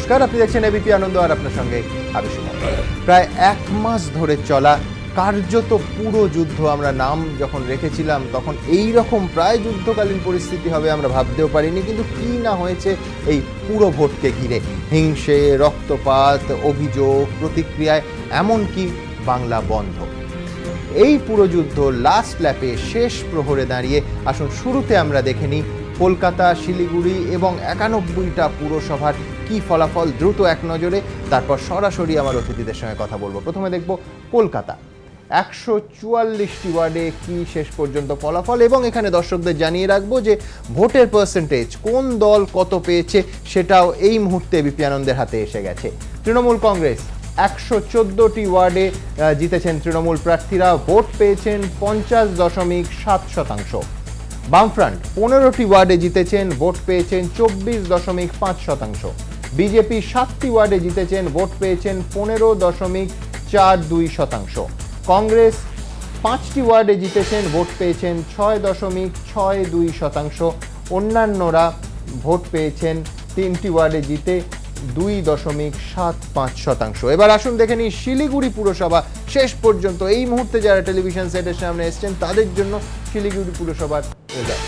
নমস্কার, আপনি দেখছেন এবিপি আনন্দ আর আপনার সঙ্গে আমি সুমন। প্রায় এক মাস ধরে চলা কার্যত পুরো যুদ্ধ, আমরা নাম যখন রেখেছিলাম তখন এই রকম প্রায় যুদ্ধকালীন পরিস্থিতি হবে আমরা ভাবতেও পারিনি। কিন্তু কি না হয়েছে এই পুরো ভোটকে ঘিরে, হিংসে, রক্তপাত, অভিযোগ, প্রতিক্রিয়ায়, এমনকি বাংলা বন্ধ। এই পুরো যুদ্ধ লাস্ট ল্যাপে শেষ প্রহরে দাঁড়িয়ে আসুন শুরুতে আমরা দেখে নিই কলকাতা, শিলিগুড়ি এবং 91টা পুরসভার কি ফলাফল দ্রুত এক নজরে। তারপর সরাসরি আমার অতিথিদের সঙ্গে কথা বলবো। প্রথমে দেখব কলকাতা, 144টি ওয়ার্ডে কি শেষ পর্যন্ত ফলাফল, এবং এখানে দর্শকদের জানিয়ে রাখবো যে ভোটের পার্সেন্টেজ কোন দল কত পেয়েছে সেটাও এই মুহূর্তে এবিপি আনন্দের হাতে এসে গেছে। তৃণমূল কংগ্রেস 114টি ওয়ার্ডে জিতেছেন তৃণমূল প্রার্থীরা, ভোট পেয়েছেন 50.7%। বামফ্রন্ট 15টি ওয়ার্ডে জিতেছেন, ভোট পেয়েছেন 24.5%। বিজেপি 7টি ওয়ার্ডে জিতেছেন, ভোট পেয়েছেন 15.42%। কংগ্রেস 5টি ওয়ার্ডে জিতেছেন, ভোট পেয়েছেন 6.62%। অন্যান্যরা ভোট পেয়েছেন 3টি ওয়ার্ডে জিতে 2.75%। এবার আসুন দেখে নিই শিলিগুড়ি পুরসভা শেষ পর্যন্ত। এই মুহূর্তে যারা টেলিভিশন সেটের সামনে এসছেন তাদের জন্য শিলিগুড়ি পুরসভার রেজাল্ট।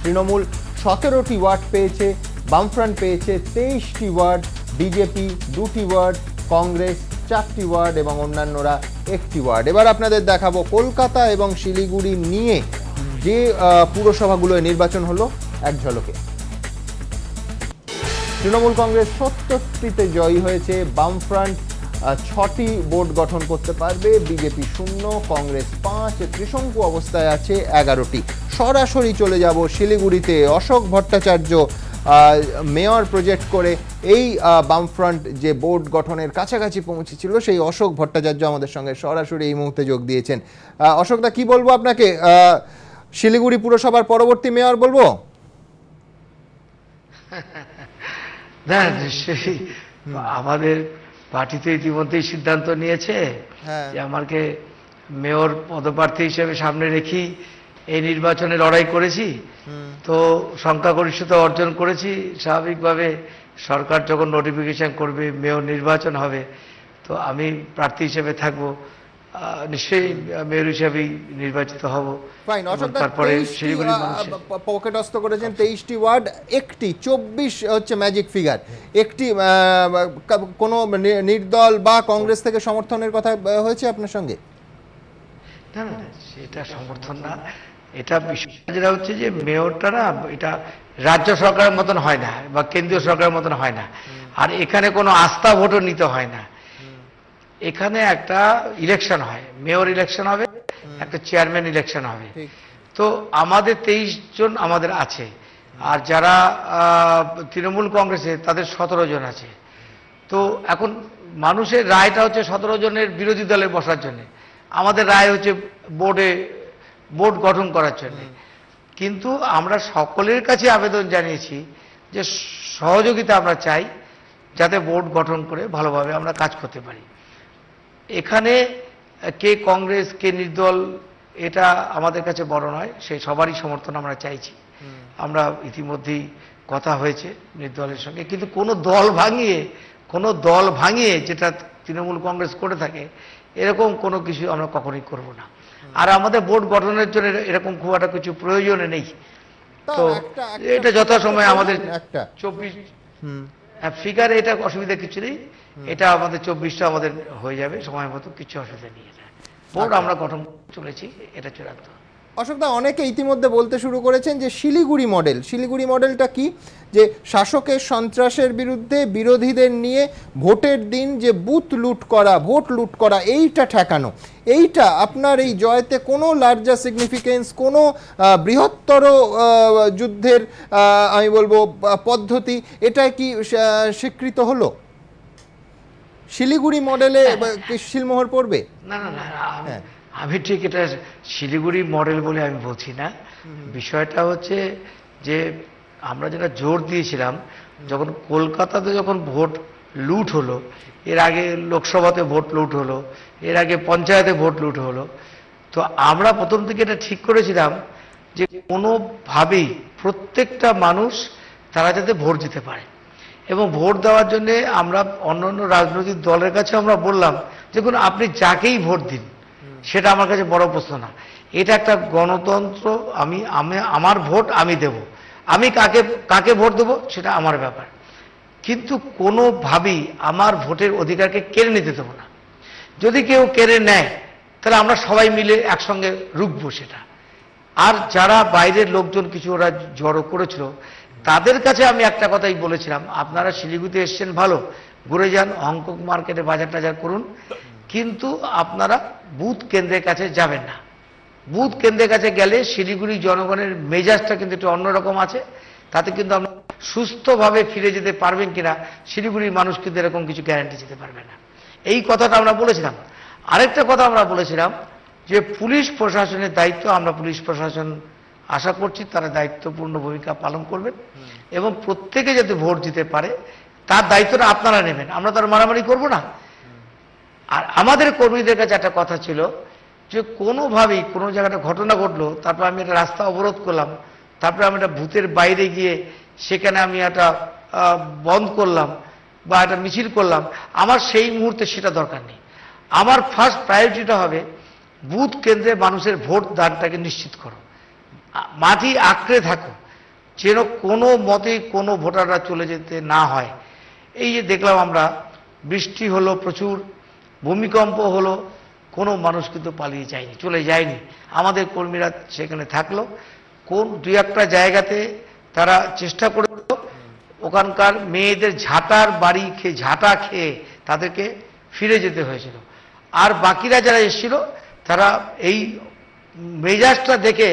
তৃণমূল 17টি ওয়ার্ড পেয়েছে, বামফ্রন্ট পেয়েছে 23টি ওয়ার্ড, বিজেপি 2টি ওয়ার্ড, কংগ্রেস 4টি ওয়ার্ড এবং অন্যান্যরা 1টি ওয়ার্ড। এবার আপনাদের দেখাবো কলকাতা এবং শিলিগুড়ি নিয়ে যে পুরসভাগুলোয় নির্বাচন হলো এক ঝলকে। তৃণমূল কংগ্রেস 70টিতে জয়ী হয়েছে, বামফ্রন্ট 6টি বোর্ড গঠন করতে পারবে, বিজেপি 0, কংগ্রেস 5, ত্রিশঙ্কু অবস্থায় আছে 11টি। সরাসরি চলে যাব শিলিগুড়িতে। অশোক ভট্টাচার্য মেয়র প্রজেক্ট করে এই বামফ্রন্ট যে বোর্ড গঠনের কাছাকাছি পৌঁছেছিল, সেই অশোক ভট্টাচার্য আমাদের সঙ্গে সরাসরি এই মুহূর্তে যোগ দিয়েছেন। অশোকদা, কি বলবো আপনাকে, শিলিগুড়ি পুরসভার পরবর্তী মেয়র বলবো? না, নিশ্চয়ই আমাদের পার্টিতে ইতিমধ্যেই সিদ্ধান্ত নিয়েছে যে আমাকে মেয়র পদপ্রার্থী হিসেবে সামনে রেখেই এই নির্বাচনে লড়াই করেছি। তো সংখ্যাগরিষ্ঠতা অর্জন করেছি। স্বাভাবিকভাবে সরকার যখন নোটিফিকেশন করবে, মেয়র নির্বাচন হবে, তো আমি প্রার্থী হিসেবে থাকবো, নিশ্চয়ই মেয়র হিসেবেই নির্বাচিত হব। তারপরে পকেটস্থ করেছেন 23টি ওয়ার্ড, একটি 24 হচ্ছে ম্যাজিক ফিগার, একটি কোনো নির্দল বা কংগ্রেস থেকে সমর্থনের কথা হয়েছে আপনার সঙ্গে? না না, সেটা সমর্থন না। এটা বিষয় যেটা হচ্ছে যে মেয়রটা না, এটা রাজ্য সরকারের মতন হয় না বা কেন্দ্রীয় সরকারের মতন হয় না, আর এখানে কোনো আস্থা ভোটও নিতে হয় না। এখানে একটা ইলেকশন হয়, মেয়র ইলেকশন হবে, একটা চেয়ারম্যান ইলেকশন হবে। তো আমাদের 23 জন আমাদের আছে, আর যারা তৃণমূল কংগ্রেসে তাদের 17 জন আছে। তো এখন মানুষের রায়টা হচ্ছে 17 জনের বিরোধী দলে বসার জন্য, আমাদের রায় হচ্ছে বোর্ড গঠন করার জন্য। কিন্তু আমরা সকলের কাছে আবেদন জানিয়েছি যে সহযোগিতা আমরা চাই, যাতে বোর্ড গঠন করে ভালোভাবে আমরা কাজ করতে পারি। এখানে কে কংগ্রেস কে নির্দল এটা আমাদের কাছে বড় নয়, সেই সবারই সমর্থন আমরা চাইছি। আমরা ইতিমধ্যেই কথা হয়েছে নির্দলের সঙ্গে, কিন্তু কোনো দল ভাঙিয়ে যেটা তৃণমূল কংগ্রেস করে থাকে এরকম কোনো কিছু আমরা কখনোই করব না। আর আমাদের বোর্ড গঠনের জন্য এরকম খুব একটা কিছু প্রয়োজনে নেই। তো এটা যথাসময়ে আমাদের 24 ফিগার, এটা অসুবিধা কিছু নেই। এটা আমাদের 24টা আমাদের হয়ে যাবে সময় মতো, কিছু অসুবিধা নেই। বোর্ড আমরা গঠন চলেছি, এটা চূড়ান্ত। অশোকদা, অনেকে ইতিমধ্যে বলতে শুরু করেছেন যে শিলিগুড়ি মডেলটা কি, যে শাসকের সন্ত্রাসের বিরুদ্ধে বিরোধীদের নিয়ে ভোটের দিন যে ভোট লুট করা এইটা ঠেকানো, এইটা আপনার এই জয়তে কোনো লার্জার সিগনিফিকেন্স, কোনো বৃহত্তর যুদ্ধের আমি বলবো পদ্ধতি, এটা কি স্বীকৃত হলো? শিলিগুড়ি মডেলে শিলমোহর পড়বে? না না না, আমি ঠিক এটা শিলিগুড়ি মডেল বলে আমি বলছি না। বিষয়টা হচ্ছে যে আমরা যেটা জোর দিয়েছিলাম, যখন কলকাতাতে যখন ভোট লুট হলো, এর আগে লোকসভাতে ভোট লুট হলো, এর আগে পঞ্চায়েতে ভোট লুট হলো, তো আমরা প্রথম থেকে এটা ঠিক করেছিলাম যে কোনোভাবেই প্রত্যেকটা মানুষ তারা যাতে ভোট দিতে পারে। এবং ভোট দেওয়ার জন্য আমরা অন্যান্য রাজনৈতিক দলের কাছে আমরা বললাম দেখুন আপনি যাকেই ভোট দিন, সেটা আমার কাছে বড় প্রশ্ন না। এটা একটা গণতন্ত্র, আমার ভোট আমি দেব, আমি কাকে ভোট দেবো সেটা আমার ব্যাপার, কিন্তু কোনোভাবেই আমার ভোটের অধিকারকে কেড়ে নিতে দেবো না। যদি কেউ কেড়ে নেয় তাহলে আমরা সবাই মিলে একসঙ্গে রুখবো সেটা। আর যারা বাইরের লোকজন কিছু ওরা জড়ো করেছিল তাদের কাছে আমি একটা কথাই বলেছিলাম, আপনারা শিলিগুড়িতে এসছেন ভালো, ঘুরে যান, হংকং মার্কেটে বাজার টাজার করুন, কিন্তু আপনারা বুথ কেন্দ্রের কাছে যাবেন না। বুথ কেন্দ্রের কাছে গেলে শিলিগুড়ি জনগণের মেজাজটা কিন্তু একটু অন্যরকম আছে, তাতে কিন্তু আমরা সুস্থভাবে ফিরে যেতে পারবেন কিনা শিলিগুড়ির মানুষ কিন্তু এরকম কিছু গ্যারান্টি দিতে পারবে না। এই কথাটা আমরা বলেছিলাম। আরেকটা কথা আমরা বলেছিলাম যে পুলিশ প্রশাসনের দায়িত্ব, আমরা পুলিশ প্রশাসন আশা করছি তারা দায়িত্বপূর্ণ ভূমিকা পালন করবেন এবং প্রত্যেকে যাতে ভোট দিতে পারে তার দায়িত্বটা আপনারা নেবেন, আমরা তার মারামারি করব না। আর আমাদের কর্মীদের কাছে একটা কথা ছিল যে কোনোভাবেই কোনো জায়গাটা ঘটনা ঘটলো, তারপর আমি একটা রাস্তা অবরোধ করলাম, তারপরে আমি একটা বুথের বাইরে গিয়ে সেখানে আমি একটা বন্ধ করলাম বা একটা মিছিল করলাম, আমার সেই মুহূর্তে সেটা দরকার নেই। আমার ফার্স্ট প্রায়োরিটিটা হবে বুথ কেন্দ্রে মানুষের ভোট দানটাকে নিশ্চিত করো, মাটি আঁকড়ে থাকো, যেন কোনো মতেই কোনো ভোটাররা চলে যেতে না হয়। এই যে দেখলাম আমরা বৃষ্টি হলো, প্রচুর ভূমিকম্প হলো, কোনো মানুষ কিন্তু পালিয়ে যায়নি, চলে যায়নি, আমাদের কর্মীরা সেখানে থাকলো। কোন দুই একটা জায়গাতে তারা চেষ্টা করে ওখানকার মেয়েদের ঝাঁটা খেয়ে তাদেরকে ফিরে যেতে হয়েছিল। আর বাকিরা যারা এসেছিল তারা এই মেজাজটা দেখে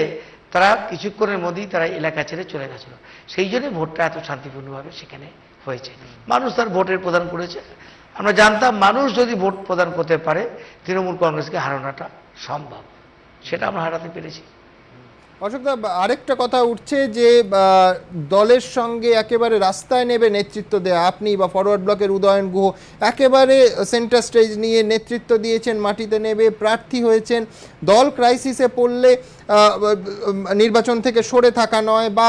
তারা কিছুক্ষণের মধ্যেই তারা এলাকা ছেড়ে চলে গেছিল। সেই জন্য ভোটটা এত শান্তিপূর্ণভাবে সেখানে হয়েছে। মানুষ তার ভোটের প্রদান করেছে। আমরা জানতাম মানুষ যদি ভোট প্রদান করতে পারে তৃণমূল কংগ্রেসকে হারানোটা সম্ভব, সেটা আমরা হারাতে পেরেছি। অশোকদা, আরেকটা কথা উঠছে যে দলের সঙ্গে একেবারে রাস্তায় নেবে নেতৃত্ব দেয়া, আপনি বা ফরওয়ার্ড ব্লকের উদয়ন গুহ একেবারে সেন্টার স্টেজ নিয়ে নেতৃত্ব দিয়েছেন, মাটিতে নেবে প্রার্থী হয়েছেন। দল ক্রাইসিসে পড়লে নির্বাচন থেকে সরে থাকা নয় বা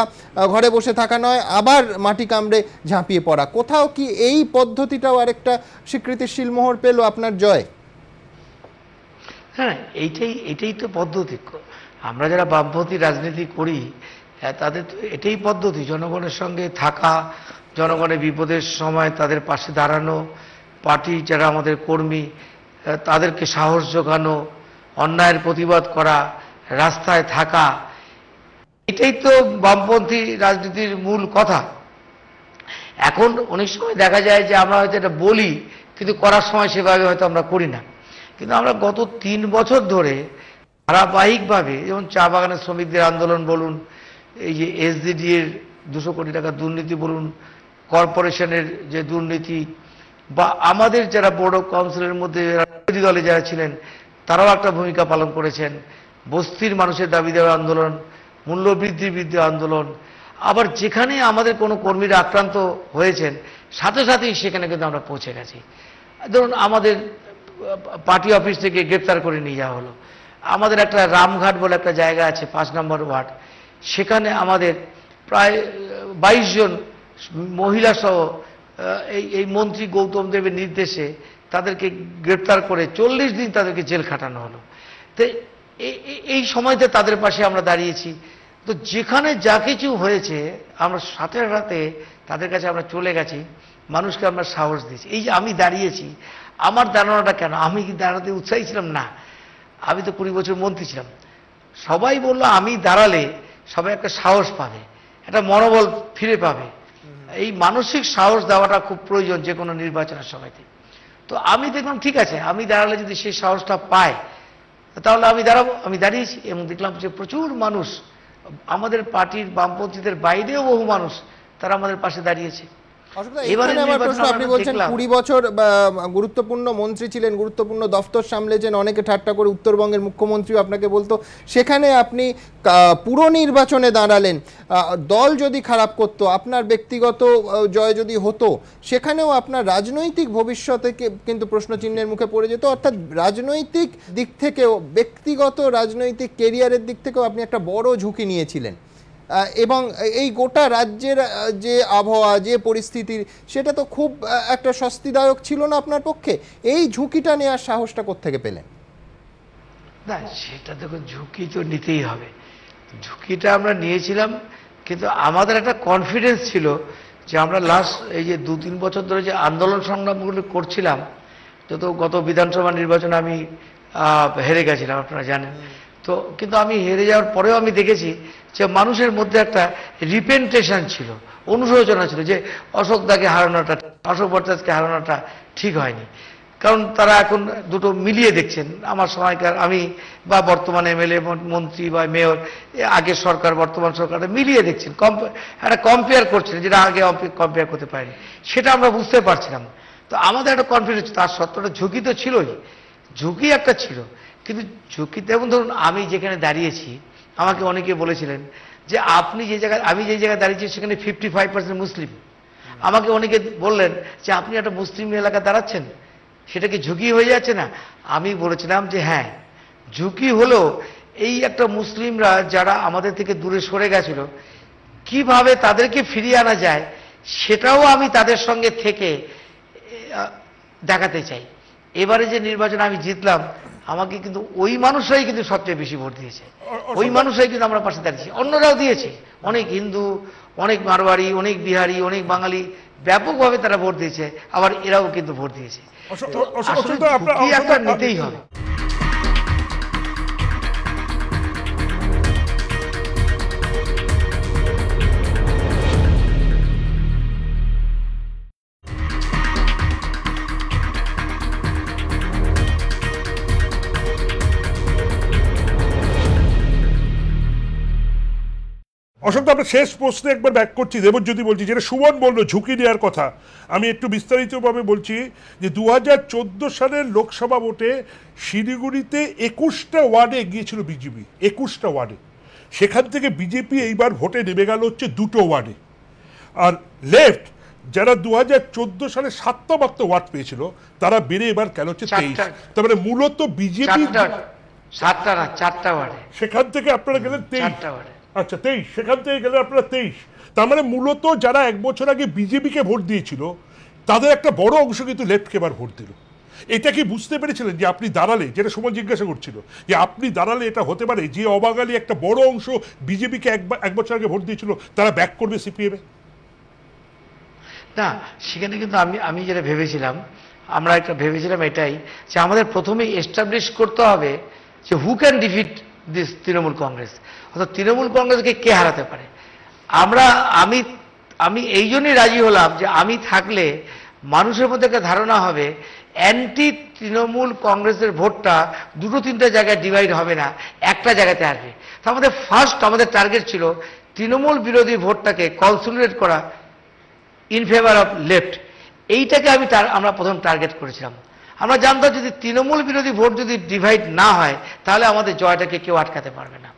ঘরে বসে থাকা নয়, আবার মাটি কামড়ে ঝাঁপিয়ে পড়া, কোথাও কি এই পদ্ধতিটাও আরেকটা স্বীকৃতিশীল মোহর পেল আপনার জয়? হ্যাঁ, এইটাই তো পদ্ধতি। আমরা যারা বামপন্থী রাজনীতি করি তাদের তো এটাই পদ্ধতি, জনগণের সঙ্গে থাকা, জনগণের বিপদের সময় তাদের পাশে দাঁড়ানো, পার্টি যারা আমাদের কর্মী তাদেরকে সাহস জোগানো, অন্যায়ের প্রতিবাদ করা, রাস্তায় থাকা, এটাই তো বামপন্থী রাজনীতির মূল কথা। এখন অনেক সময় দেখা যায় যে আমরা হয়তো এটা বলি কিন্তু করার সময় সেভাবে হয়তো আমরা করি না। কিন্তু আমরা গত 3 বছর ধরে ধারাবাহিকভাবে, যেমন চা বাগানের শ্রমিকদের আন্দোলন বলুন, এই যে এসডিডি এর 200 কোটি টাকা দুর্নীতি বলুন, কর্পোরেশনের যে দুর্নীতি, বা আমাদের যারা বোর্ড অফ কাউন্সিলের মধ্যে বিরোধী দলে যারা ছিলেন তারাও একটা ভূমিকা পালন করেছেন, বস্তির মানুষের দাবি দেওয়ার আন্দোলন, মূল্যবৃদ্ধির বিরুদ্ধে আন্দোলন, আবার যেখানে আমাদের কোনো কর্মীরা আক্রান্ত হয়েছেন সাথে সাথেই সেখানে কিন্তু আমরা পৌঁছে গেছি। ধরুন আমাদের পার্টি অফিস থেকে গ্রেপ্তার করে নিয়ে যাওয়া হলো, আমাদের একটা রামঘাট বলে একটা জায়গা আছে 5 নম্বর ওয়ার্ড, সেখানে আমাদের প্রায় 22 জন মহিলা সহ এই মন্ত্রী গৌতম দেবের নির্দেশে তাদেরকে গ্রেপ্তার করে 40 দিন তাদেরকে জেল খাটানো হলো। তো এই সময়তে তাদের পাশে আমরা দাঁড়িয়েছি। তো যেখানে যা কিছু হয়েছে আমরা সাথে সাথে তাদের কাছে আমরা চলে গেছি, মানুষকে আমরা সাহস দিয়েছি। এই যে আমি দাঁড়িয়েছি, আমার দাঁড়ানোটা কেন, আমি কি দাঁড়াতে উৎসাহী ছিলাম না, আমি তো 20 বছর মন্ত্রী ছিলাম। সবাই বললো আমি দাঁড়ালে সবাই একটা সাহস পাবে, একটা মনোবল ফিরে পাবে। এই মানসিক সাহস দেওয়াটা খুব প্রয়োজন যে কোনো নির্বাচনের সময়তে। তো আমি দেখলাম ঠিক আছে, আমি দাঁড়ালে যদি সেই সাহসটা পায় তাহলে আমি দাঁড়াবো। আমি দাঁড়িয়েছি এবং দেখলাম যে প্রচুর মানুষ, আমাদের পার্টির বামপন্থীদের বাইরেও বহু মানুষ তারা আমাদের পাশে দাঁড়িয়েছে। আপনি বলছেন 20 বছর গুরুত্বপূর্ণ মন্ত্রী ছিলেন, গুরুত্বপূর্ণ দফতর সামলেছেন, অনেকে ঠাট্টা করে উত্তরবঙ্গের মুখ্যমন্ত্রীও আপনাকে বলতো, সেখানে আপনি পুরো নির্বাচনে দাঁড়ালেন। দল যদি খারাপ করতো, আপনার ব্যক্তিগত জয় যদি হতো, সেখানেও আপনার রাজনৈতিক ভবিষ্যতে কিন্তু প্রশ্নচিহ্নের মুখে পড়ে যেত। অর্থাৎ রাজনৈতিক দিক থেকেও, ব্যক্তিগত রাজনৈতিক কেরিয়ারের দিক থেকেও আপনি একটা বড় ঝুঁকি নিয়েছিলেন। এবং এই গোটা রাজ্যের যে আবহাওয়া, যে পরিস্থিতি, সেটা তো খুব একটা স্বস্তিদায়ক ছিল না আপনার পক্ষে। এই ঝুঁকিটা নেওয়ার সাহসটা কোত্থেকে পেলেন? না, সেটা দেখুন, ঝুঁকি তো নিতেই হবে। ঝুঁকিটা আমরা নিয়েছিলাম, কিন্তু আমাদের একটা কনফিডেন্স ছিল যে আমরা লাস্ট এই যে 2-3 বছর ধরে যে আন্দোলন সংগ্রামগুলো করছিলাম, যত গত বিধানসভা নির্বাচনে আমি হেরে গেছিলাম আপনারা জানেন তো, কিন্তু আমি হেরে যাওয়ার পরেও আমি দেখেছি যে মানুষের মধ্যে একটা রিপেন্টেশন ছিল, অনুশোচনা ছিল যে অশোক দাকে হারানোটা, অশোক ভট্টাচার্যকে হারানোটা ঠিক হয়নি। কারণ তারা এখন দুটো মিলিয়ে দেখছেন, আমার সময়কার আমি বা বর্তমান এমএলএ মন্ত্রী বা মেয়র, আগের সরকার বর্তমান সরকারটা মিলিয়ে দেখছেন, একটা কম্পেয়ার করছেন, যেটা আগে কম্পেয়ার করতে পারেনি, সেটা আমরা বুঝতে পারছিলাম। তো আমাদের একটা কনফিডেন্স, তার সত্ত্বেও ঝুঁকি তো ছিলই, ঝুঁকি একটা ছিল। কিন্তু ঝুঁকি যেমন ধরুন, আমি যেখানে দাঁড়িয়েছি, আমাকে অনেকে বলেছিলেন যে আপনি যে জায়গায়, আমি যে জায়গায় দাঁড়িয়েছি সেখানে 55% মুসলিম। আমাকে অনেকে বললেন যে আপনি একটা মুসলিম এলাকায় দাঁড়াচ্ছেন, সেটা কি ঝুঁকি হয়ে যাচ্ছে না? আমি বলেছিলাম যে হ্যাঁ, ঝুঁকি হলো এই একটা মুসলিমরা যারা আমাদের থেকে দূরে সরে গেছিল, কিভাবে তাদেরকে ফিরিয়ে আনা যায় সেটাও আমি তাদের সঙ্গে থেকে দেখাতে চাই। এবারে যে নির্বাচনে আমি জিতলাম, আমাকে কিন্তু ওই মানুষরাই কিন্তু সবচেয়ে বেশি ভোট দিয়েছে, ওই মানুষরাই কিন্তু আমরা পাশে দাঁড়িয়েছি। অন্যরাও দিয়েছে, অনেক হিন্দু, অনেক মারোয়ারি, অনেক বিহারি, অনেক বাঙালি, ব্যাপকভাবে তারা ভোট দিয়েছে, আবার এরাও কিন্তু ভোট দিয়েছে। একটা নিতেই হবে। অশোক, আমরা শেষ প্রশ্নে একবার ব্যাক করছি, দেবজ্যোতি বলছি, যেটা সুমন বললো ঝুঁকি নেওয়ার কথা, আমি একটু বিস্তারিতভাবে বলছি যে 2014 সালের লোকসভা ভোটে শিলিগুড়িতে 21টা ওয়ার্ডে এগিয়েছিল বিজেপি, 21টা ওয়ার্ডে। সেখান থেকে বিজেপি এইবার ভোটে নেমে গেল হচ্ছে 2টো ওয়ার্ডে। আর লেফট যারা 2014 সালে 7টা মাত্র ওয়ার্ড পেয়েছিল, তারা বেড়ে এবার কেন হচ্ছে 23। তার মানে মূলত বিজেপি 4টা ওয়ার্ডে, সেখান থেকে আপনারা গেলেন 23। আচ্ছা 23, সেখান থেকে গেলে আপনারা 23। তার মানে মূলত যারা 1 বছর আগে বিজেপিকে ভোট দিয়েছিল, তাদের একটা বড় অংশ কিন্তু লেফটকে এবার ভোট দিল। এটা কি বুঝতে পেরেছিলেন যে আপনি দাঁড়ালে, যেটা সময় জিজ্ঞাসা করছিল, যে আপনি দাঁড়ালে এটা হতে পারে যে অবাঙালি একটা বড় অংশ বিজেপিকে 1 বছর আগে ভোট দিয়েছিল, তারা ব্যাক করবে সিপিএমে? না, সেখানে কিন্তু আমি যেটা ভেবেছিলাম, আমরা একটা ভেবেছিলাম এটাই যে আমাদের প্রথমে এস্টাবলিশ করতে হবে যে who can defeat this Trinamool Congress, অর্থাৎ তৃণমূল কংগ্রেসকে কে হারাতে পারে। আমি এই জন্যই রাজি হলাম যে আমি থাকলে মানুষের মধ্যে একটা ধারণা হবে অ্যান্টি তৃণমূল কংগ্রেসের ভোটটা 2-3টে জায়গায় ডিভাইড হবে না, একটা জায়গাতে আসবে। তো আমাদের টার্গেট ছিল তৃণমূল বিরোধী ভোটটাকে কনসলিডেট করা ইন ফেভার অফ লেফট। এইটাকে আমরা প্রথম টার্গেট করেছিলাম। আমরা জানতাম যদি তৃণমূল বিরোধী ভোট যদি ডিভাইড না হয়, তাহলে আমাদের জয়টাকে কেউ আটকাতে পারবে না।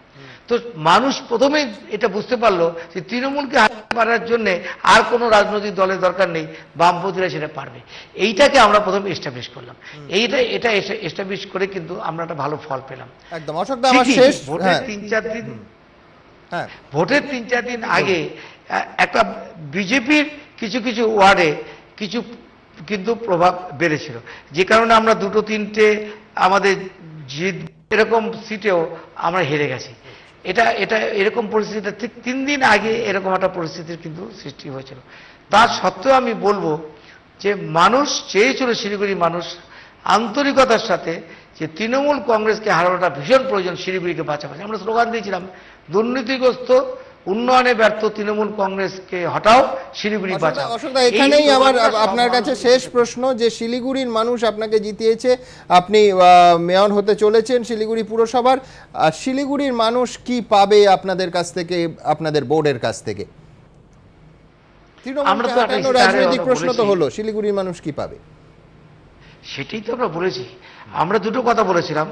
তো মানুষ প্রথমে এটা বুঝতে পারলো যে তৃণমূলকে হারাতে পারার জন্য আর কোনো রাজনৈতিক দলের দরকার নেই, বামপন্থীরা সেটা পারবে। এইটাকে আমরা প্রথম এস্টাবলিশ করলাম। এটা এস্টাবলিশ করে কিন্তু আমরা একটা ভালো ফল পেলাম। একদম। অশোক দা, আমার শেষ ভোটের 3-4 দিন আগে একটা বিজেপির কিছু কিছু ওয়ার্ডে কিছু কিন্তু প্রভাব বেড়েছিল, যে কারণে আমরা 2-3টে আমাদের এরকম সিটেও আমরা হেরে গেছি। এটা এরকম পরিস্থিতিটা ঠিক 3 দিন আগে এরকম একটা পরিস্থিতির কিন্তু সৃষ্টি হয়েছিল। তার সত্ত্বেও আমি বলবো যে মানুষ চেয়েছিল, শিলিগুড়ির মানুষ আন্তরিকতার সাথে, যে তৃণমূল কংগ্রেসকে হারানোটা ভীষণ প্রয়োজন, শিলিগুড়িকে বাঁচানো। আমরা স্লোগান দিয়েছিলাম, দুর্নীতিগ্রস্ত উন্নয়নে ব্যর্থ তৃণমূল কংগ্রেসকে হটাও, শিলিগুড়ি বাঁচাও। এখানেই আমার আপনার কাছে শেষ প্রশ্ন, যে শিলিগুড়ির মানুষ আপনাকে জিতিয়েছে, আপনি মেয়র হতে চলেছেন শিলিগুড়ি পুরসভার, শিলিগুড়ির মানুষ কি পাবে আপনাদের কাছ থেকে, আপনাদের বোর্ডের কাছ থেকে? রাজনৈতিক প্রশ্ন তো হলো, শিলিগুড়ির মানুষ কি পাবে? সেটাই তো আমরা বলেছি। আমরা দুটো কথা বলেছিলাম,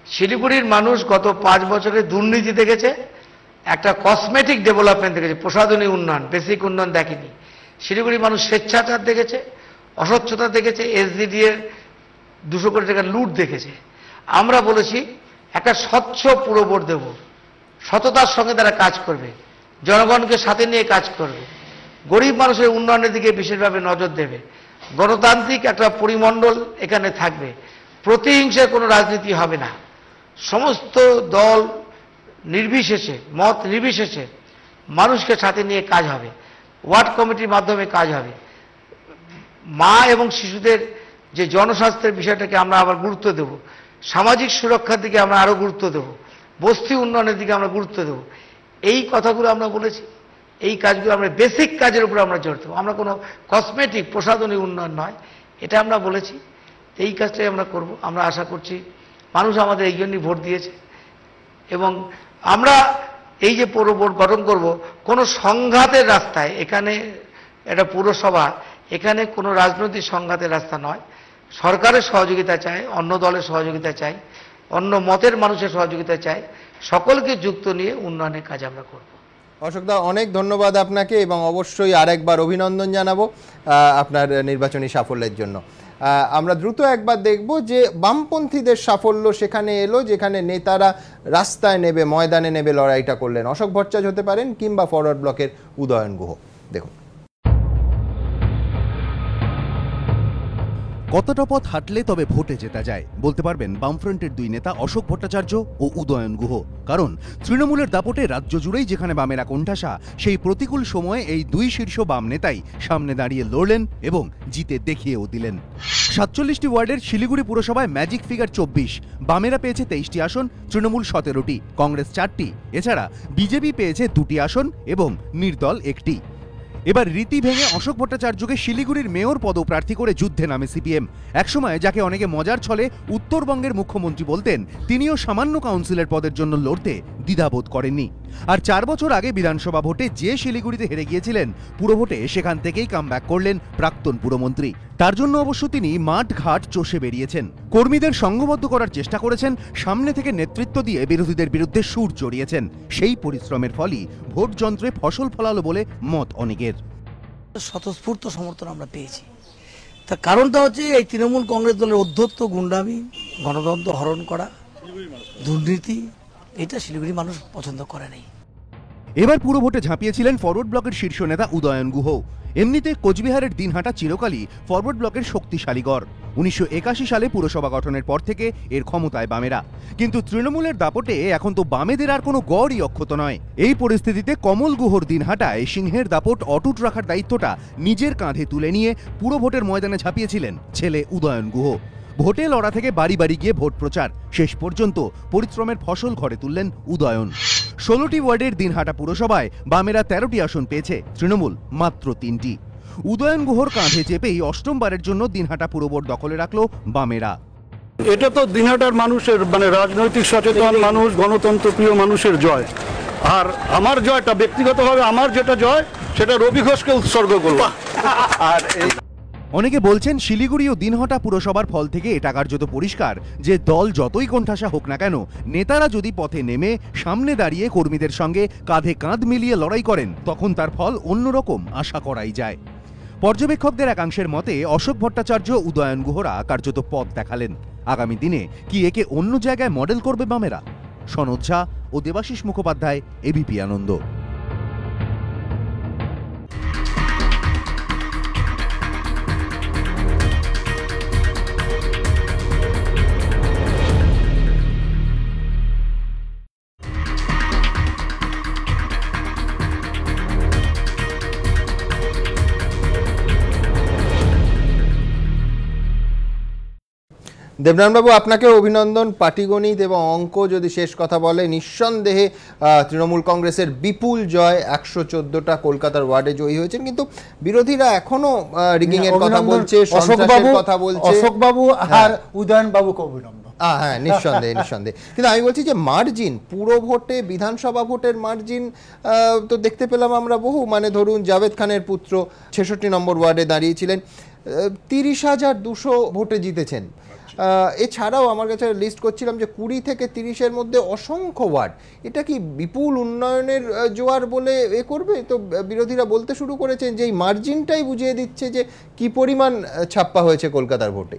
শিলিগুড়ির মানুষ গত 5 বছরে দুর্নীতি দেখেছে, একটা কসমেটিক ডেভেলপমেন্ট দেখেছে, প্রসাধনী উন্নয়ন, বেসিক উন্নয়ন দেখেনি। শিলিগুড়ির মানুষ স্বেচ্ছাচার দেখেছে, অস্বচ্ছতা দেখেছে, এসডিডি এর 200 কোটি টাকা লুট দেখেছে। আমরা বলেছি একটা স্বচ্ছ পুরো বোর্ড দেব, সততার সঙ্গে তারা কাজ করবে, জনগণকে সাথে নিয়ে কাজ করবে, গরিব মানুষের উন্নয়নের দিকে বিশেষভাবে নজর দেবে, গণতান্ত্রিক একটা পরিমণ্ডল এখানে থাকবে, প্রতিহিংসার কোনো রাজনীতি হবে না, সমস্ত দল নির্বিশেষে, মত নির্বিশেষে মানুষকে সাথে নিয়ে কাজ হবে, ওয়ার্ড কমিটির মাধ্যমে কাজ হবে, মা এবং শিশুদের যে জনস্বাস্থ্যের বিষয়টাকে আমরা আবার গুরুত্ব দেব, সামাজিক সুরক্ষার দিকে আমরা আরো গুরুত্ব দেব, বস্তি উন্নয়নের দিকে আমরা গুরুত্ব দেব। এই কথাগুলো আমরা বলেছি, এই কাজগুলো আমরা বেসিক কাজের উপর আমরা জোর দেবো, আমরা কোনো কসমেটিক প্রসাধনী উন্নয়ন নয়, এটা আমরা বলেছি। এই কাজটাই আমরা করব। আমরা আশা করছি মানুষ আমাদের এই জন্যই ভোট দিয়েছে, এবং আমরা এই যে পৌর বোর্ড গঠন করব, কোনো সংঘাতের রাস্তায়, এখানে এটা পুরসভা, এখানে কোনো রাজনৈতিক সংঘাতের রাস্তা নয়। সরকারের সহযোগিতা চাই, অন্য দলের সহযোগিতা চাই, অন্য মতের মানুষের সহযোগিতা চাই, সকলকে যুক্ত নিয়ে উন্নয়নের কাজ আমরা করব। অশোকদা, অনেক ধন্যবাদ আপনাকে, এবং অবশ্যই আরেকবার অভিনন্দন জানাবো আপনার নির্বাচনী সাফল্যের জন্য। আমরা দ্রুত একবার দেখব যে বামপন্থীদের সাফল্য সেখানে এলো যেখানে নেতারা রাস্তায় নেবে, ময়দানে নেবে লড়াইটা করলেন। অশোক ভট্টাচার্য হতে পারেন কিংবা ফরওয়ার্ড ব্লকের উদয়ন গুহ। দেখুন কতটা পথ হাঁটলে তবে ভোটে জেতা যায় বলতে পারবেন বামফ্রন্টের দুই নেতা অশোক ভট্টাচার্য ও উদয়ন গুহ। কারণ তৃণমূলের দাপটে রাজ্য জুড়েই যেখানে বামেরা কোণঠাসা, সেই প্রতিকূল সময়ে এই দুই শীর্ষ বাম নেতাই সামনে দাঁড়িয়ে লড়লেন এবং জিতে দেখিয়েও দিলেন। ৪৭টি ওয়ার্ডের শিলিগুড়ি পুরসভায় ম্যাজিক ফিগার ২৪, বামেরা পেয়েছে ২৩টি আসন, তৃণমূল ১৭টি, কংগ্রেস ৪টি, এছাড়া বিজেপি পেয়েছে ২টি আসন এবং নির্দল ১টি। এবার রীতি ভেঙে অশোক ভট্টাচার্যকে শিলিগুড়ির মেয়র পদপ্রার্থী করে যুদ্ধে নামে সিপিএম। একসময় যাকে অনেকে মজার ছলে উত্তরবঙ্গের মুখ্যমন্ত্রী বলতেন, তিনিও সামান্য কাউন্সিলর পদের জন্য লড়তে দ্বিধাবোধ করেননি। আর ৪ বছর আগে বিধানসভা ভোটে যে শিলিগুড়িতে হেরে গিয়েছিলেন, পুরভোটে সেখান থেকেই কামব্যাক করলেন প্রাক্তন পুরমন্ত্রী। তার জন্য অবশ্য তিনি মাঠ ঘাট চষে বেরিয়েছেন, কর্মীদের সংঘবদ্ধ করার চেষ্টা করেছেন, সামনে থেকে নেতৃত্ব দিয়ে বিরোধীদের বিরুদ্ধে সুর চড়িয়েছেন। সেই পরিশ্রমের ফলই ভোট যন্ত্রে ফসল ফলালো বলে মত অনেকের। স্বতঃস্ফূর্ত সমর্থন আমরা পেয়েছি। তার কারণটা হচ্ছে এই তৃণমূল কংগ্রেস দলের অধ্যত্ত গুন্ডামি, গণতন্ত্র হরণ করা, দুর্নীতি, এটা শিলিগুড়ি মানুষ পছন্দ করে নাই। এবার পুরো ভোটে ঝাঁপিয়েছিলেন ফরওয়ার্ড ব্লকের শীর্ষ নেতা উদয়ন গুহ। এমনিতে কোচবিহারের দিনহাটা চিরকালই ফরওয়ার্ড ব্লকের শক্তিশালী গড়। ১৯৮১ সালে পুরসভা গঠনের পর থেকে এর ক্ষমতায় বামেরা, কিন্তু তৃণমূলের দাপটে এখন তো বামেদের আর কোনো গড়ই অক্ষত নয়। এই পরিস্থিতিতে কমল গুহর দিনহাটায় সিংহের দাপট অটুট রাখার দায়িত্বটা নিজের কাঁধে তুলে নিয়ে পুরো ভোটের ময়দানে ঝাঁপিয়েছিলেন ছেলে উদয়ন গুহ। ভোটে লড়া থেকে বাড়ি বাড়ি গিয়ে ভোট প্রচার, শেষ পর্যন্ত পরিশ্রমের ফসল ঘরে তুললেন উদয়ন। ১৬টি ওয়ার্ডের দিনহাটা পুরসভায় বামেরা ১৩টি আসন পেয়েছে, তৃণমূল মাত্র ৩টি। উদয়ন গুহর কাঁধে চেপেই অষ্টমবারের জন্য দিনহাটা পুরবোর্ড দখলে রাখলো বামেরা। এটা তো দিনহাটার মানুষের, মানে রাজনৈতিক সচেতন মানুষ, গণতন্ত্র প্রিয় মানুষের জয়। আর আমার জয়টা ব্যক্তিগতভাবে, আমার যেটা জয় সেটা রবি ঘোষকে উৎসর্গ করব। আর অনেকে বলছেন শিলিগুড়ি ও দিনহাটা পুরসভার ফল থেকে এটা কার্যত পরিষ্কার যে দল যতই কোণঠাসা হোক না কেন, নেতারা যদি পথে নেমে সামনে দাঁড়িয়ে কর্মীদের সঙ্গে কাঁধে কাঁধ মিলিয়ে লড়াই করেন, তখন তার ফল অন্যরকম আশা করাই যায়। পর্যবেক্ষকদের একাংশের মতে অশোক ভট্টাচার্য, উদয়ন গুহরা কার্যত পথ দেখালেন। আগামী দিনে কি একে অন্য জায়গায় মডেল করবে বামেরা? সনদ ঝা ও দেবাশিস মুখোপাধ্যায়, এবিপি আনন্দ। দেবনারায়ণবাবু, আপনাকে অভিনন্দন। পাটিগণিত এবং অঙ্ক যদি শেষ কথা বলে, নিঃসন্দেহে তৃণমূল কংগ্রেসের বিপুল জয়, ১১৪টা কলকাতার ওয়ার্ডে জয়ী হয়েছেন, কিন্তু বিরোধীরা এখনো রিগিং এর কথা বলছে, সন্ত্রাসের কথা বলছে। অশোকবাবু আর উদয়নবাবুকে অভিনন্দন। হ্যাঁ, নিঃসন্দেহে নিঃসন্দেহে। কিন্তু আমি বলছি যে মার্জিন, পুরো ভোটে, বিধানসভা ভোটের মার্জিন তো দেখতে পেলাম আমরা বহু, মানে ধরুন জাভেদ খানের পুত্র ৬৬ নম্বর ওয়ার্ডে দাঁড়িয়েছিলেন, ৩০,২০০ ভোটে জিতেছেন। এছাড়াও আমার কাছে লিস্ট করছিলাম যে ২০ থেকে ৩০-এর মধ্যে অসংখ্য ওয়ার্ড। এটা কি বিপুল উন্নয়নের জোয়ার বলে করবে? তো বিরোধীরা বলতে শুরু করেছেন যে এই মার্জিনটাই বুঝিয়ে দিচ্ছে যে কি পরিমাণ ছাপ্পা হয়েছে কলকাতার ভোটে।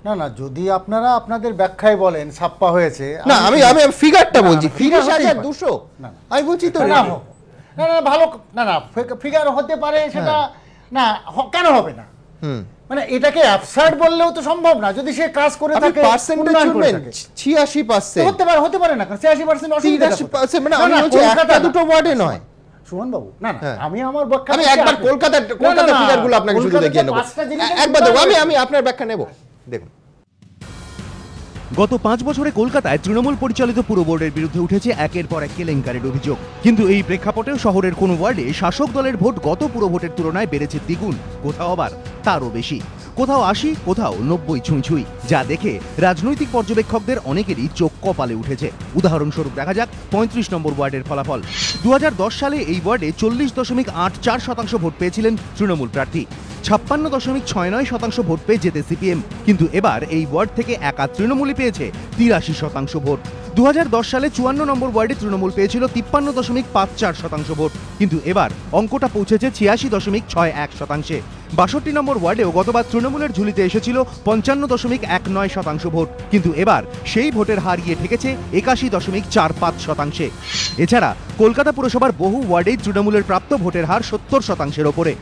না না, যদি আপনারা আপনাদের ব্যাখ্যায় বলেন ছাপ্পা হয়েছে, না, আমি ফিগারটা বলছি, ৩০,২০০। আমি বলছি তো না না ভালো না না ফিগার হতে পারে সেটা না কেন হবে না মানে এটাকে অ্যাবসার্ড বললেও তো সম্ভব না যদি সে কাজ করে থাকে পার্সেন্টেজ শুনবেন 86% হতে পারে না 86% অসুবিধা 83% মানে আমি বলছি একটা দুটো ওয়ার্ডে নয় সুমন বাবু না না আমি আমার আমি একবার কলকাতার ফিগারগুলো আপনাকে শুধু দেখিয়ে নেব একবার দেব আমি আপনার ব্যাখ্যা নেব দেখুন গত 5 বছরে কলকাতায় তৃণমূল পরিচালিত পুর বোর্ডের বিরুদ্ধে উঠেছে একের পর এক কেলেঙ্কারির অভিযোগ, কিন্তু এই প্রেক্ষাপটেও শহরের কোনো ওয়ার্ডে শাসক দলের ভোট গত পুর ভোটের তুলনায় বেড়েছে দ্বিগুণ, কোথাও আবার তারও বেশি, কোথাও 80, কোথাও 90 ছুঁই, যা দেখে রাজনৈতিক পর্যবেক্ষকদের অনেকেরই চোখ কপালে উঠেছে। উদাহরণস্বরূপ দেখা যাক 35 নম্বর ওয়ার্ডের ফলাফল। 2010 সালে এই ওয়ার্ডে 40.84% ভোট পেয়েছিলেন তৃণমূল প্রার্থী, 56.69% ভোট পেয়ে যেতে সিপিএম, কিন্তু এবার এই ওয়ার্ড থেকে একা তৃণমূলই পেয়েছে 83% ভোট। 2010 সালে 54 নম্বর ওয়ার্ডে তৃণমূল পেয়েছিল 53.54% ভোট, কিন্তু এবার অঙ্কটা পৌঁছেছে 86.61%। 62 নম্বর ওয়ার্ডেও গতবার তৃণমূলের ঝুলিতে এসেছিল 55.19% ভোট, কিন্তু এবার সেই ভোটের হার গিয়ে ঠেকেছে 81.45%। এছাড়া কলকাতা পুরসভার বহু ওয়ার্ডেই তৃণমূলের প্রাপ্ত ভোটের হার 70%-এর ওপরে।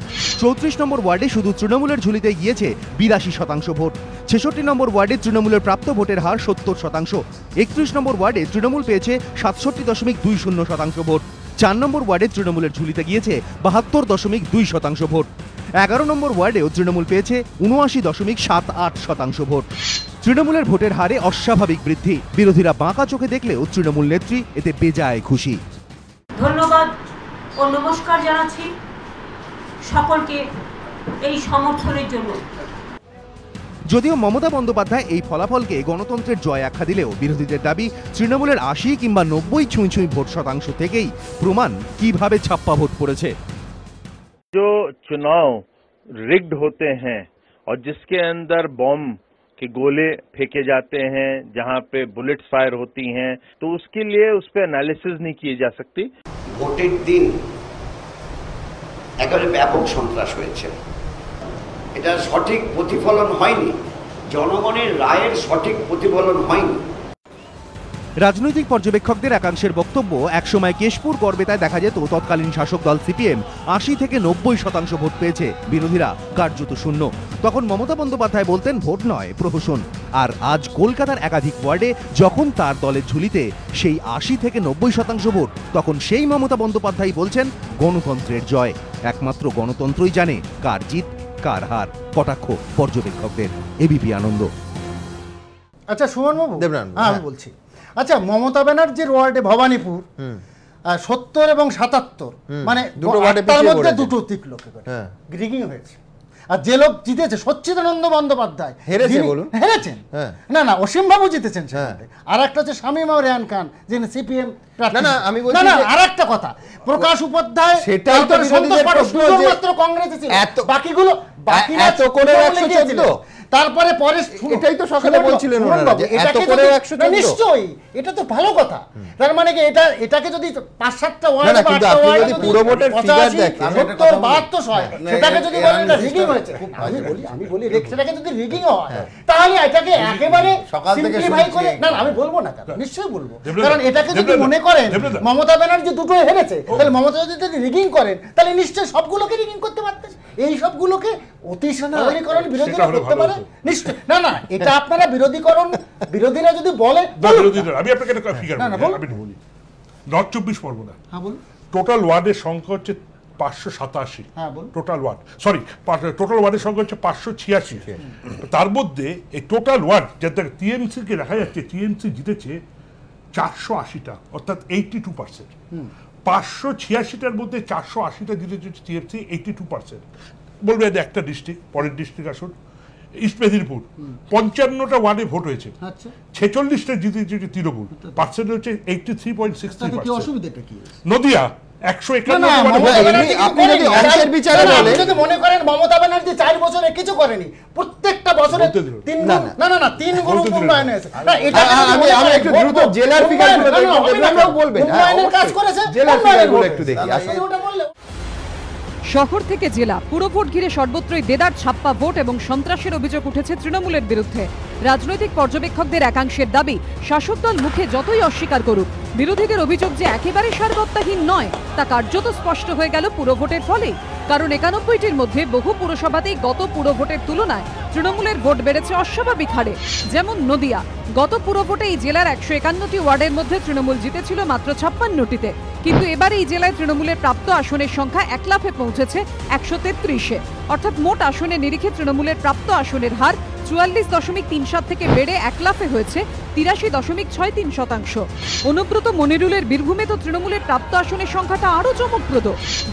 34 নম্বর ওয়ার্ডে শুধু তৃণমূলের ঝুলিতে গিয়েছে 82% ভোট। 66 নম্বর ওয়ার্ডে তৃণমূলের প্রাপ্ত ভোটের হার 70%। 31 নম্বর ওয়ার্ডে তৃণমূল পেয়েছে 67.20% ভোট। 4 নম্বর ওয়ার্ডে তৃণমূলের ঝুলিতে গিয়েছে 72.2% ভোট। 11 নম্বর ওয়ার্ডেও তৃণমূল পেয়েছে 79.78% ভোট। তৃণমূলের ভোটের হারে অস্বাভাবিক বৃদ্ধি, বিরোধীরা বাঁকা চোখে দেখলেও তৃণমূল নেত্রী এতে বেজায় খুশি। ধন্যবাদ ও নমস্কার জানাচ্ছি সকলকে এই সমর্থনের জন্য। যদিও মমতা বন্দ্যোপাধ্যায় এই ফলাফলকে গণতন্ত্রের জয় আখ্যা দিলেও বিরোধীদের দাবি তৃণমূলের 80 কিংবা 90 ছুঁই ভোট শতাংশ থেকেই প্রমাণ কিভাবে ছাপ্পা ভোট পড়েছে। जो चुनाव रिग्ड होते हैं और जिसके अंदर बॉम्ब के गोले फेंके जाते हैं, जहां पे बुलेट्स फायर होती हैं, तो उसके लिए उस पर एनालिसिस नहीं की जा सकती। ভোটের দিন একেবারে ব্যাপক সন্ত্রাস হয়েছে, এটা সঠিক প্রতিফলন হয়নি, জনগণের রায়ের সঠিক প্রতিফলন হয়নি। রাজনৈতিক পর্যবেক্ষকদের একাংশের বক্তব্য, একসময় কেশপুর গড়বেতায় দেখা যেত তৎকালীন শাসক দল সিপিএম 80 থেকে 90% ভোট পেয়েছে, বিরোধীরা কার্যত শূন্য। তখন মমতা বন্দ্যোপাধ্যায় বলতেন ভোট নয় প্রহসন। আর আজ কলকাতার একাধিক ওয়ার্ডে যখন তার দলের ঝুলিতে সেই 80 থেকে 90% ভোট, তখন সেই মমতা বন্দ্যোপাধ্যায় বলছেন গণতন্ত্রের জয়। একমাত্র গণতন্ত্রই জানে কার জিত কার হার। কটাক্ষ পর্যবেক্ষকদের। এবিপি আনন্দ। আচ্ছা সুমন বাবু, আমি বলছি, আচ্ছা মমতা ব্যানার্জির ওয়ার্ডে ভবানীপুর 70 এবং 77 মানে তার মধ্যে দুটো টিকলো রিগিং হয়েছে। আর যে লোক জিতেছে সচ্চিদানন্দ বন্দ্যোপাধ্যায় হেরেছেন, না অসীম বাবু জিতেছেন সেখানে। আর একটা হচ্ছে শামীম রেহান খান, যিনি সিপিএম। আমি বলছি না আরেকটা কথা, প্রকাশ উপাধ্যায় সেটাই তো বিরোধীদের প্রশ্ন যে মাত্র কংগ্রেসে ছিল, বাকিগুলো এত করে 114, তারপরে এটাই তো সকালে বলছিলেন ওনারা যে এত করে 114। নিশ্চয়ই এটা তো ভালো কথা। তার মানে কি এটাকে যদি 5-7টা ওয়ার্ড বা 8টা ওয়ার্ড যদি পুরো ভোটের ফিগার দেখেন 70 72 হয়, সেটাকে যদি বলেন এটা রিগিং হয়েছে, আমি বলি সেটাকে যদি রিগিং হয় তাহলে এটাকে একেবারে সিম্পলিফাই করে, না আমি বলবো না, কারণ নিশ্চয়ই বলবো, কারণ এটাকে যদি মনে করেন মমতা ব্যানার্জি দুটো হেরেছে, তাহলে মমতা যদি রিগিং করেন তাহলে নিশ্চয়ই সবগুলোকে রিগিং করতে পারতেন। এই সবগুলোকে অতিশয়করণ বিরোধীরা করতে পারে নিশ্চয়। না এটা আপনারা বিরোধীরা যদি বলে, আমি আপনাকে একটা ফিগার বলি। নর্থ 24 পরগনা টোটাল ওয়ার্ডের সংখ্যা হচ্ছে 587। টোটাল ওয়ার্ডের সংখ্যা হচ্ছে 586। তার মধ্যে এই টোটাল ওয়ার্ড যাতে টিএমসি কে দেখা যাচ্ছে, টিএমসি জিতেছে 480টা, অর্থাৎ 82%। 586টার মধ্যে 480টা জিতেছে টিএমসি, 82%। বলবে একটা ডিস্ট্রিক্ট, পরের ডিস্ট্রিক্ট আসুন ইস্ট মেদিনীপুর, 55টা ওয়ার্ডে ভোট হয়েছে, 46টা জিতেছে তৃণমূল, পার্সেন্ট হচ্ছে 83.63%। নদিয়া 151 মনে করেন মমতা ব্যানার্জি 4 বছরে কিছু করেনি, প্রত্যেকটা বছরে 3 গুণ উন্নয়ন হয়েছে। আমি একটু দ্রুত জেলার ফিগারগুলো বলবেন, কাজ করেছে জেলার ফিগারগুলো একটু দেখি। শহর থেকে জেলা পুরো ভোট ঘিরে সর্বত্রই দেদার ছাপ্পা ভোট এবং সন্ত্রাসের অভিযোগ উঠেছে তৃণমূলের বিরুদ্ধে। রাজনৈতিক পর্যবেক্ষকদের একাংশের দাবি, শাসক দল মুখে যতই অস্বীকার করুক, বিরোধীদের অভিযোগ যে একেবারে সারবত্তাহীন নয় তা কার্যত স্পষ্ট হয়ে গেল পুরভোটের ফলে। কারণ 91টির মধ্যে বহু পুরসভাতেই গত পুরভোটের তুলনায় তৃণমূলের ভোট বেড়েছে অস্বাভাবিক হারে। যেমন নদিয়া, গত পুরভোটে এই জেলার 151টি ওয়ার্ডের মধ্যে তৃণমূল জিতেছিল মাত্র 56টিতে, কিন্তু এবার এই জেলায় তৃণমূলের প্রাপ্ত আসনের সংখ্যা 1 লাফে পৌঁছেছে 133-এ। অর্থাৎ মোট আসনের নিরিখে তৃণমূলের প্রাপ্ত আসনের হার 44.37 থেকে বেড়ে 1 লাফে হয়েছে 83.63%। অনুব্রত মনিরুলের বীরভূমে তো তৃণমূলের প্রাপ্ত আসনের সংখ্যাটা আরও চমকপ্রদ।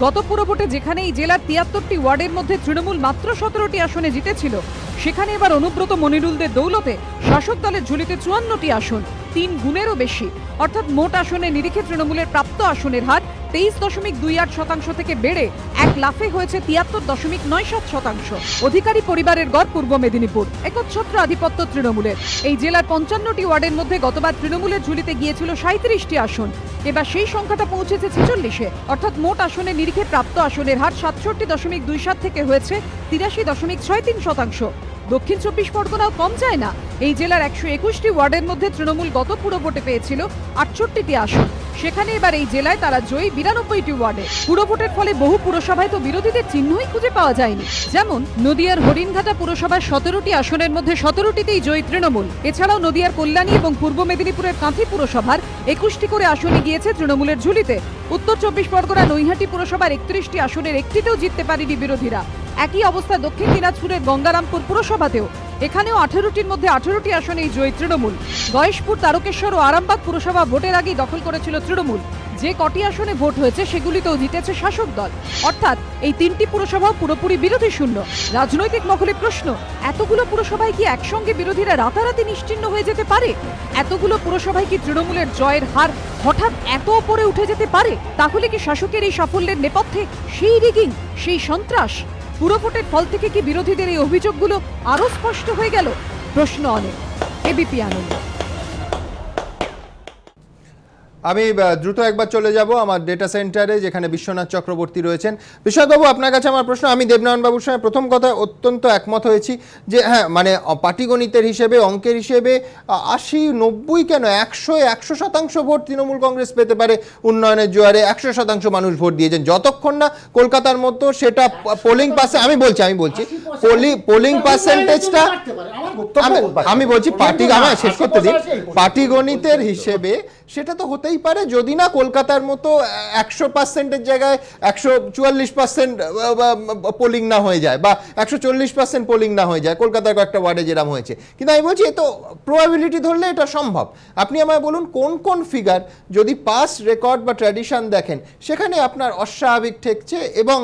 গত পুরভোটে যেখানে এই জেলার 73টি ওয়ার্ডের মধ্যে তৃণমূল মাত্র 17টি আসনে জিতেছিল, সেখানে এবার অনুব্রত মনিরুলদের দৌলতে শাসক দলের ঝুলিতে 54টি আসন, 3 গুণেরও বেশি। অর্থাৎ মোট আসনের নিরিখে তৃণমূলের প্রাপ্ত আসনের হার 23.28% থেকে বেড়ে 1 লাফে হয়েছে 73.97%। অধিকারী পরিবারের গড় পূর্ব মেদিনীপুর, একচ্ছত্র আধিপত্য তৃণমূলের। এই জেলার 55টি ওয়ার্ডের মধ্যে গতবার তৃণমূলের ঝুলিতে গিয়েছিল 37টি আসন, এবার সেই সংখ্যাটা পৌঁছেছে 46-এ। অর্থাৎ মোট আসনের নিরিখে প্রাপ্ত আসনের হার 67.27 থেকে হয়েছে 83.63%। দক্ষিণ 24 পরগনাও কম যায় না। এই জেলার 121টি ওয়ার্ডের মধ্যে তৃণমূল গত পুরভোটে পেয়েছিল 68টি আসন, সেখানে এবার এই জেলায় তারা জয়ী 92টি ওয়ার্ডে। পুরভোটের ফলে বহু পুরসভায় তো বিরোধীদের চিহ্নই খুঁজে পাওয়া যায়নি। যেমন নদিয়ার হরিণঘাটা পুরসভার 17টি আসনের মধ্যে 17টিতেই জয়ী তৃণমূল। এছাড়াও নদিয়ার কল্যাণী এবং পূর্ব মেদিনীপুরের কাঁথি পুরসভার 21টি করে আসনে গিয়েছে তৃণমূলের ঝুলিতে। উত্তর 24 পরগনা নৈহাটি পুরসভার 31টি আসনের একটিতেও জিততে পারেনি বিরোধীরা। একই অবস্থা দক্ষিণ দিনাজপুরের গঙ্গারামপুর পুরসভাতেও। এখানেও 18টির মধ্যে 18টি আসনেই জয়ী তৃণমূল। গয়েশপুর, তারকেশ্বর ও আরামবাগ পুরসভা ভোটের আগেই দখল করেছিল তৃণমূল। যে কটি আসনে ভোট হয়েছে সেগুলিতেও জিতেছে শাসক দল। অর্থাৎ এই 3টি পুরসভাও পুরোপুরি বিরোধী শূন্য। রাজনৈতিক মহলে প্রশ্ন, এতগুলো পুরসভায় কি একসঙ্গে বিরোধীরা রাতারাতি নিশ্চিহ্ন হয়ে যেতে পারে? এতগুলো পুরসভায় কি তৃণমূলের জয়ের হার হঠাৎ এত উপরে উঠে যেতে পারে? তাহলে কি শাসকের এই সাফল্যের নেপথ্যে সেই রিগিং, সেই সন্ত্রাস? পুরভোটের ফল থেকে কি বিরোধীদের এই অভিযোগগুলো আরো স্পষ্ট হয়ে গেল? প্রশ্ন অনেক। এবিপি আনন্দ। আমি দ্রুত একবার চলে যাব আমার ডেটা সেন্টারে, যেখানে বিশ্বনাথ চক্রবর্তী রয়েছেন। বিশ্বনাথবাবু, আপনার কাছে আমার প্রশ্ন। আমি দেবনারায়ণ বাবুর সঙ্গে প্রথম কথা অত্যন্ত একমত হয়েছি যে হ্যাঁ, মানে পাটিগণিতের হিসেবে, অঙ্কের হিসেবে 80, 90 কেন 100% ভোট তৃণমূল কংগ্রেস পেতে পারে উন্নয়নের জোয়ারে। 100% মানুষ ভোট দিয়েছেন। যতক্ষণ না কলকাতার মতো সেটা পোলিং পাসে, আমি বলছি পোলিং পার্সেন্টেজটা, আমি বলছি আমার শেষ করতে দিন। পাটিগণিতের হিসেবে সেটা তো হতেই পারে, যদি না কলকাতার মতো 100%-এর জায়গায় 144% পোলিং না হয়ে যায়, বা 140% পোলিং না হয়ে যায় কলকাতার কয়েকটা ওয়ার্ডে যেরকম হয়েছে। কিন্তু আমি বলছি এ তো প্রবাবিলিটি ধরলে এটা সম্ভব। আপনি আমায় বলুন কোন কোন ফিগার যদি পাস রেকর্ড বা ট্র্যাডিশন দেখেন সেখানে আপনার অস্বাভাবিক ঠেকছে, এবং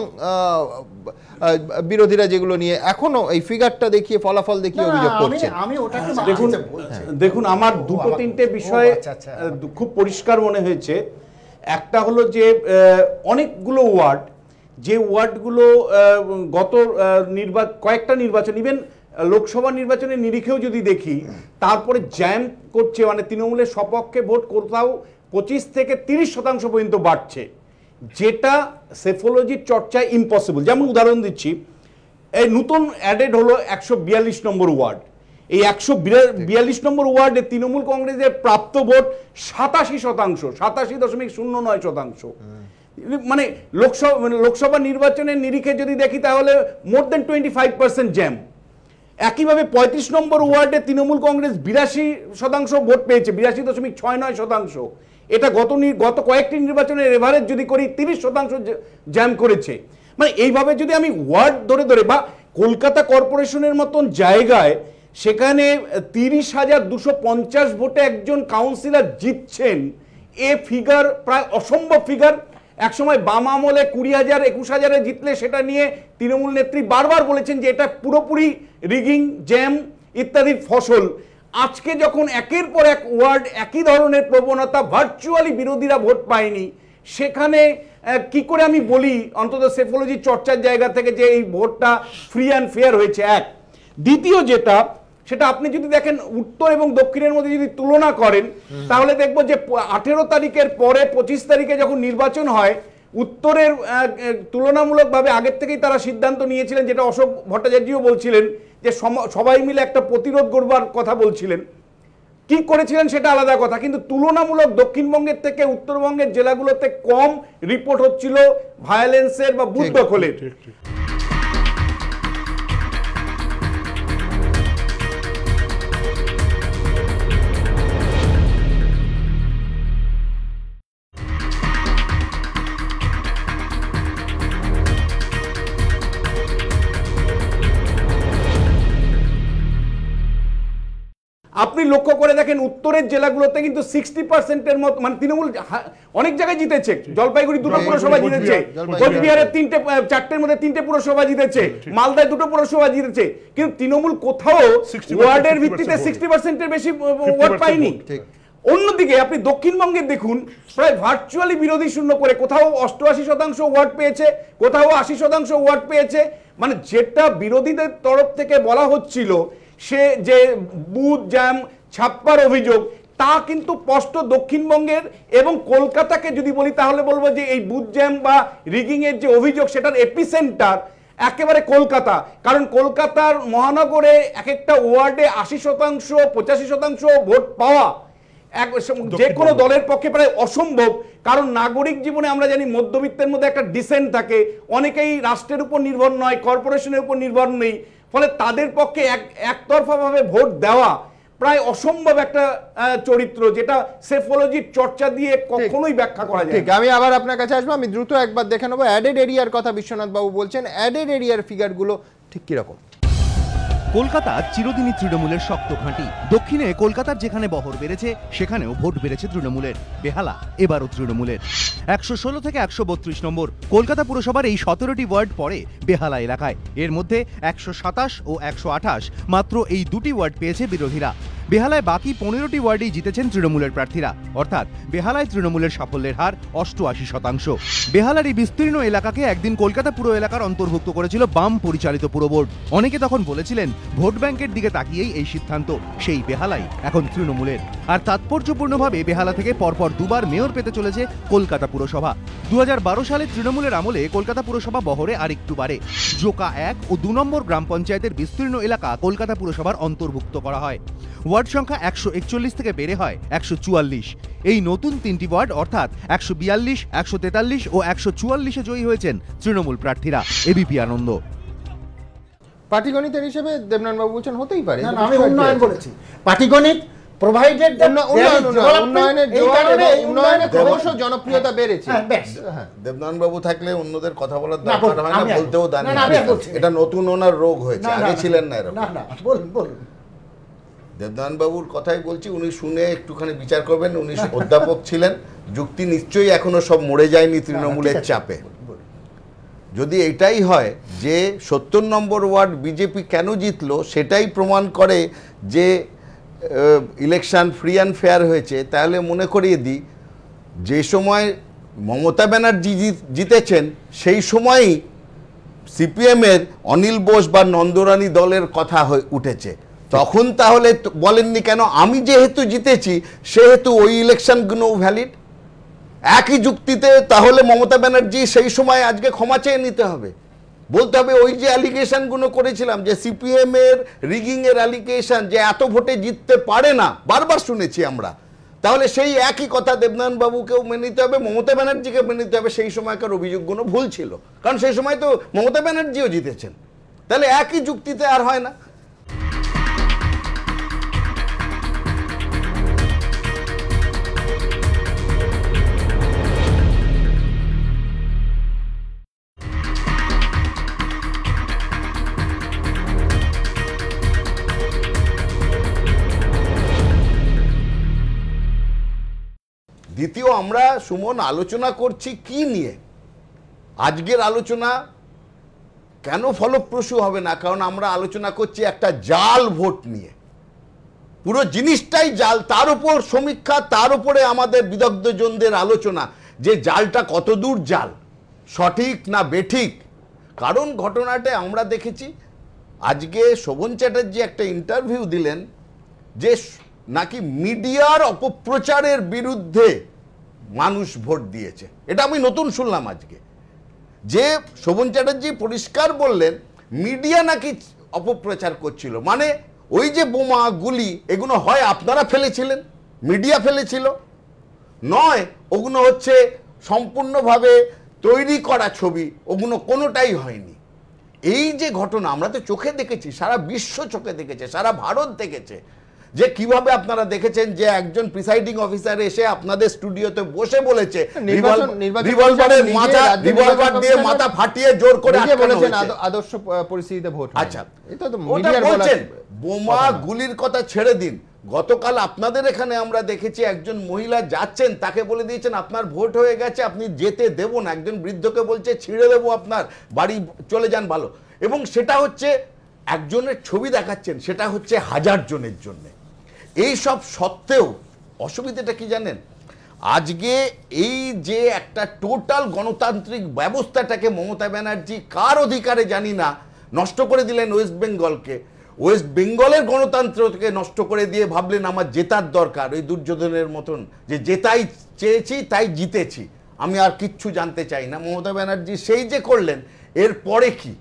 বিরোধীরা যেগুলো নিয়ে এখনো এই ফিগারটা দেখিয়ে, ফলাফল দেখিয়ে অভিযোগ করছে। দেখুন, আমার দুটো তিনটে বিষয় খুব পরিষ্কার মনে হয়েছে। একটা হলো যে অনেকগুলো ওয়ার্ড, যে ওয়ার্ডগুলো গত কয়েকটা নির্বাচন, ইভেন লোকসভা নির্বাচনের নিরিখেও যদি দেখি, তারপরে জ্যাম করছে, মানে তৃণমূলের সপক্ষে ভোট কোথাও 25 থেকে 30% পর্যন্ত বাড়ছে, যেটা সেফোলজির চর্চায় ইম্পসিবল। যেমন উদাহরণ দিচ্ছি, এই নতুন অ্যাডেড হলো 142 নম্বর ওয়ার্ড। এই 142 নম্বর ওয়ার্ডে তৃণমূল কংগ্রেসের প্রাপ্ত ভোট 87%, 87.09%। মানে লোকসভা নির্বাচনের নিরিখে যদি দেখি তাহলে মোর দেন 25% জ্যাম। একইভাবে 35 নম্বর ওয়ার্ডে তৃণমূল কংগ্রেস 82% ভোট পেয়েছে, 82.69%। এটা গত কয়েকটি নির্বাচনের এভারেজ যদি করি 30% জ্যাম করেছে। মানে এইভাবে যদি আমি ওয়ার্ড ধরে ধরে, বা কলকাতা কর্পোরেশনের মতন জায়গায় সেখানে 30,250 ভোটে একজন কাউন্সিলর জিতছেন, এ ফিগার প্রায় অসম্ভব ফিগার। একসময় বাম আমলে 20,000, 21,000-এ জিতলে সেটা নিয়ে তৃণমূল নেত্রী বারবার বলেছেন যে এটা পুরোপুরি রিগিং, জ্যাম ইত্যাদির ফসল। আজকে যখন একের পর এক ওয়ার্ড একই ধরনের প্রবণতা, ভার্চুয়ালি বিরোধীরা ভোট পায়নি, সেখানে কি করে আমি বলি অন্তত সেফোলজির চর্চার জায়গা থেকে যে এই ভোটটা ফ্রি অ্যান্ড ফেয়ার হয়েছে? এক। দ্বিতীয় যেটা, সেটা আপনি যদি দেখেন উত্তর এবং দক্ষিণের মধ্যে যদি তুলনা করেন, তাহলে দেখবো যে 18 তারিখের পরে 25 তারিখে যখন নির্বাচন হয়, উত্তরের তুলনামূলকভাবে আগের থেকেই তারা সিদ্ধান্ত নিয়েছিলেন, যেটা অশোক ভট্টাচার্যও বলছিলেন যে সবাই মিলে একটা প্রতিরোধ গড়বার কথা বলছিলেন। কি করেছিলেন সেটা আলাদা কথা, কিন্তু তুলনামূলক দক্ষিণবঙ্গের থেকে উত্তরবঙ্গের জেলাগুলোতে কম রিপোর্ট হচ্ছিল ভায়োলেন্সের বা বুথ দখলের। আপনি লক্ষ্য করে দেখেন উত্তরের জেলাগুলোতে কিন্তু 60%-এর মতো মানে তৃণমূল অনেক জায়গায় জিতেছে। জলপাইগুড়ি 2টো পুরসভা জিতেছে, কোচবিহারের 4টের মধ্যে 3টে পুরসভা জিতেছে, মালদায় 2টো পুরসভা জিতেছে, কিন্তু তৃণমূল কোথাও ওয়ার্ডের ভিত্তিতে 60%-এর বেশি ওয়ার্ড পায়নি। অন্যদিকে আপনি দক্ষিণবঙ্গে দেখুন প্রায় ভার্চুয়ালি বিরোধী শূন্য করে কোথাও 88% ওয়ার্ড পেয়েছে, কোথাও 80% ওয়ার্ড পেয়েছে। মানে যেটা বিরোধীদের তরফ থেকে বলা হচ্ছিল সে যে বুথ জ্যাম ছাপ্পার অভিযোগ, তা কিন্তু স্পষ্ট দক্ষিণবঙ্গের এবং কলকাতাকে যদি বলি তাহলে বলবো যে এই বুথ জ্যাম বা রিগিং এর যে অভিযোগ সেটার এপিসেন্টার একেবারে কলকাতা। কারণ কলকাতার মহানগরে এক একটা ওয়ার্ডে 80% 85% ভোট পাওয়া যে কোনো দলের পক্ষে প্রায় অসম্ভব। কারণ নাগরিক জীবনে আমরা জানি মধ্যবিত্তের মধ্যে একটা ডিসেন্ট থাকে, অনেকেই রাষ্ট্রের উপর নির্ভর নয়, কর্পোরেশনের উপর নির্ভর নেই, ফলে তাদের পক্ষে একতরফাভাবে ভোট দেওয়া প্রায় অসম্ভব একটা চরিত্র, যেটা সেফোলজির চর্চা দিয়ে কখনোই ব্যাখ্যা করা যায়। ঠিক, আমি আবার আপনার কাছে আসবো। আমি দ্রুত একবার দেখে নেবো অ্যাডেড এরিয়ার কথা বিশ্বনাথ বাবু বলছেন। অ্যাডেড এরিয়ার ফিগারগুলো ঠিক কিরকম? কলকাতা চিরদিনই তৃণমূলের শক্ত ঘাঁটি। দক্ষিণে কলকাতার যেখানে বহর বেড়েছে সেখানেও ভোট বেড়েছে তৃণমূলের। বেহালা এবারও তৃণমূলের। 116 থেকে 132 নম্বর কলকাতা পুরসভার এই 17টি ওয়ার্ড পড়ে বেহালা এলাকায়। এর মধ্যে 127 ও 128 মাত্র এই দুটি ওয়ার্ড পেয়েছে বিরোধীরা। বেহালায় বাকি 15টি ওয়ার্ডেই জিতেছেন তৃণমূলের প্রার্থীরা, অর্থাৎ বেহালায় তৃণমূলের সাফল্যের হার 88%। বেহালার এই বিস্তীর্ণ এলাকাকে একদিন কলকাতা পুর এলাকার অন্তর্ভুক্ত করেছিল বাম পরিচালিত পুর বোর্ড। অনেকে তখন বলেছিলেন ভোট ব্যাংকের দিকে তাকিয়েই এই সিদ্ধান্ত। সেই বেহালাই এখন তৃণমূলের। আর তাৎপর্যপূর্ণভাবে বেহালা থেকে পরপর দুবার মেয়র পেতে চলেছে কলকাতা পুরসভা। 2012 সালে তৃণমূলের আমলে কলকাতা পুরসভা বহরে আরেকটু বাড়ে। জোকা 1 ও 2 নম্বর গ্রাম পঞ্চায়েতের বিস্তীর্ণ এলাকা কলকাতা পুরসভার অন্তর্ভুক্ত করা হয়। ওয়ার্ড সংখ্যা 141 থেকে বেড়ে হয় 144। এই নতুন 3টি ওয়ার্ড অর্থাৎ 142, 143 ও 144-এ জয়ী হয়েছেন তৃণমূল প্রার্থীরা। এবিপি আনন্দ। পাটিগণিতের হিসেবে দেবনাথ বাবু বলছেন হতেই পারে। আমি উন্নয়ন বলেছি, পাটিগণিত প্রোভাইডেড উন্নয়নে ক্রমশ জনপ্রিয়তা বেড়েছে। দেবনাথ বাবু থাকলে অন্যদের কথা বলার দরকার হয় না, বলতেও দেন না। এটা নতুন ওনার রোগ হয়েছে, আগে ছিলেন না এরকম। বলুন। দেবনাথ বাবুর কথাই বলছি, উনি শুনে একটুখানি বিচার করবেন। উনি অধ্যাপক ছিলেন, যুক্তি নিশ্চয়ই এখনো সব মরে যায়নি তৃণমূলের চাপে। যদি এটাই হয় যে 70 নম্বর ওয়ার্ড বিজেপি কেন জিতলো সেটাই প্রমাণ করে যে ইলেকশন ফ্রি অ্যান্ড ফেয়ার হয়েছে, তাহলে মনে করিয়ে দিই যে সময় মমতা ব্যানার্জি জিতেছেন সেই সময়ই সিপিএমের অনিল বোস বা নন্দরানী দলের কথা উঠেছে। তখন তাহলে বলেননি কেন আমি যেহেতু জিতেছি সেহেতু ওই ইলেকশনগুলো ভ্যালিড? একই যুক্তিতে তাহলে মমতা ব্যানার্জি সেই সময় আজকে ক্ষমা চেয়ে নিতে হবে, বলতে হবে ওই যে অ্যালিগেশনগুলো করেছিলাম যে সিপিএম এর রিগিং এর অ্যালিগেশন যে এত ভোটে জিততে পারে না, বারবার শুনেছি আমরা, তাহলে সেই একই কথা দেবনাথ বাবুকেও মেনে নিতে হবে, মমতা ব্যানার্জিকে মেনে নিতে হবে। সেই সময়কার অভিযোগগুলো ভুল ছিল, কারণ সেই সময় তো মমতা ব্যানার্জিও জিতেছেন। তাহলে একই যুক্তিতে আর হয় না। দ্বিতীয়, আমরা সুমন আলোচনা করছি কি নিয়ে? আজকের আলোচনা কেন ফলপ্রসূ হবে না? কারণ আমরা আলোচনা করছি একটা জাল ভোট নিয়ে। পুরো জিনিসটাই জাল, তার উপর সমীক্ষা, তার উপরে আমাদের বিদগ্ধজনদের আলোচনা যে জালটা কতদূর জাল, সঠিক না বেঠিক। কারণ ঘটনাটা আমরা দেখেছি, আজকে শোভন চ্যাটার্জি একটা ইন্টারভিউ দিলেন যে নাকি মিডিয়ার অপপ্রচারের বিরুদ্ধে মানুষ ভোট দিয়েছে। এটা আমি নতুন শুনলাম আজকে, যে শোভন চ্যাটার্জি পরিষ্কার বললেন মিডিয়া নাকি অপপ্রচার করছিল, মানে ওই যে বোমা গুলি এগুলো হয় আপনারা ফেলেছিলেন, মিডিয়া ফেলেছিল, নয় ওগুলো হচ্ছে সম্পূর্ণভাবে তৈরি করা ছবি, ওগুলো কোনোটাই হয়নি। এই যে ঘটনা আমরা তো চোখে দেখেছি, সারা বিশ্ব চোখে দেখেছে, সারা ভারত দেখেছে, যে কিভাবে আপনারা দেখেছেন যে একজন প্রিসাইডিং অফিসার এসে আপনাদের স্টুডিওতে বসে বলেছে রিভলভার দিয়ে মাথা ফাটিয়ে জোর করে বলেছেন আদর্শ পরিস্থিতিতে ভোট। আচ্ছা, এটা তো মিডিয়ার বলছেন, বোমা গুলির কথা ছেড়ে দিন, গতকাল আপনাদের এখানে আমরা দেখেছি একজন মহিলা যাচ্ছেন, তাকে বলে দিয়েছেন আপনার ভোট হয়ে গেছে, আপনি যেতে দেব না, একজন বৃদ্ধকে বলছে ছিঁড়ে দেবো আপনার বাড়ি, চলে যান ভালো, এবং সেটা হচ্ছে একজনের ছবি দেখাচ্ছেন, সেটা হচ্ছে 1000 জনের জন্য। এই সব সত্ত্বেও অসুবিধাটা কি জানেন, আজকে এই যে একটা টোটাল গণতান্ত্রিক ব্যবস্থাটাকে মমতা ব্যানার্জি কার অধিকারে জানি না নষ্ট করে দিলেন ওয়েস্ট বেঙ্গলকে, ওয়েস্ট বেঙ্গলের গণতন্ত্রকে নষ্ট করে দিয়ে ভাবলেন আমার জেতার দরকার, ওই দুর্যোধনের মতন যে জেতাই চেয়েছি তাই জিতেছি, আমি আর কিচ্ছু জানতে চাই না। মমতা ব্যানার্জি সেই যে করলেন, এরপরে কি,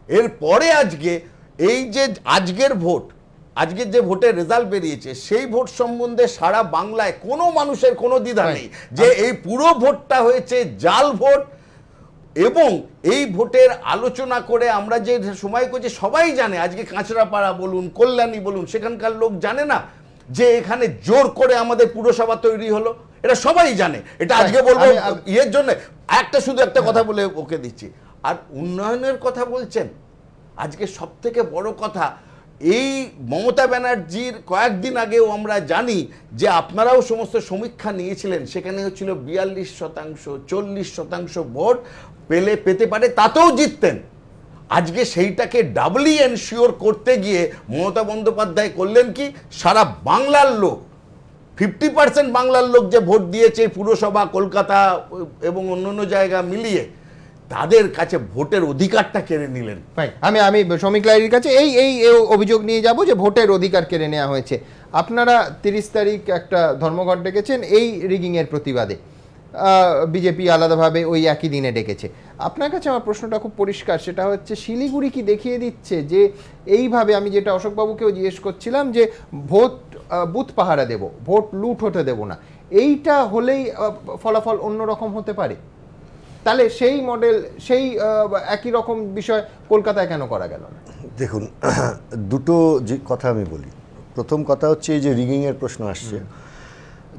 এরপরে আজকে এই যে আজকের ভোট, আজকের যে ভোটের রেজাল্ট বেরিয়েছে, সেই ভোট সম্বন্ধে সারা বাংলায় কোনো মানুষের কোনো দ্বিধা নেই যে এই পুরো ভোটটা হয়েছে জাল ভোট, এবং এই ভোটের আলোচনা করে আমরা যে সময় করছি সবাই জানে, আজকে কাঁচরাপাড়া বলুন, কল্যাণী বলুন, সেখানকার লোক জানে না যে এখানে জোর করে আমাদের পুরসভা তৈরি হলো, এটা সবাই জানে। এটা আজকে বলবো ইয়ের জন্য শুধু একটা কথা বলে ওকে দিচ্ছি। আর উন্নয়নের কথা বলছেন, আজকে সব থেকে বড় কথা, এই মমতা ব্যানার্জির কয়েকদিন আগেও আমরা জানি যে আপনারাও সমস্ত সমীক্ষা নিয়েছিলেন, সেখানে হচ্ছিল 42%, 40% ভোট পেতে পারে, তাতেও জিততেন। আজকে সেইটাকে ডাবলি এনশিওর করতে গিয়ে মমতা বন্দ্যোপাধ্যায় করলেন কি, সারা বাংলার লোক 50% বাংলার লোক যে ভোট দিয়েছে পুরসভা, কলকাতা এবং অন্যান্য জায়গা মিলিয়ে, তাদের কাছে ভোটের অধিকারটা কেড়ে নিলেন। আমি শ্রমিক লাইরির কাছে এই অভিযোগ নিয়ে যাব যে ভোটের অধিকার কেড়ে নেওয়া হয়েছে। আপনারা 30 তারিখ একটা ধর্মঘট ডেকেছেন এই রিগিংয়ের প্রতিবাদে, বিজেপি আলাদাভাবে ওই একই দিনে ডেকেছে। আপনার কাছে আমার প্রশ্নটা খুব পরিষ্কার, সেটা হচ্ছে শিলিগুড়ি কি দেখিয়ে দিচ্ছে যে এইভাবে, আমি যেটা অশোকবাবুকেও জিজ্ঞেস করছিলাম, যে ভোট বুথ পাহারা দেব, ভোট লুট হতে দেব না, এইটা হলেই ফলাফল অন্যরকম হতে পারে? তাহলে সেই মডেল, সেই একই রকম বিষয় কলকাতায় কেন করা গেল না? দেখুন, দুটো যে কথা আমি বলি। প্রথম কথা হচ্ছে এই যে রিগিংয়ের প্রশ্ন আসছে,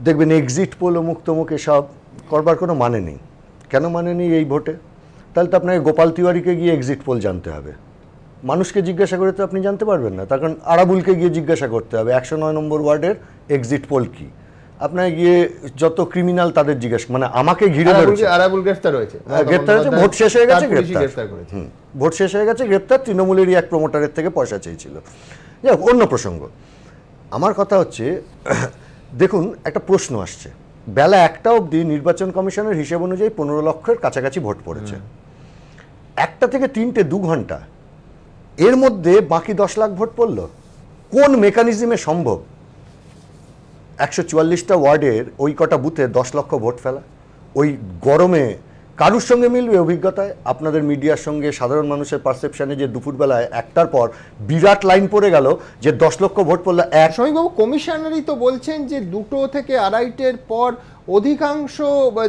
দেখবেন এক্সিট পোল অমুক তমুক এসব করবার কোনো মানে নেই। কেন মানে নেই এই ভোটে? তাহলে তো আপনাকে গোপাল তিওয়ারিকে গিয়ে এক্সিট পোল জানতে হবে, মানুষকে জিজ্ঞাসা করে তো আপনি জানতে পারবেন না। তার কারণ আরাবুলকে গিয়ে জিজ্ঞাসা করতে হবে 109 নম্বর ওয়ার্ডের এক্সিট পোল কি, আপনাকে গিয়ে যত ক্রিমিনাল তাদের জিজ্ঞাসা, মানে আমাকে ঘিরে আরাবুল গ্রেফতার হয়েছে, ভোট শেষ হয়ে গেছে গ্রেফতার, ভোট শেষ হয়ে গেছে গ্রেফতার, তৃণমূলেরই এক প্রমোটারের থেকে পয়সা চেয়েছিল। যাই হোক, অন্য প্রসঙ্গ। আমার কথা হচ্ছে, দেখুন একটা প্রশ্ন আসছে, বেলা 1টা অবধি নির্বাচন কমিশনের হিসেব অনুযায়ী 15 লক্ষের কাছাকাছি ভোট পড়েছে। 1টা থেকে 3টে 2 ঘন্টা, এর মধ্যে বাকি 10 লাখ ভোট পড়ল। কোন মেকানিজমে সম্ভব 144টা ওয়ার্ডের ওই কটা বুথে 10 লক্ষ ভোট ফেলা? ওই গরমে কারুর সঙ্গে মিলবে অভিজ্ঞতায়? আপনাদের মিডিয়ার সঙ্গে সাধারণ মানুষের পারসেপশনে যে দুপুরবেলায় 1টার পর বিরাট লাইন পড়ে গেল, যে 10 লক্ষ ভোট পড়লো। শ্রমিকবাবু, কমিশনারই তো বলছেন যে 2টো থেকে 2:30-এর পর অধিকাংশ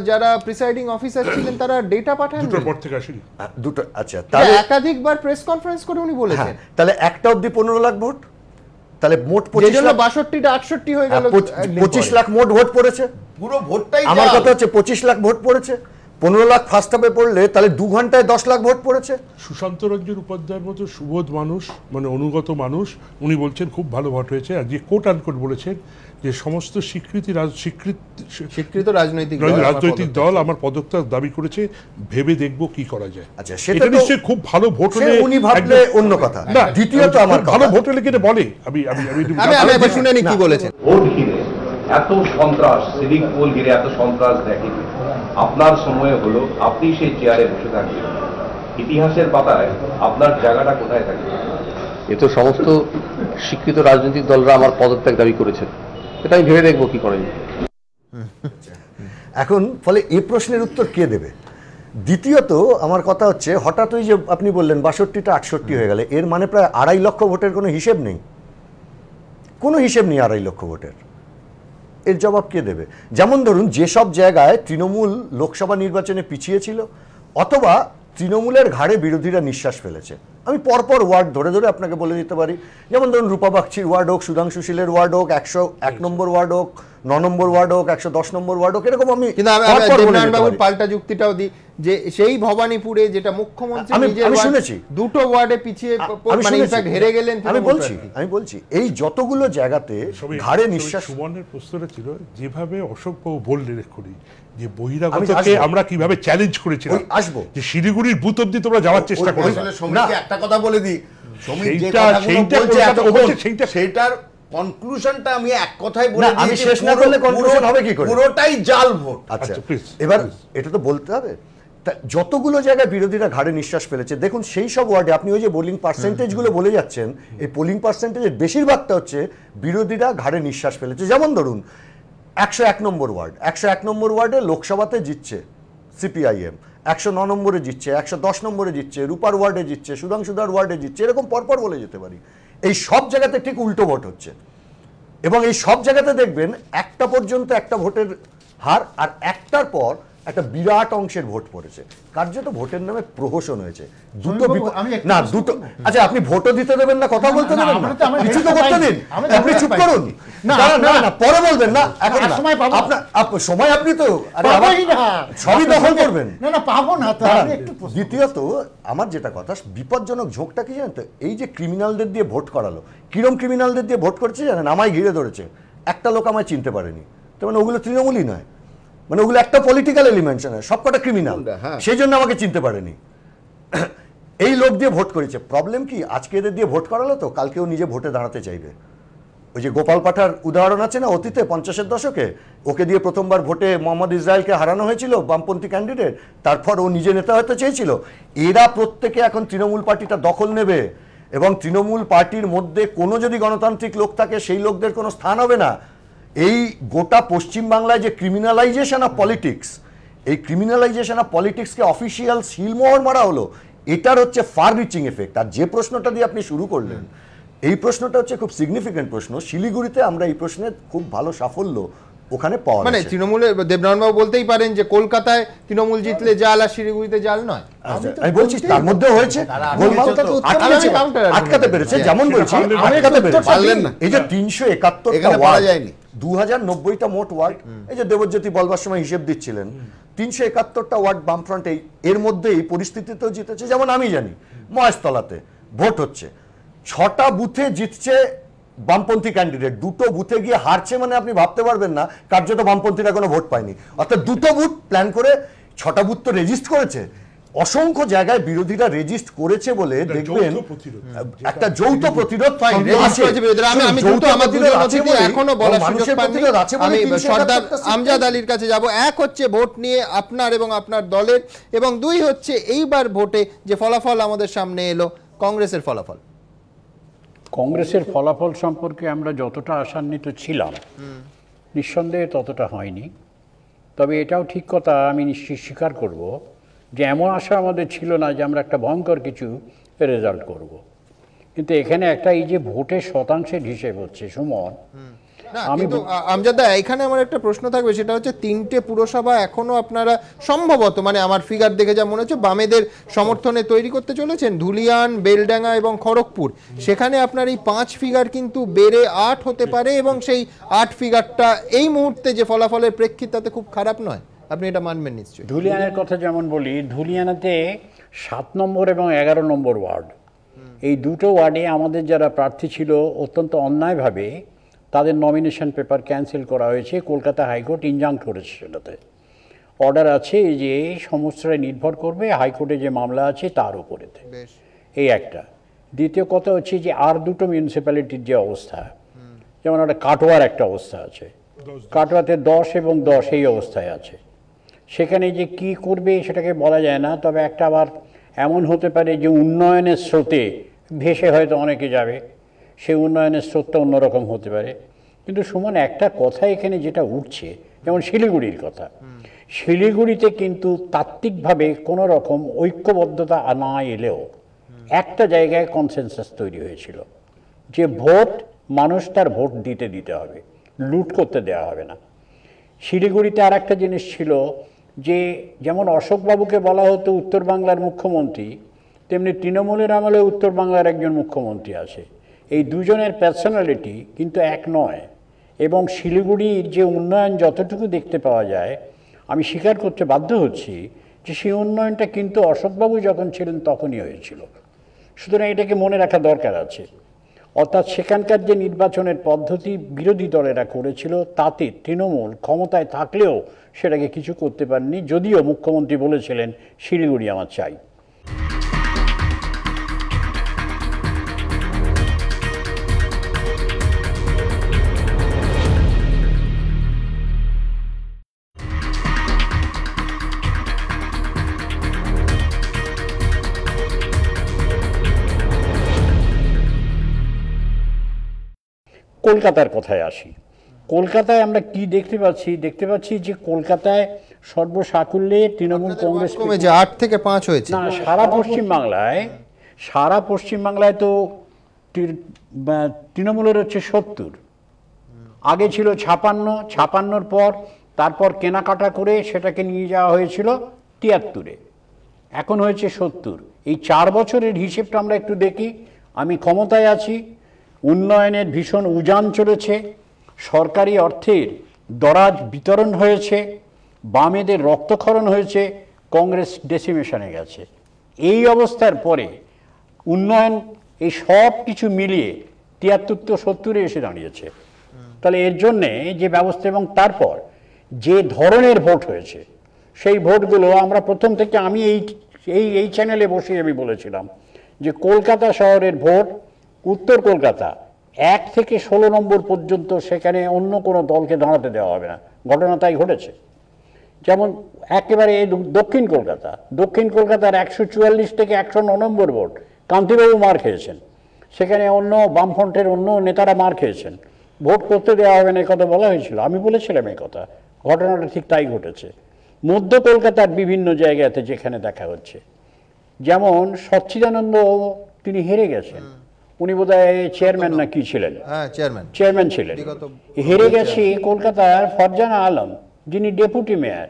যারা প্রিসাইডিং অফিসার ছিলেন তারা ডেটা পাঠান, 2টোর পর থেকে আসেনি। দুটো, আচ্ছা, তাহলে একাধিকবার প্রেস কনফারেন্স করে উনি বলেছেন। তাহলে 1টা অবধি 15 লাখ ভোট, তাহলে মোট 62টা 68 হয়ে গেল, 25 লাখ মোট ভোট পড়েছে। পুরো ভোটটাই, আমার কথা হচ্ছে 25 লাখ ভোট পড়েছে। 15 লাখ ফার্স্ট হাফে পড়লে তাহলে 2 ঘন্টায় 10 লাখ ভোট পড়েছে। সুশান্ত রঞ্জন উপাধ্যায়ের মতো সুবোধ মানুষ, মানে অনুগত মানুষ, উনি বলছেন খুব ভালো ভোট হয়েছে। আর যে কোট আনকোট বলেছেন যে সমস্ত স্বীকৃত রাজনৈতিক দল আমার পদত্যাগ দাবি করেছে, ভেবে দেখবো কি করা যায়। আচ্ছা, সেটা নিশ্চয়ই খুব ভালো ভোট হলে উনি ভাবলে অন্য কথা। না, দ্বিতীয়ত আমার ভালো ভোট হলে কেটে বলে, আমি শুনে নি কি বলেছেন। ভোট ঘিরে এত সন্ত্রাস, সিভিক পোল ঘিরে এত সন্ত্রাস দেখেনি। আপনার সময় হলো, আপনি সেই চেয়ারে বসে থাকবেন, ইতিহাসের পাতায় আপনার জায়গাটা কোথায় থাকবে? এ তো সমস্ত স্বীকৃত রাজনৈতিক দলরা আমার পদত্যাগ দাবি করেছেন, এটা আমি ভেবে দেখবো কি করা যায়। এখন ফলে এই প্রশ্নের উত্তর কে দেবে? দ্বিতীয়ত আমার কথা হচ্ছে, হঠাৎ ওই যে আপনি বললেন 62টা 68 হয়ে গেলে, এর মানে প্রায় 2.5 লক্ষ ভোটের কোনো হিসেব নেই, কোনো হিসেব নেই 2.5 লক্ষ ভোটের। এর জবাব কে দেবে? যেমন ধরুন যেসব জায়গায় তৃণমূল লোকসভা নির্বাচনে পিছিয়ে ছিল, অথবা তৃণমূলের ঘাড়ে বিরোধীরা নিঃশ্বাস ফেলেছে, আমি পরপর ওয়ার্ড ধরে ধরে আপনাকে বলে দিতে পারি। যেমন ধরুন রূপা বাগচির ওয়ার্ড হোক, সুধাংশু শীলের ওয়ার্ড হোক, 101 নম্বর ওয়ার্ড হোক, 9 নম্বর ওয়ার্ড হোক, 110 নম্বর ওয়ার্ড হোক, এরকম আমি দেবনারায়ণ পাল্টা যুক্তিটাও দিই যে সেই ভবানীপুরে যেটা মুখ্যমন্ত্রী আমি শুনেছি দুটো ওয়ার্ডে পিছিয়ে মানে ইনফ্যাক্ট হেরে গেলেন। আমি বলছি এই যতগুলো জায়গাতে ঘাড়ে নিঃশ্বাস। সুমনের প্রশ্নটা ছিল যেভাবে অশোকবাবু বললেন এক্ষুনি যে বহিরাগতকে আমরা কিভাবে চ্যালেঞ্জ করেছিলাম, আসবো যে শিলিগুড়ির বুথ অব্দি তোমরা যাওয়ার চেষ্টা করেছো। একটা কথা বলে দিই, সেইটার কনক্লুশনটা আমি এক কথাই বলে দিই, আমি শেষ না করলে কনক্লুশন হবে কি করে? পুরোটাই জাল ভোট। আচ্ছা এবার এটা তো বলতে হবে। যতগুলো জায়গায় বিরোধীরা ঘাড়ে নিঃশ্বাস ফেলেছে, দেখুন সেই সব ওয়ার্ডে আপনি ওই যে পোলিং পার্সেন্টেজগুলো বলে যাচ্ছেন, এই পোলিং পার্সেন্টেজের বেশিরভাগটা হচ্ছে বিরোধীরা ঘাড়ে নিঃশ্বাস ফেলেছে। যেমন ধরুন 101 নম্বর ওয়ার্ড, 101 নম্বর ওয়ার্ডে লোকসভাতে জিতছে সিপিআইএম, 109 নম্বরে জিতছে, 110 নম্বরে জিতছে, রূপার ওয়ার্ডে জিতছে, সুধাংশুদার ওয়ার্ডে জিতছে, এরকম পরপর বলে যেতে পারি। এই সব জায়গাতে ঠিক উল্টো ভোট হচ্ছে, এবং এই সব জায়গাতে দেখবেন একটা পর্যন্ত একটা ভোটের হার, আর একটার পর একটা বিরাট অংশের ভোট পড়েছে। কার্যত ভোটের নামে প্রহসন হয়েছে। দুটো আচ্ছা, আপনি ভোটও দিতে দেবেন না, কথা বলতে দেবেন না, কিছু তো করতে দিন, আপনি চুপ করুন। না পরে বলবেন না, এখন সময় আপনি তো সবই দখল করবেন। না পাবো না। দ্বিতীয়ত আমার যেটা কথা, বিপজ্জনক ঝোঁকটা কি জানেন তো, এই যে ক্রিমিনালদের দিয়ে ভোট করালো, কিরম ক্রিমিনালদের দিয়ে ভোট করছে জানেন? আমায় ঘিরে ধরেছে, একটা লোক আমায় চিনতে পারেনি, তার মানে ওগুলো তৃণমূলই নয়, মানে ওগুলো একটা পলিটিক্যাল এলিমেন্ট নয়, সবকটা ক্রিমিনাল, সেই জন্য আমাকে চিনতে পারেনি। এই লোক দিয়ে ভোট করেছে। প্রবলেম কি, আজকে এদের দিয়ে ভোট করালো তো কালকেও নিজে ভোটে দাঁড়াতে চাইবে। ওই যে গোপাল পাঠার উদাহরণ আছে না অতীতে 50-এর দশকে, ওকে দিয়ে প্রথমবার ভোটে মোহাম্মদ ইসরায়েলকে হারানো হয়েছিল, বামপন্থী ক্যান্ডিডেট, তারপর ও নিজে নেতা হতে চেয়েছিল। এরা প্রত্যেকে এখন তৃণমূল পার্টিটা দখল নেবে, এবং তৃণমূল পার্টির মধ্যে কোনো যদি গণতান্ত্রিক লোক থাকে সেই লোকদের কোনো স্থান হবে না। এই গোটা পশ্চিমবাংলায় যে ক্রিমিনালাইজেশন অফ পলিটিক্স, এই ক্রিমিনালাইজেশন অফ পলিটিক্সকে অফিসিয়াল সিলমোহর মারা হলো, এটার হচ্ছে ফার রিচিং এফেক্ট। আর যে প্রশ্নটা দিয়ে আপনি শুরু করলেন, এই প্রশ্নটা হচ্ছে খুব সিগনিফিক্যান্ট প্রশ্ন। শিলিগুড়িতে আমরা এই প্রশ্নের খুব ভালো সাফল্য ওখানে পাওয়া, মানে তৃণমূলের দেবনারায়ণ বাবু বলতেই পারেন যে কলকাতায় তৃণমূল জিতলে জাল আর শিলিগুড়িতে জাল নয়। আমি বলছি তার মধ্যে হয়েছে আটকাতে পেরেছে, যেমন বলছি আটকাতে পেরেছে। এই যে 371টা ওয়ার্ড, 2090টা মোট ওয়ার্ড, এই যে দেবজ্যোতি বলবার সময় হিসেব দিচ্ছিলেন, 371টা ওয়ার্ড বামফ্রন্ট এর মধ্যে এই পরিস্থিতিতেও জিতেছে। যেমন আমি জানি মহেশতলাতে ভোট হচ্ছে, 6টা বুথে জিতছে বামপন্থী ক্যান্ডিডেট, 2টো বুথে গিয়ে হারছে, মানে আপনি ভাবতে পারবেন না কার্যত বামপন্থীরা কোনো ভোট পায়নি। অর্থাৎ 2টো বুথ প্ল্যান করে 6টা বুথ তো রেজিস্ট করেছে। অসংখ্য জায়গায় বিরোধীরা রেজিস্ট করেছে বলে দেখবেন একটা যৌথ প্রতিরোধ আমি সর্দার আমজাদ আলীর কাছে যাব। এক হচ্ছে ভোট নিয়ে আপনার এবং আপনার দলের, এবং 2 হচ্ছে এইবার ভোটে যে ফলাফল আমাদের সামনে এলো, কংগ্রেসের ফলাফল। কংগ্রেসের ফলাফল সম্পর্কে আমরা যতটা আশান্বিত ছিলাম নিঃসন্দেহে ততটা হয়নি। তবে এটাও ঠিক কথা, আমি নিশ্চয়ই স্বীকার করব যে এমন আশা আমাদের ছিল না যে আমরা একটা ভয়ঙ্কর কিছু রেজাল্ট করব। কিন্তু এখানে একটা এই যে ভোটের শতাংশের হিসেব হচ্ছে সুমন, আমজাদা এখানে আমার একটা প্রশ্ন থাকবে, সেটা হচ্ছে 3টে পুরসভা এখনো আপনারা সম্ভবত, মানে আমার ফিগার দেখে যা মনে হচ্ছে, বামেদের সমর্থনে তৈরি করতে চলেছেন, ধুলিয়ান, বেলডাঙ্গা এবং খড়গপুর। সেখানে আপনার এই 5 ফিগার কিন্তু বেড়ে 8 হতে পারে, এবং সেই 8 ফিগারটা এই মুহূর্তে যে ফলাফলের প্রেক্ষিত তাতে খুব খারাপ নয়, আপনি এটা মানবেন নিশ্চয়ই। ধুলিয়ানের কথা যেমন বলি, ধুলিয়ানাতে 7 নম্বর এবং 11 নম্বর ওয়ার্ড, এই দুটো ওয়ার্ডে আমাদের যারা প্রার্থী ছিল অত্যন্ত অন্যায়ভাবে তাদের নমিনেশন পেপার ক্যান্সেল করা হয়েছে। কলকাতা হাইকোর্ট ইনজাঙ্ক্ট করেছে, সেটাতে অর্ডার আছে যে সমস্তটাই নির্ভর করবে হাইকোর্টে যে মামলা আছে তার উপরেতে। এই একটা। দ্বিতীয় কথা হচ্ছে যে আর দুটো মিউনিসিপ্যালিটির যে অবস্থা, যেমন একটা কাটোয়ার একটা অবস্থা আছে, কাটোয়াতে 10 এবং 10 এই অবস্থায় আছে। সেখানে যে কি করবে সেটাকে বলা যায় না, তবে একটা আবার এমন হতে পারে যে উন্নয়নের স্রোতে ভেসে হয়তো অনেকে যাবে, সেই উন্নয়নের স্রোতটা অন্যরকম হতে পারে। কিন্তু সুমন একটা কথা এখানে যেটা উঠছে যেমন শিলিগুড়ির কথা, শিলিগুড়িতে কিন্তু তাত্ত্বিকভাবে কোনো রকম ঐক্যবদ্ধতা না এলেও একটা জায়গায় কনসেনসাস তৈরি হয়েছিল যে ভোট মানুষ তার ভোট দিতে হবে, লুট করতে দেওয়া হবে না। শিলিগুড়িতে আর একটা জিনিস ছিল যে যেমন অশোকবাবুকে বলা হতো উত্তর বাংলার মুখ্যমন্ত্রী, তেমনি তৃণমূলের আমলে উত্তর বাংলার একজন মুখ্যমন্ত্রী আছে। এই দুজনের পার্সোনালিটি কিন্তু এক নয়, এবং শিলিগুড়ির যে উন্নয়ন যতটুকু দেখতে পাওয়া যায়, আমি স্বীকার করতে বাধ্য হচ্ছি যে সেই উন্নয়নটা কিন্তু অশোকবাবু যখন ছিলেন তখনই হয়েছিল। সুতরাং এটাকে মনে রাখা দরকার আছে। অর্থাৎ সেখানকার যে নির্বাচনের পদ্ধতি বিরোধী দলেরা করেছিল, তাতে তৃণমূল ক্ষমতায় থাকলেও সেটাকে কিছু করতে পারেনি, যদিও মুখ্যমন্ত্রী বলেছিলেন শিলিগুড়ি আমার চাই। কলকাতার কথায় আসি। কলকাতায় আমরা কি দেখতে পাচ্ছি যে কলকাতায় সর্বসাকুল্যে তৃণমূল কংগ্রেস কমেছে 8 থেকে 5 হয়েছে। না, সারা পশ্চিমবাংলায় তো তৃণমূলের হচ্ছে 70, আগে ছিল 56, পর তারপর কেনাকাটা করে সেটাকে নিয়ে যাওয়া হয়েছিল 73-এ, এখন হয়েছে 70। এই 4 বছরের হিসেবটা আমরা একটু দেখি। আমি ক্ষমতায় আছি, উন্নয়নের ভীষণ উজান চলেছে, সরকারি অর্থের দরাজ বিতরণ হয়েছে, বামেদের রক্তক্ষরণ হয়েছে, কংগ্রেস ডেসিমেশনে গেছে। এই অবস্থার পরে উন্নয়ন এই সব কিছু মিলিয়ে 73 তো 70-এ এসে দাঁড়িয়েছে। তাহলে এর জন্যে যে ব্যবস্থা এবং তারপর যে ধরনের ভোট হয়েছে, সেই ভোটগুলো আমরা প্রথম থেকে আমি এই চ্যানেলে বসে আমি বলেছিলাম যে কলকাতা শহরের ভোট, উত্তর কলকাতা 1 থেকে 16 নম্বর পর্যন্ত সেখানে অন্য কোনো দলকে দাঁড়াতে দেওয়া হবে না। ঘটনা তাই ঘটেছে। যেমন একেবারে দক্ষিণ কলকাতার 144 থেকে 109 নম্বর ভোট কান্তিবাবু মার খেয়েছেন, সেখানে অন্য বামফ্রন্টের অন্য নেতারা মার খেয়েছেন, ভোট করতে দেওয়া হবে না, এই কথা বলা হয়েছিল। আমি বলেছিলাম এই কথা, ঘটনাটা ঠিক তাই ঘটেছে। মধ্য কলকাতার বিভিন্ন জায়গাতে যেখানে দেখা হচ্ছে, যেমন সচ্চিদানন্দ তিনি হেরে গেছেন, উনি বোধহয় চেয়ারম্যান না কি ছিলেন, চেয়ারম্যান ছিলেন, হেরে গেছে কলকাতার ফরজানা আলম যিনি ডেপুটি মেয়র,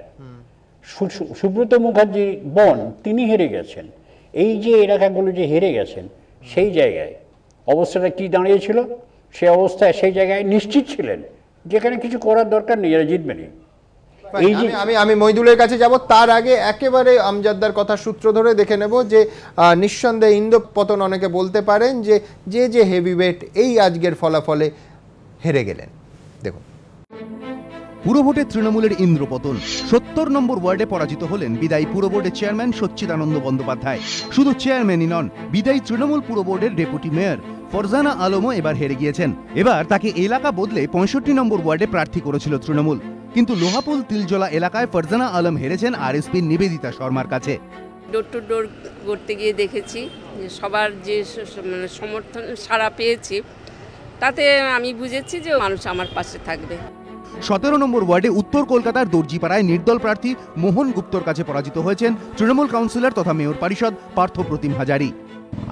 সুব্রত মুখার্জি বোন, তিনি হেরে গেছেন। এই যে এলাকাগুলো যে হেরে গেছেন, সেই জায়গায় অবস্থাটা কি দাঁড়িয়েছিল, সে অবস্থায় সেই জায়গায় নিশ্চিত ছিলেন যেখানে কিছু করার দরকার নেই, এরা জিতবেনি। আমি মইদুলের কাছে যাব, তার আগে একেবারে আমজাদদার কথা সূত্র ধরে দেখে নেব যে নিঃসন্দেহে ইন্দ্রপতন অনেকে বলতে পারেন যে হেভিওয়েট এই আজকের ফলাফলে হেরে গেলেন। দেখুন, পুরভোটে তৃণমূলের ইন্দ্রপতন। 70 নম্বর ওয়ার্ডে পরাজিত হলেন বিদায়ী পুরবোর্ডের চেয়ারম্যান সচ্চিদানন্দ বন্দ্যোপাধ্যায়। শুধু চেয়ারম্যানই নন, বিদায়ী তৃণমূল পুরবোর্ডের ডেপুটি মেয়র ফরজানা আলমও এবার হেরে গিয়েছেন। এবার তাকে এলাকা বদলে 65 নম্বর ওয়ার্ডে প্রার্থী করেছিল তৃণমূল, কিন্তু লোহাপুল তিলজলা এলাকায় ফরজানা আলম হেরেছেন আরএসপির নিবেদিতা শর্মার কাছে। ডোর টু ডোর করতে গিয়ে দেখেছি যে সবার যে সমর্থন সাড়া পেয়েছি, তাতে আমি বুঝেছি যে মানুষ আমার পাশে থাকবে। 17 নম্বর ওয়ার্ডে উত্তর কলকাতার দর্জিপাড়ায় নির্দল প্রার্থী মোহন গুপ্তর কাছে পরাজিত হয়েছেন তৃণমূল কাউন্সিলর তথা মেয়র পরিষদ পার্থপ্রতিম হাজারি।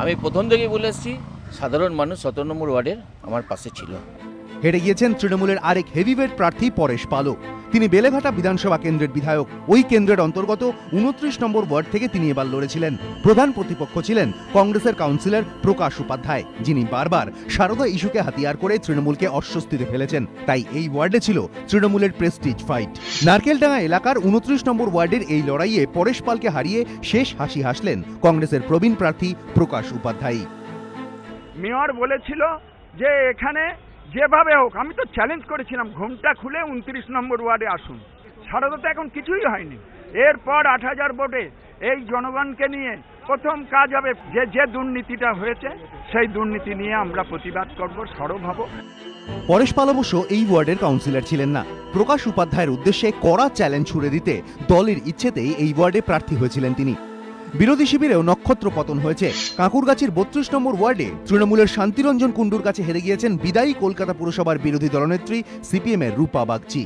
আমি প্রথম থেকেই বলেছি, সাধারণ মানুষ 17 নম্বর ওয়ার্ডের আমার পাশে ছিল। হেরে গিয়েছেন তৃণমূলের আরেক হেভিওয়েট প্রার্থী পরেশ পালও। তিনি বেলেঘাটা বিধানসভা কেন্দ্রের বিধায়ক। ওই কেন্দ্রের অন্তর্গত 29 নম্বর ওয়ার্ড থেকে তিনি এবার লড়েছিলেন। প্রধান প্রতিপক্ষ ছিলেন কংগ্রেসের কাউন্সিলর প্রকাশ উপাধ্যায়, যিনি বারবার সারদা ইস্যুকে হাতিয়ার করে তৃণমূলকে অস্বস্তিতে ফেলেছেন। তাই এই ওয়ার্ডে ছিল তৃণমূলের প্রেস্টিজ ফাইট। নারকেলডাঙ্গা এলাকার 29 নম্বর ওয়ার্ডের এই লড়াইয়ে পরেশ পালকে হারিয়ে শেষ হাসি হাসলেন কংগ্রেসের প্রবীণ প্রার্থী প্রকাশ উপাধ্যায়। মেয়র বলেছিল যে এখানে যেভাবে হোক, আমি তো চ্যালেঞ্জ করেছিলাম ঘুমটা খুলে 29 নম্বর ওয়ার্ডে আসুন। সারদাতে এখন কিছুই হয়নি। এরপর 8000 ভোটে এই জনগণকে নিয়ে প্রথম কাজ হবে যে দুর্নীতিটা হয়েছে, সেই দুর্নীতি নিয়ে আমরা প্রতিবাদ করব, সরব হব। পরেশ পাল অবশ্য এই ওয়ার্ডের কাউন্সিলর ছিলেন না। প্রকাশ উপাধ্যায়ের উদ্দেশ্যে কড়া চ্যালেঞ্জ ছুড়ে দিতে দলের ইচ্ছেতেই এই ওয়ার্ডে প্রার্থী হয়েছিলেন তিনি। বিরোধী শিবিরেও নক্ষত্র পতন হয়েছে। কাঁকুরগাছির 32 নম্বর ওয়ার্ডে তৃণমূলের শান্তিরঞ্জন কুণ্ডুর কাছে হেরে গিয়েছেন বিদায়ী কলকাতা পুরসভার বিরোধী দলনেত্রী সিপিএম-এর রূপা বাগচি।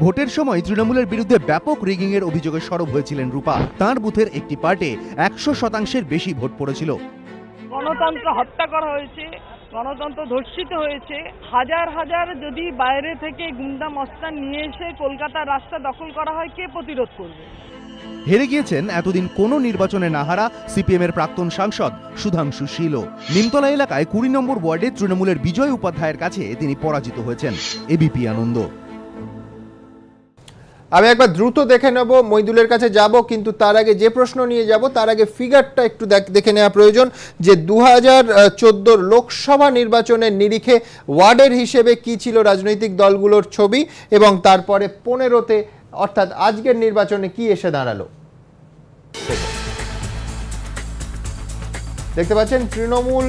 ভোটের সময় তৃণমূলের বিরুদ্ধে ব্যাপক রিগিংয়ের অভিযোগে সরব হয়েছিলেন রূপা। তাঁর বুথের একটি পার্টে 100% বেশি ভোট পড়েছিল। গণতন্ত্র হত্যা করা হয়েছে, গণতন্ত্র ধর্ষিত হয়েছে। হাজার হাজার যদি বাইরে থেকে গুন্ডা মস্তান নিয়ে এসে কলকাতার রাস্তা দখল করা হয়, কে প্রতিরোধ করবে? হেরে গিয়েছেন এতদিন কোনো নির্বাচনে না হারা সিপিএম-এর প্রাক্তন সাংসদ সুধাংশু শীল। নিমতলা এলাকায় 20 নম্বর ওয়ার্ডে তৃণমূলের বিজয় উপাধ্যায়ের কাছে তিনি পরাজিত হয়েছেন। এবিপি আনন্দ। আমি একবার দ্রুত দেখে নেব, মইদুলের কাছে যাব, কিন্তু তার আগে যে প্রশ্ন নিয়ে যাব তার আগে ফিগারটা একটু দেখে নেওয়া প্রয়োজন যে 2014 লোকসভা নির্বাচনের নিরিখে ওয়ার্ডের হিসেবে কি ছিল রাজনৈতিক দলগুলোর ছবি, এবং তারপরে 15তে অর্থাৎ আজকের নির্বাচনে কি এসে দাঁড়ালো। দেখতে পাচ্ছেন তৃণমূল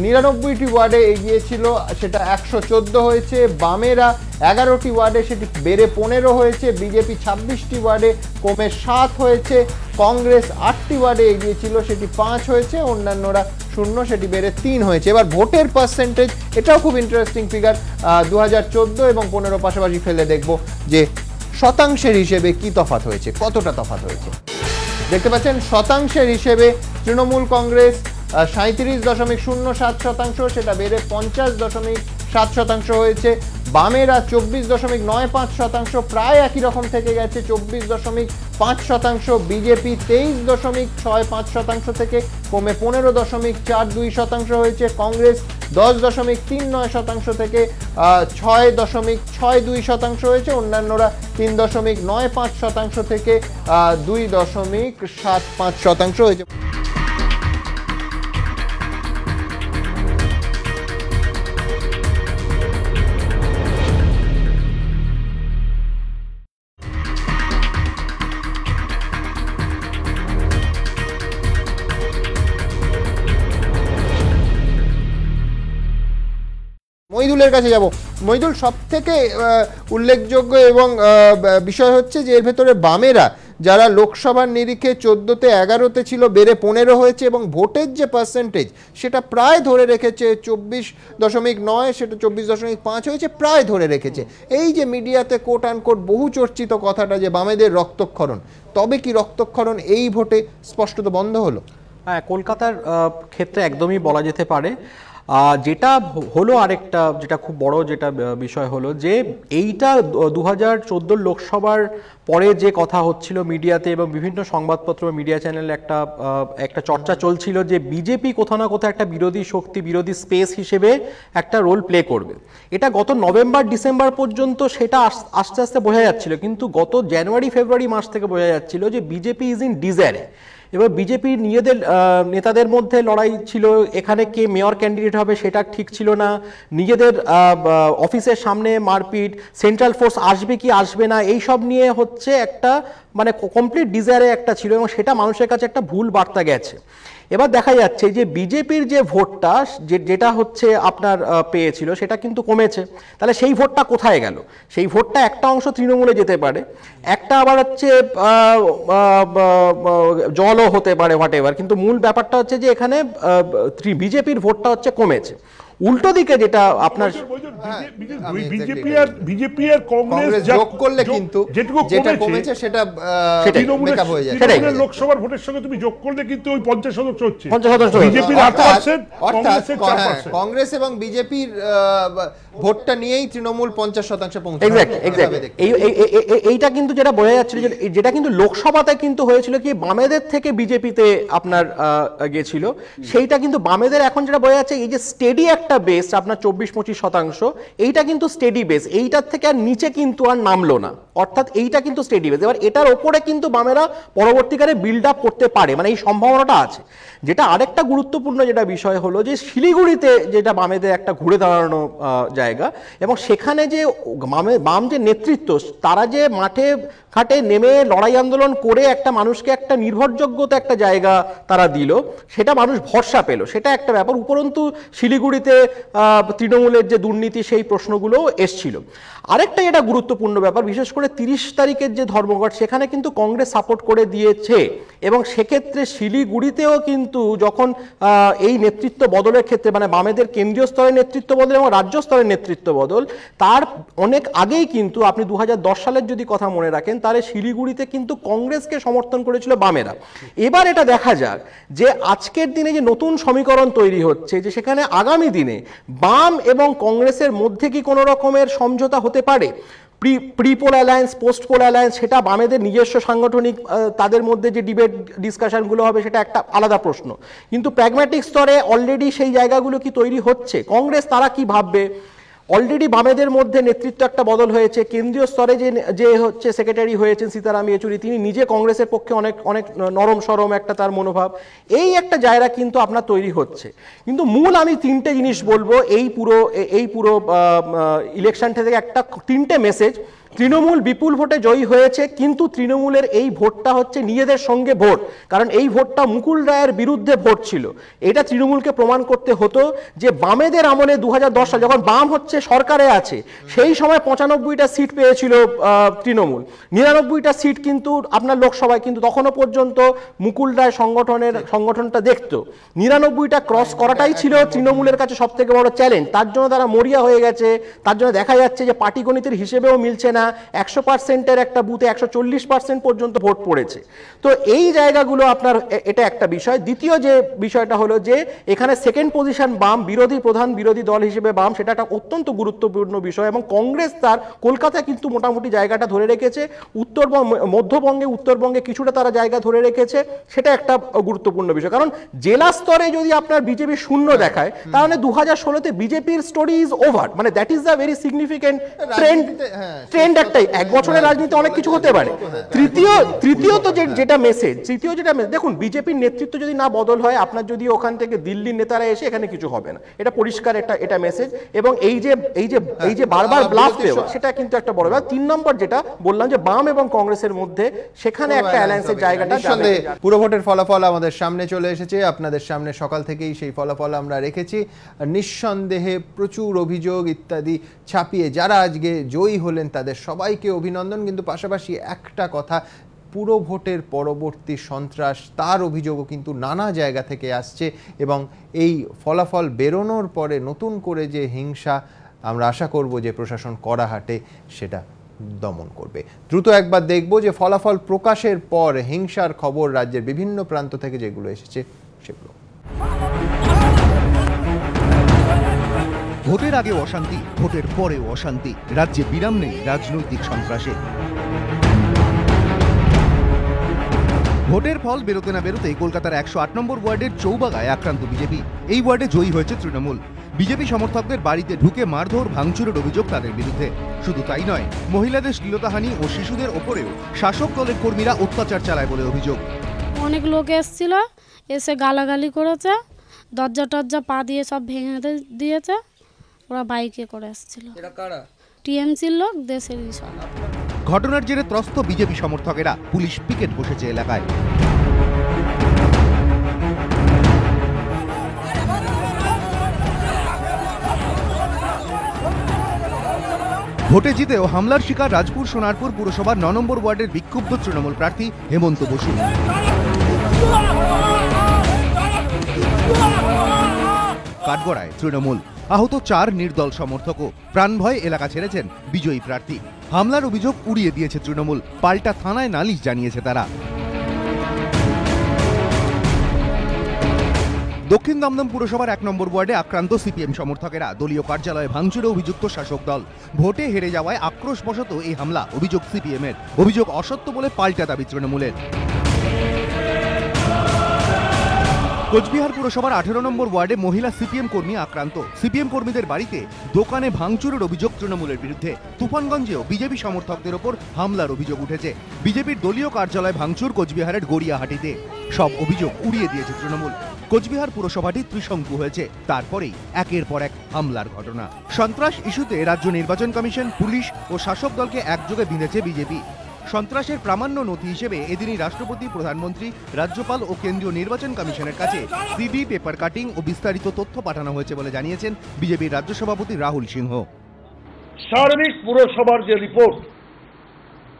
99টি ওয়ার্ডে এগিয়ে ছিল, সেটা 114 হয়েছে। বামেরা 11টি ওয়ার্ডে সেটি বেড়ে 15 হয়েছে। বিজেপি 26টি ওয়ার্ডে কমে 7 হয়েছে। কংগ্রেস 8টি ওয়ার্ডে এগিয়ে ছিল, সেটি 5 হয়েছে। অন্যান্যরা 0, সেটি বেড়ে 3 হয়েছে। এবার ভোটের পার্সেন্টেজ, এটাও খুব ইন্টারেস্টিং ফিগার। 2014 এবং 15 পাশাপাশি ফেলে দেখব যে শতাংশের হিসেবে কি তফাৎ হয়েছে, কতটা তফাৎ হয়েছে। দেখতে পাচ্ছেন শতাংশের হিসেবে তৃণমূল কংগ্রেস 37.07%, সেটা বেড়ে 50.7% হয়েছে। বামেরা 24.95%, প্রায় একই রকম থেকে গেছে 24.5%। বিজেপি 23.65% থেকে কমে 15.42% হয়েছে। কংগ্রেস 10.39% থেকে 6.62% হয়েছে। অন্যান্যরা 3.95% থেকে 2.75% হয়েছে। মইদুলের কাছে যাব। মইদুল, সব থেকে উল্লেখযোগ্য এবং বিষয় হচ্ছে যে এর ভেতরে বামেরা যারা লোকসভার নিরিখে 14তে 11তে ছিল, বেড়ে 15 হয়েছে, এবং ভোটের যে পার্সেন্টেজ সেটা প্রায় ধরে রেখেছে 24.9, সেটা 24.5 হয়েছে, প্রায় ধরে রেখেছে। এই যে মিডিয়াতে কোট আনকোট বহু চর্চিত কথাটা যে বামেদের রক্তক্ষরণ, তবে কি রক্তক্ষরণ এই ভোটে স্পষ্টত বন্ধ হলো? হ্যাঁ, কলকাতার ক্ষেত্রে একদমই বলা যেতে পারে। যেটা হলো আরেকটা যেটা খুব বড় যেটা বিষয় হলো যে এইটা 2014 লোকসভার পরে যে কথা হচ্ছিল মিডিয়াতে এবং বিভিন্ন সংবাদপত্র মিডিয়া চ্যানেলে একটা চর্চা চলছিল যে বিজেপি কোথাও না কোথাও একটা বিরোধী শক্তি, বিরোধী স্পেস হিসেবে একটা রোল প্লে করবে। এটা গত নভেম্বর ডিসেম্বর পর্যন্ত সেটা আস্তে আস্তে বোঝা যাচ্ছিল, কিন্তু গত জানুয়ারি ফেব্রুয়ারি মাস থেকে বোঝা যাচ্ছিল যে বিজেপি ইজ ইন ডিজায়ারে। এবার বিজেপির নিজেদের নেতাদের মধ্যে লড়াই ছিল, এখানে কে মেয়র ক্যান্ডিডেট হবে সেটা ঠিক ছিল না, নিজেদের অফিসের সামনে মারপিট, সেন্ট্রাল ফোর্স আসবে কি আসবে না, এই সব নিয়ে হচ্ছে একটা মানে কমপ্লিট ডিজায়ারে একটা ছিল, এবং সেটা মানুষের কাছে একটা ভুল বার্তা গেছে। এবার দেখা যাচ্ছে যে বিজেপির যে ভোটটা যেটা হচ্ছে আপনার পেয়েছিল সেটা কিন্তু কমেছে। তাহলে সেই ভোটটা কোথায় গেল? সেই ভোটটা একটা অংশ তৃণমূলে যেতে পারে, একটা আবার হচ্ছে জলও হতে পারে, হোয়াট এভার, কিন্তু মূল ব্যাপারটা হচ্ছে যে এখানে বিজেপির ভোটটা হচ্ছে কমেছে। উল্টো দিকে যেটা আপনার বিজেপি আর কংগ্রেস যোগ করলে কিন্তু যেটা কমেছে সেটা মেকআপ হয়ে যায়। তৃণমূলের লোকসভার ভোটের সঙ্গে তুমি যোগ করলে কিন্তু ওই 50% হচ্ছে, বিজেপির 8%, কংগ্রেসের 4%। কংগ্রেস এবং বিজেপির ভোটটা নিয়েই তৃণমূল 50% পৌঁছে। এইটা কিন্তু যেটা বোঝা যাচ্ছিল, যেটা কিন্তু লোকসভাতে কিন্তু হয়েছিল কি বামেদের থেকে বিজেপিতে আপনার গেছিল, সেইটা কিন্তু বামেদের এখন যেটা বোঝা যাচ্ছে এই যে স্টেডি একটা বেস আপনার 24-25%, এইটা কিন্তু স্টেডি বেস, এইটার থেকে আর নিচে কিন্তু আর নামলো না, অর্থাৎ এইটা কিন্তু স্টেডি বেস। এবার এটার ওপরে কিন্তু বামেরা পরবর্তীকালে বিল্ড আপ করতে পারে, মানে এই সম্ভাবনাটা আছে। যেটা আরেকটা গুরুত্বপূর্ণ যেটা বিষয় হলো যে শিলিগুড়িতে যেটা বামেদের একটা ঘুরে দাঁড়ানো জায়গা, এবং সেখানে যে বাম যে নেতৃত্ব তারা যে মাঠে ঘাটে নেমে লড়াই আন্দোলন করে একটা মানুষকে একটা নির্ভরযোগ্যতা একটা জায়গা তারা দিল, সেটা মানুষ ভরসা পেল, সেটা একটা ব্যাপার। উপরন্তু শিলিগুড়িতে তৃণমূলের যে দুর্নীতি সেই প্রশ্নগুলো এসছিল। আরেকটা যেটা গুরুত্বপূর্ণ ব্যাপার, বিশেষ করে করে 30 তারিখের যে ধর্মঘট সেখানে কিন্তু কংগ্রেস সাপোর্ট করে দিয়েছে, এবং সেক্ষেত্রে শিলিগুড়িতেও কিন্তু যখন এই নেতৃত্ব বদলের ক্ষেত্রে মানে বামেদের কেন্দ্রীয় স্তরের নেতৃত্ব বদল এবং রাজ্য স্তরের নেতৃত্ব বদল, তার অনেক আগেই কিন্তু আপনি 2010 সালের যদি কথা মনে রাখেন তাহলে শিলিগুড়িতে কিন্তু কংগ্রেসকে সমর্থন করেছিল বামেরা। এবার এটা দেখা যাক যে আজকের দিনে যে নতুন সমীকরণ তৈরি হচ্ছে যে সেখানে আগামী দিনে বাম এবং কংগ্রেসের মধ্যে কি কোনো রকমের সমঝোতা হতে পারে। Pre-poll alliance, post pole alliance, সেটা বামেদের নিজস্ব সাংগঠনিক তাদের মধ্যে যে ডিবেট ডিসকাশনগুলো হবে সেটা একটা আলাদা প্রশ্ন, কিন্তু প্র্যাগম্যাটিক স্তরে অলরেডি সেই জায়গাগুলো কি তৈরি হচ্ছে। কংগ্রেস তারা কি ভাববে, অলরেডি বামেদের মধ্যে নেতৃত্ব একটা বদল হয়েছে, কেন্দ্রীয় স্তরে যে হচ্ছে সেক্রেটারি হয়েছেন সীতারাম ইয়েচুরি, তিনি নিজে কংগ্রেসের পক্ষে অনেক নরম সরম একটা তার মনোভাব, এই একটা জায়গা কিন্তু আপনার তৈরি হচ্ছে। কিন্তু মূল আমি তিনটে জিনিস বলবো এই পুরো ইলেকশনটা থেকে, একটা তিনটে মেসেজ। তৃণমূল বিপুল ভোটে জয়ী হয়েছে, কিন্তু তৃণমূলের এই ভোটটা হচ্ছে নিজেদের সঙ্গে ভোট, কারণ এই ভোটটা মুকুল রায়ের বিরুদ্ধে ভোট ছিল। এটা তৃণমূলকে প্রমাণ করতে হতো যে বামেদের আমলে 2010 সালে যখন বাম হচ্ছে সরকারে আছে সেই সময় 95টা সিট পেয়েছিল তৃণমূল, 99টা সিট কিন্তু আপনার লোকসভায়, কিন্তু তখনও পর্যন্ত মুকুল রায় সংগঠনটা দেখতো 99টা ক্রস করাটাই ছিল তৃণমূলের কাছে সব থেকে বড় চ্যালেঞ্জ। তার জন্য তারা মরিয়া হয়ে গেছে, তার জন্য দেখা যাচ্ছে যে পাটিগণিতের হিসেবেও মিলছে না, 100%-এর একটা বুথে 140% পর্যন্ত ভোট পড়েছে। তো এই জায়গাগুলো আপনার, এটা একটা বিষয়। দ্বিতীয় যে বিষয়টা হলো যে এখানে সেকেন্ড পজিশন বাম, প্রধান বিরোধী দল হিসেবে বাম, সেটা একটা অত্যন্ত গুরুত্বপূর্ণ বিষয়, এবং কংগ্রেস তার কলকাতায় কিন্তু মোটামুটি জায়গাটা ধরে রেখেছে, মধ্যবঙ্গে উত্তরবঙ্গে কিছুটা তারা জায়গা ধরে রেখেছে, সেটা একটা গুরুত্বপূর্ণ বিষয়। কারণ জেলা স্তরে যদি আপনার বিজেপি শূন্য দেখায় তাহলে 2016-তে বিজেপির স্টোরি ইজ ওভার, মানে that is the very significant trend একটাই, এক বছরের রাজনীতি অনেক কিছু হতে পারে। তৃতীয়ত যেটা মেসেজ, দেখুন বিজেপির নেতৃত্ব যদি না বদল হয়, আপনার যদি ওখান থেকে দিল্লির নেতারা এসে এখানে কিছু হবে না, এটা পরিষ্কার এটা মেসেজ। এবং এই যে বারবার ব্লাফ দেওয়া, সেটা কিন্তু একটা বড় ব্যাপার। 3 নম্বর যেটা বললাম যে বাম এবং কংগ্রেসের মধ্যে সেখানে একটা অ্যালায়েন্সের জায়গাটা, পুরো ভোটের ফলাফল আমাদের সামনে চলে এসেছে, আপনাদের সামনে সকাল থেকেই সেই ফলাফল আমরা রেখেছি। নিঃসন্দেহে প্রচুর অভিযোগ ইত্যাদি ছাপিয়ে যারা আজকে জয়ী হলেন তাদের সবাইকে অভিনন্দন। কিন্তু পাশাপাশি একটা কথা, পুরো ভোটের পরবর্তী সন্ত্রাস, তার অভিযোগও কিন্তু নানা জায়গা থেকে আসছে, এবং এই ফলাফল বেরোনোর পরে নতুন করে যে হিংসা, আমরা আশা করব যে প্রশাসন কড়া হাটে সেটা দমন করবে। দ্রুত একবার দেখব যে ফলাফল প্রকাশের পর হিংসার খবর রাজ্যের বিভিন্ন প্রান্ত থেকে যেগুলো এসেছে সেগুলো। ভোটের আগে অশান্তি, ভোটের পরেও অশান্তি, রাজ্যে বিরাম নেই রাজনৈতিক সন্ত্রাসে। ভোটের ফল বেরোতে না বেরোতেই কলকাতার 108 নম্বর ওয়ার্ডের চৌবাগায় আক্রান্ত বিজেপি। এই ওয়ার্ডে জয়ী হয়েছে তৃণমূল। বিজেপি সমর্থকদের বাড়িতে ঢুকে মারধর ভাঙচুরের অভিযোগ তাদের বিরুদ্ধে। শুধু তাই নয়, মহিলাদের শ্লীলতাহানি ও শিশুদের ওপরেও শাসক দলের কর্মীরা অত্যাচার চালায় বলে অভিযোগ। অনেক লোক এসেছিল, এসে গালাগালি করেছে, দরজা টরজা পা দিয়ে সব ভেঙে দিয়েছে। ওরা বাইকে করে আসছিল, টিএমসির লোক, দেশেরই সব। ঘটনার জেরে ত্রস্ত বিজেপি সমর্থকেরা, পুলিশ পিকেট বসেছে এলাকায়। ভোটে জিতেও হামলার শিকার রাজপুর সোনারপুর পুরসভার 9 নম্বর ওয়ার্ডের বিক্ষুব্ধ তৃণমূল প্রার্থী হেমন্ত বসু। কাঠগড়ায় তৃণমূল, আহত 4 নির্দল সমর্থকও। প্রাণভয় এলাকা ছেড়েছেন বিজয়ী প্রার্থী। হামলার অভিযোগ উড়িয়ে দিয়েছে তৃণমূল, পাল্টা থানায় নালিশ জানিয়েছে তারা। দক্ষিণ দমদম পুরসভার 1 নম্বর ওয়ার্ডে আক্রান্ত সিপিএম সমর্থকেরা, দলীয় কার্যালয়ে ভাঙচুরে অভিযুক্ত শাসক দল। ভোটে হেরে যাওয়ায় আক্রোশবশত এই হামলা, অভিযোগ সিপিএম এর। অভিযোগ অসত্য বলে পাল্টা দাবি তৃণমূলের। কোচবিহার পুরসভার 18 নম্বর ওয়ার্ডে মহিলা সিপিএম কর্মী আক্রান্ত। সিপিএম কর্মীদের বাড়িতে, দোকানে ভাঙচুরের অভিযোগ তৃণমূলের বিরুদ্ধে। তুফানগঞ্জেও বিজেপি সমর্থকদের ওপর হামলার অভিযোগ উঠেছে। বিজেপির দলীয় কার্যালয় ভাঙচুর কোচবিহারের গড়িয়াহাটিতে। সব অভিযোগ উড়িয়ে দিয়েছে তৃণমূল। কোচবিহার পুরসভাটি ত্রিশঙ্কু হয়েছে, তারপরেই একের পর এক হামলার ঘটনা। সন্ত্রাস ইস্যুতে রাজ্য নির্বাচন কমিশন, পুলিশ ও শাসক দলকে একযোগে বিঁধেছে বিজেপি। সন্ত্রাসের প্রামাণ্য নথি হিসেবে এদিনই রাষ্ট্রপতি, প্রধানমন্ত্রী, রাজ্যপাল ও কেন্দ্রীয় নির্বাচন কমিশনের কাছে সিডি, পেপার কাটিং ও বিস্তারিত তথ্য পাঠানো হয়েছে বলে জানিয়েছেন বিজেপির রাজ্য সভাপতি রাহুল সিংহ। সার্বিক পুরসভার যে রিপোর্ট,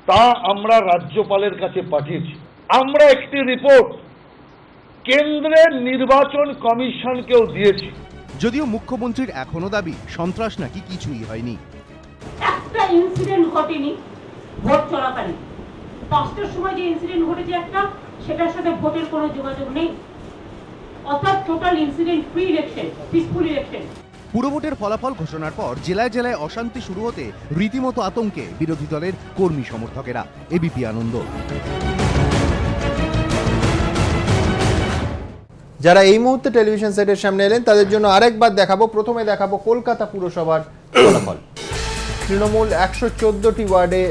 তা আমরা রাজ্যপালের কাছে পাঠিয়েছি। আমরা একটি রিপোর্ট কেন্দ্রের নির্বাচন কমিশনকেও দিয়েছি। যদিও মুখ্যমন্ত্রীর এখনো দাবি সন্ত্রাস নাকি কিছুই হয়নি। একটা ইনসিডেন্ট ঘটেনি ভোট চলাকালীন। 5টার সময় যে ইনসিডেন্ট ঘটেছে একটা, সেটার সাথে ভোটের কোনো যোগাযোগ নেই। অর্থাৎ total incident free election, peaceful election. পুরভোটের ফলাফল ঘোষণার পর জেলায় জেলায় অশান্তি শুরু হতে রীতিমতো আতঙ্কে বিরোধী দলের কর্মী সমর্থকেরা। এবিপি আনন্দ। যারা এই মুহূর্তে টেলিভিশন সেটের সামনে এলেন তাদের জন্য আরেকবার দেখাবো। প্রথমে দেখাবো কলকাতা পুরসভার ফলাফল। তৃণমূল 114টি ওয়ার্ডে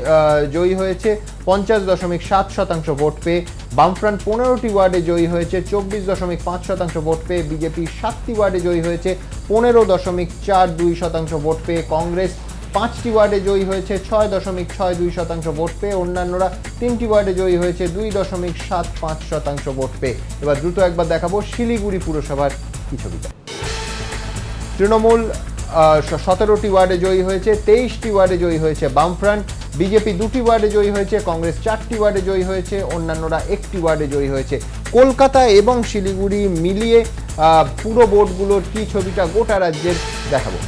জয়ী হয়েছে, 50.7% ভোট পেয়ে। বামফ্রন্ট 15টি ওয়ার্ডে জয়ী হয়েছে, 24.5% ভোট পেয়ে। বিজেপি 7টি ওয়ার্ডে জয়ী হয়েছে, 15.42% ভোট পেয়ে। কংগ্রেস 5টি ওয়ার্ডে জয়ী হয়েছে, 6.62% ভোট পেয়ে। অন্যান্যরা 3টি ওয়ার্ডে জয়ী হয়েছে, 2.75% ভোট পেয়ে। এবার দ্রুত একবার দেখাবো শিলিগুড়ি পুরসভার কি ছবিটা। তৃণমূল 17টি ওয়ার্ডে জয়ী হয়েছে, 23টি ওয়ার্ডে জয়ী হয়েছে বামফ্রন্ট। বিজেপি 2টি ওয়ার্ডে জয়ী হয়েছে, কংগ্রেস 4টি ওয়ার্ডে জয়ী হয়েছে, অন্যান্যরা 1টি ওয়ার্ডে জয়ী হয়েছে। কলকাতা এবং শিলিগুড়ি মিলিয়ে পুরো বোর্ডগুলোর কি ছবিটা গোটা রাজ্যের দেখাবো।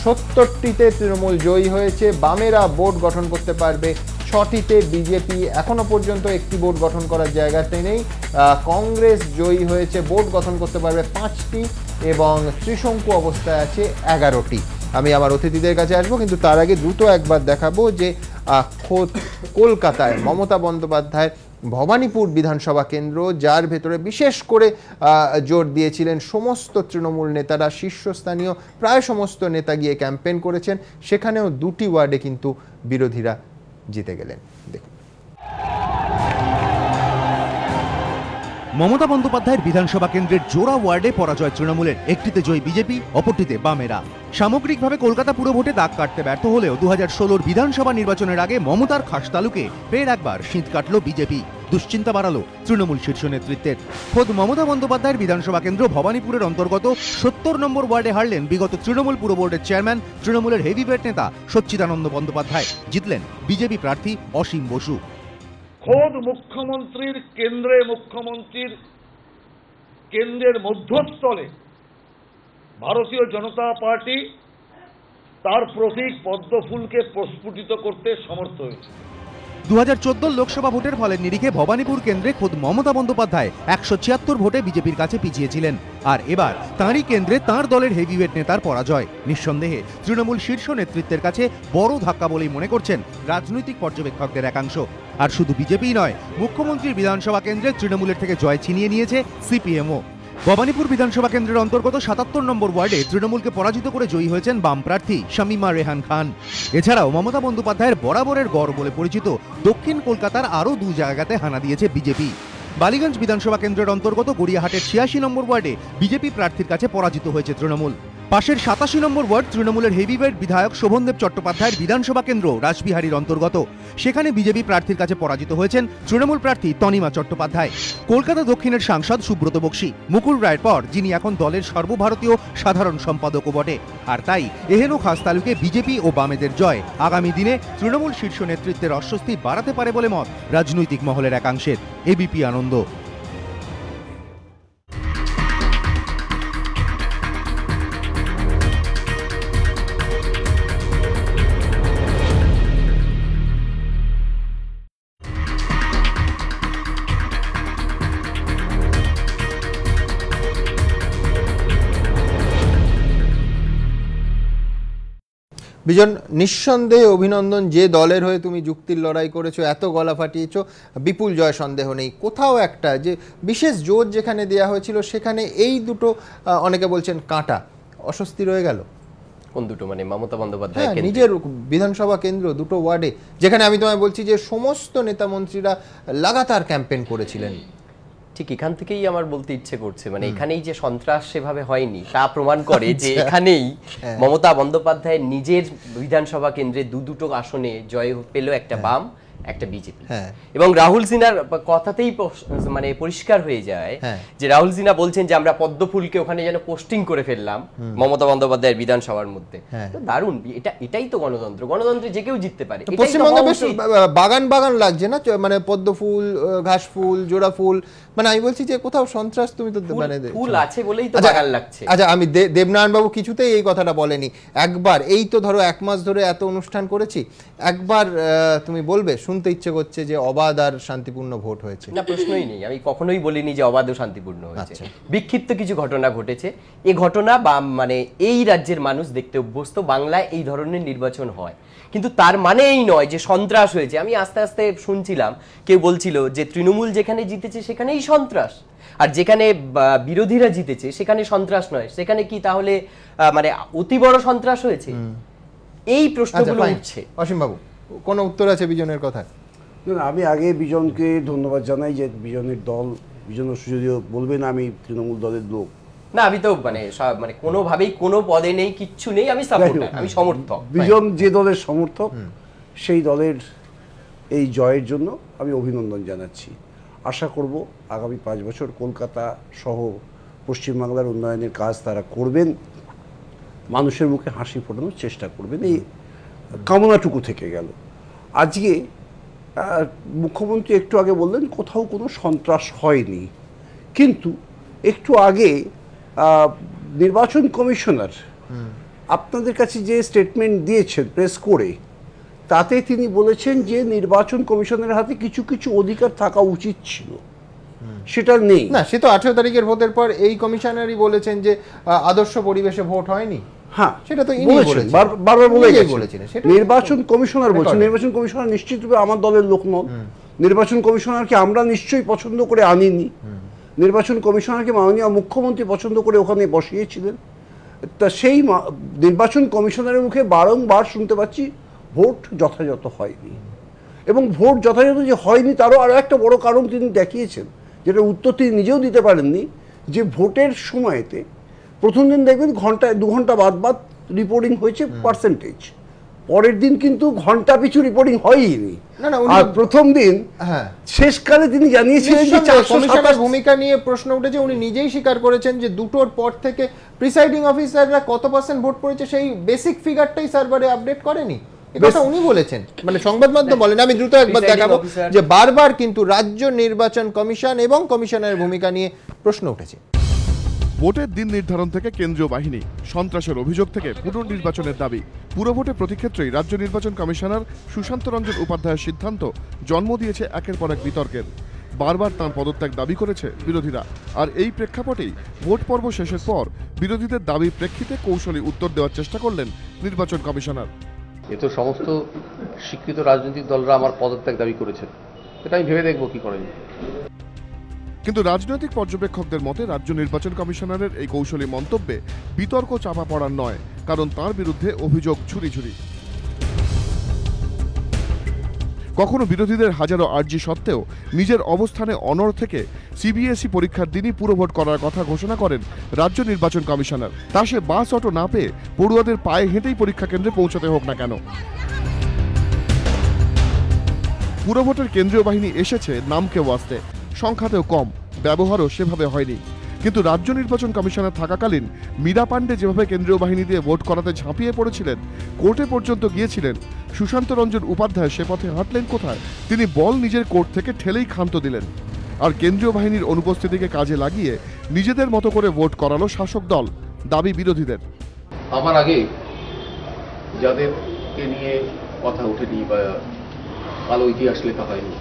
70টিতে তৃণমূল জয়ী হয়েছে, বামেরা বোর্ড গঠন করতে পারবে 6টিতে। বিজেপি এখনো পর্যন্ত একটি বোর্ড গঠন করার জায়গাতে নেই। কংগ্রেস জয়ী হয়েছে, বোর্ড গঠন করতে পারবে 5টি এবং ত্রিশঙ্কু অবস্থায় আছে 11টি। আমি আমার অতিথিদের কাছে আসবো, কিন্তু তার আগে দ্রুত একবার দেখাবো যে খোদ কলকাতায় মমতা বন্দ্যোপাধ্যায় ভবানীপুর বিধানসভা কেন্দ্র, যার ভেতরে বিশেষ করে জোর দিয়েছিলেন সমস্ত তৃণমূল নেতারা, শীর্ষস্থানীয় প্রায় সমস্ত নেতা গিয়ে ক্যাম্পেইন করেছেন, সেখানেও 2টি ওয়ার্ডে কিন্তু বিরোধীরা জিতে গেলেন। দেখুন, মমতা বন্দ্যোপাধ্যায়ের বিধানসভা কেন্দ্রের জোড়া ওয়ার্ডে পরাজয় তৃণমূলের, একটিতে জয় বিজেপি, অপরটিতে বামেরা। সামগ্রিকভাবে কলকাতা পুরো ভোটে দাগ কাটতে ব্যর্থ হলেও 2016 বিধানসভা নির্বাচনের আগে মমতার খাস তালুকে ফের একবার শীত কাটল বিজেপি। দুশ্চিন্তা বাড়ালো তৃণমূল শীর্ষ নেতৃত্বের। খোদ মমতা বন্দ্যোপাধ্যায়ের বিধানসভা কেন্দ্র ভবানীপুরের অন্তর্গত 70 নম্বর ওয়ার্ডে হারলেন বিগত তৃণমূল পুর বোর্ডের চেয়ারম্যান, তৃণমূলের হেভিওয়েট নেতা সচ্চিদানন্দ বন্দ্যোপাধ্যায়। জিতলেন বিজেপি প্রার্থী অসীম বসু। খোদ মুখ্যমন্ত্রীর কেন্দ্রের মধ্যস্থলে ভারতীয় জনতা পার্টি তার প্রতীক পদ্মফুলকে প্রস্ফুটিত করতে সমর্থ হয়েছে। 2014 লোকসভা ভোটের ফলের নিরিখে ভবানীপুর কেন্দ্রে খোদ মমতা বন্দ্যোপাধ্যায় 176 ভোটে বিজেপির কাছে পিছিয়েছিলেন, আর এবার তাঁরই কেন্দ্রে তাঁর দলের হেভিওয়েট নেতার পরাজয় নিঃসন্দেহে তৃণমূল শীর্ষ নেতৃত্বের কাছে বড় ধাক্কা বলেই মনে করছেন রাজনৈতিক পর্যবেক্ষকদের একাংশ। আর শুধু বিজেপিই নয়, মুখ্যমন্ত্রীর বিধানসভা কেন্দ্রে তৃণমূলের থেকে জয় ছিনিয়ে নিয়েছে সিপিএমও। ভবানীপুর বিধানসভা কেন্দ্রের অন্তর্গত 77 নম্বর ওয়ার্ডে তৃণমূলকে পরাজিত করে জয়ী হয়েছেন বাম প্রার্থী শামিমা রেহান খান। এছাড়াও মমতা বন্দ্যোপাধ্যায়ের বরাবরের গড় বলে পরিচিত দক্ষিণ কলকাতার আরও 2 জায়গাতে হানা দিয়েছে বিজেপি। বালিগঞ্জ বিধানসভা কেন্দ্রের অন্তর্গত গড়িয়াহাটের 86 নম্বর ওয়ার্ডে বিজেপি প্রার্থীর কাছে পরাজিত হয়েছে তৃণমূল। পাশের 87 নম্বর ওয়ার্ড তৃণমূলের হেভিওয়েট বিধায়ক শোভনদেব চট্টোপাধ্যায়ের বিধানসভা কেন্দ্র রাসবিহারীর অন্তর্গত, সেখানে বিজেপি প্রার্থীর কাছে পরাজিত হয়েছেন তৃণমূল প্রার্থী তনিমা চট্টোপাধ্যায়। কলকাতা দক্ষিণের সাংসদ সুব্রত বক্সী মুকুল রায়ের পর যিনি এখন দলের সর্বভারতীয় সাধারণ সম্পাদকও বটে। আর তাই এহেন খাস তালুকে বিজেপি ও বামেদের জয় আগামী দিনে তৃণমূল শীর্ষ নেতৃত্বের অস্বস্তি বাড়াতে পারে বলে মত রাজনৈতিক মহলের একাংশের। এবিপি আনন্দ। বিজন, নিঃসন্দেহে অভিনন্দন, যে দলের হয়ে তুমি যুক্তির লড়াই করেছো, এত গলা ফাটিয়েছো, বিপুল জয় সন্দেহ নেই। কোথাও একটা যে বিশেষ জোর যেখানে দেওয়া হয়েছিল সেখানে এই দুটো অনেকে বলছেন কাঁটা, অস্বস্তি রয়ে গেল। কোন দুটো? মানে মমতা বন্দ্যোপাধ্যায় নিজের বিধানসভা কেন্দ্র দুটো ওয়ার্ডে, যেখানে আমি তোমায় বলছি যে সমস্ত নেতা মন্ত্রীরা লাগাতার ক্যাম্পেইন করেছিলেন। ঠিক এখান থেকেই আমার বলতে ইচ্ছে করছে, মানে এখানেই যে সন্ত্রাস সেভাবে হয়নি তা প্রমাণ করে যে এখানেই মমতা বন্দ্যোপাধ্যায় নিজের বিধানসভা কেন্দ্রে দুটো আসনে জয় পেল, একটা বাম একটা বিজেপি। এবং রাহুল সিনহার কথাতেই মানে পরিষ্কার হয়ে যায় যে রাহুল সিনহা বলছেন যে আমরা পদ্মফুলকে ওখানে যেন পোস্টিং করে ফেললাম মমতা বন্দ্যোপাধ্যায়ের বিধানসভার মধ্যে। দারুণ, এটাই তো গণতন্ত্র, গণতন্ত্রে যে কেউ জিততে পারে। পশ্চিমবঙ্গে বেশ বাগান বাগান লাগছে না, মানে পদ্মফুল, ঘাস ফুল, জোড়া ফুল, মানে আমি বলছি যে কোথাও সন্ত্রাস তুমি তো মানে ফুল আছে বলেই তো বাগান লাগছে। আচ্ছা, আমি দেবনারায়ণ বাবু কিছুতেই এই কথাটা বলেনি। একবার এই তো ধরো 1 মাস ধরে এত অনুষ্ঠান করেছি, একবার তুমি বলবে, শুনতে ইচ্ছে করছে যে অবাধ আর শান্তিপূর্ণ ভোট হয়েছে। না, প্রশ্নই নেই, আমি কখনোই বলিনি যে অবাধ ও শান্তিপূর্ণ হয়েছে। বিক্ষিপ্ত কিছু ঘটনা ঘটেছে, এই ঘটনা মানে এই রাজ্যের মানুষ দেখতে অভ্যস্ত, বাংলায় এই ধরনের নির্বাচন হয়, কিন্তু তার মানে এই নয় যে সন্ত্রাস হয়েছে। আমি আস্তে আস্তে শুনছিলাম কেউ বলছিল যে তৃণমূল যেখানে জিতেছে সেখানেই সন্ত্রাস, আর যেখানে বিরোধীরা জিতেছে সেখানে সন্ত্রাস নয়, সেখানে কি তাহলে মানে অতি বড় সন্ত্রাস হয়েছে? এই প্রশ্নগুলো উঠছে। অসীম বাবু, কোন উত্তর আছে বিজনের কথা? আমি আগে বিজনকে ধন্যবাদ জানাই যে বিজনের দল, বিজন যদিও বলবেন আমি তৃণমূল দলের লোক না, আমি তো মানে কোনোভাবেই কোনো পদে নেই, কিচ্ছু নেই, আমি সাপোর্টার, আমি সমর্থক। বিজন যে দলের সমর্থক, সেই দলের এই জয়ের জন্য আমি অভিনন্দন জানাচ্ছি। আশা করব আগামী 5 বছর কলকাতা সহ পশ্চিমবাংলার উন্নয়নের কাজ তারা করবেন, মানুষের মুখে হাসি ফোটানোর চেষ্টা করবেন, এই কামনাটুকু থেকে গেল। আজকে মুখ্যমন্ত্রী একটু আগে বললেন কোথাও কোনো সন্ত্রাস হয়নি, কিন্তু একটু আগে নির্বাচন কমিশনার আপনাদের কাছে যে স্টেটমেন্ট দিয়েছেন প্রেস করে, তাতে তিনি বলেছেন যে নির্বাচন কমিশনের হাতে কিছু কিছু অধিকার থাকা উচিত ছিল, সেটা নেই। না, সে তো 18 তারিখের ভোটের পর এই কমিশনারই বলেছেন যে আদর্শ পরিবেশে ভোট হয়নি। হ্যাঁ, সেটা তো ইনি বলেছেন, বারবার বলেছেন। নির্বাচন কমিশনার বলছেন, নির্বাচন কমিশনার নিশ্চিতভাবে আমার দলের লোক নন। নির্বাচন কমিশনারকে আমরা নিশ্চয়ই পছন্দ করে আনিনি, নির্বাচন কমিশনারকে মাননীয় মুখ্যমন্ত্রী পছন্দ করে ওখানে বসিয়েছিলেন। তা সেই নির্বাচন কমিশনারের মুখে বারংবার শুনতে পাচ্ছি ভোট যথাযথ হয়নি, এবং ভোট যথাযথ যে হয়নি তারও আরও একটা বড় কারণ তিনি দেখিয়েছেন, যেটা উত্তর তিনি নিজেও দিতে পারেননি, যে ভোটের সময়তে প্রথম দিন দেখবেন 2 ঘন্টা বাদ রিপোর্টিং হয়েছে পার্সেন্টেজ, পরের দিন কিন্তু ঘন্টা পিছু রিপোর্টিং হয়নি। আর প্রথম দিন শেষকালে তিনি জানিয়েছিলেন যে কমিশনের ভূমিকা নিয়ে প্রশ্ন উঠেছে, উনি নিজেই স্বীকার করেছেন যে দুটোর পর থেকে প্রিসাইডিং অফিসাররা কত % ভোট পড়েছে সেই বেসিক ফিগারটাই সার্ভারে আপডেট করেনি। এটা উনি বলেছেন, মানে সংবাদ মাধ্যম বলেন। আমি দ্রুত একবার দেখাবো যে বারবার কিন্তু রাজ্য নির্বাচন কমিশন এবং কমিশনের ভূমিকা নিয়ে প্রশ্ন উঠেছে। ভোটের দিন নির্ধারণ থেকে কেন্দ্রীয় বাহিনী, সন্ত্রাসের অভিযোগ থেকে পুনর্নির্বাচনের দাবি, পুরো ভোটে প্রতি ক্ষেত্রেই রাজ্য নির্বাচন কমিশনার সুশান্ত রঞ্জন উপাধ্যায়ের সিদ্ধান্ত জন্ম দিয়েছে একের পর এক বিতর্কের। বারবার তাঁর পদত্যাগ দাবি করেছে বিরোধীরা, আর এই প্রেক্ষাপটেই ভোট পর্ব শেষের পর বিরোধীদের দাবির প্রেক্ষিতে কৌশলী উত্তর দেওয়ার চেষ্টা করলেন নির্বাচন কমিশনার। এ তো সমস্ত স্বীকৃত রাজনৈতিক দলরা আমার পদত্যাগ দাবি করেছেন, এটা আমি ভেবে দেখবো কি করা যায়। কিন্তু রাজনৈতিক পর্যবেক্ষকদের মতে রাজ্য নির্বাচন কমিশনারের এই কৌশলী মন্তব্যে বিতর্ক চাপা পড়ার নয়, কারণ তার বিরুদ্ধে অভিযোগ ঝুড়ি। কখনো বিরোধীদের হাজারো আর্জি সত্ত্বেও নিজের অবস্থানে অনড় থেকে সিবিএসই পরীক্ষার দিনই পুরো ভোট করার কথা ঘোষণা করেন রাজ্য নির্বাচন কমিশনার। তা সে বাস অটো না পেয়ে পড়ুয়াদের পায়ে হেঁটেই পরীক্ষা কেন্দ্রে পৌঁছতে হোক না কেন। পুরো ভোটের কেন্দ্রীয় বাহিনী এসেছে নামকে ওয়াস্তে, সংখ্যাতেও কম, ব্যবহারও সেভাবে হয়নি। কিন্তু রাজ্য নির্বাচন কমিশনার থাকাকালীন মীরা পাণ্ডে যেভাবে কেন্দ্রীয় বাহিনী দিয়ে ভোট করাতে ঝাঁপিয়ে পড়েছিলেন, কোর্টে পর্যন্ত গিয়েছিলেন, সুশান্ত রঞ্জন উপাধ্যায় সে পথে হাঁটলেন কোথায়? তিনি বল নিজের কোর্ট থেকে ঠেলেই ক্ষান্ত দিলেন, আর কেন্দ্রীয় বাহিনীর অনুপস্থিতিকে কাজে লাগিয়ে নিজেদের মতো করে ভোট করালো শাসক দল, দাবি বিরোধীদের। আমার আগে যাদেরকে নিয়ে কথা ওঠেনি বা ভালো ইতিহাস লেখা হয়নি,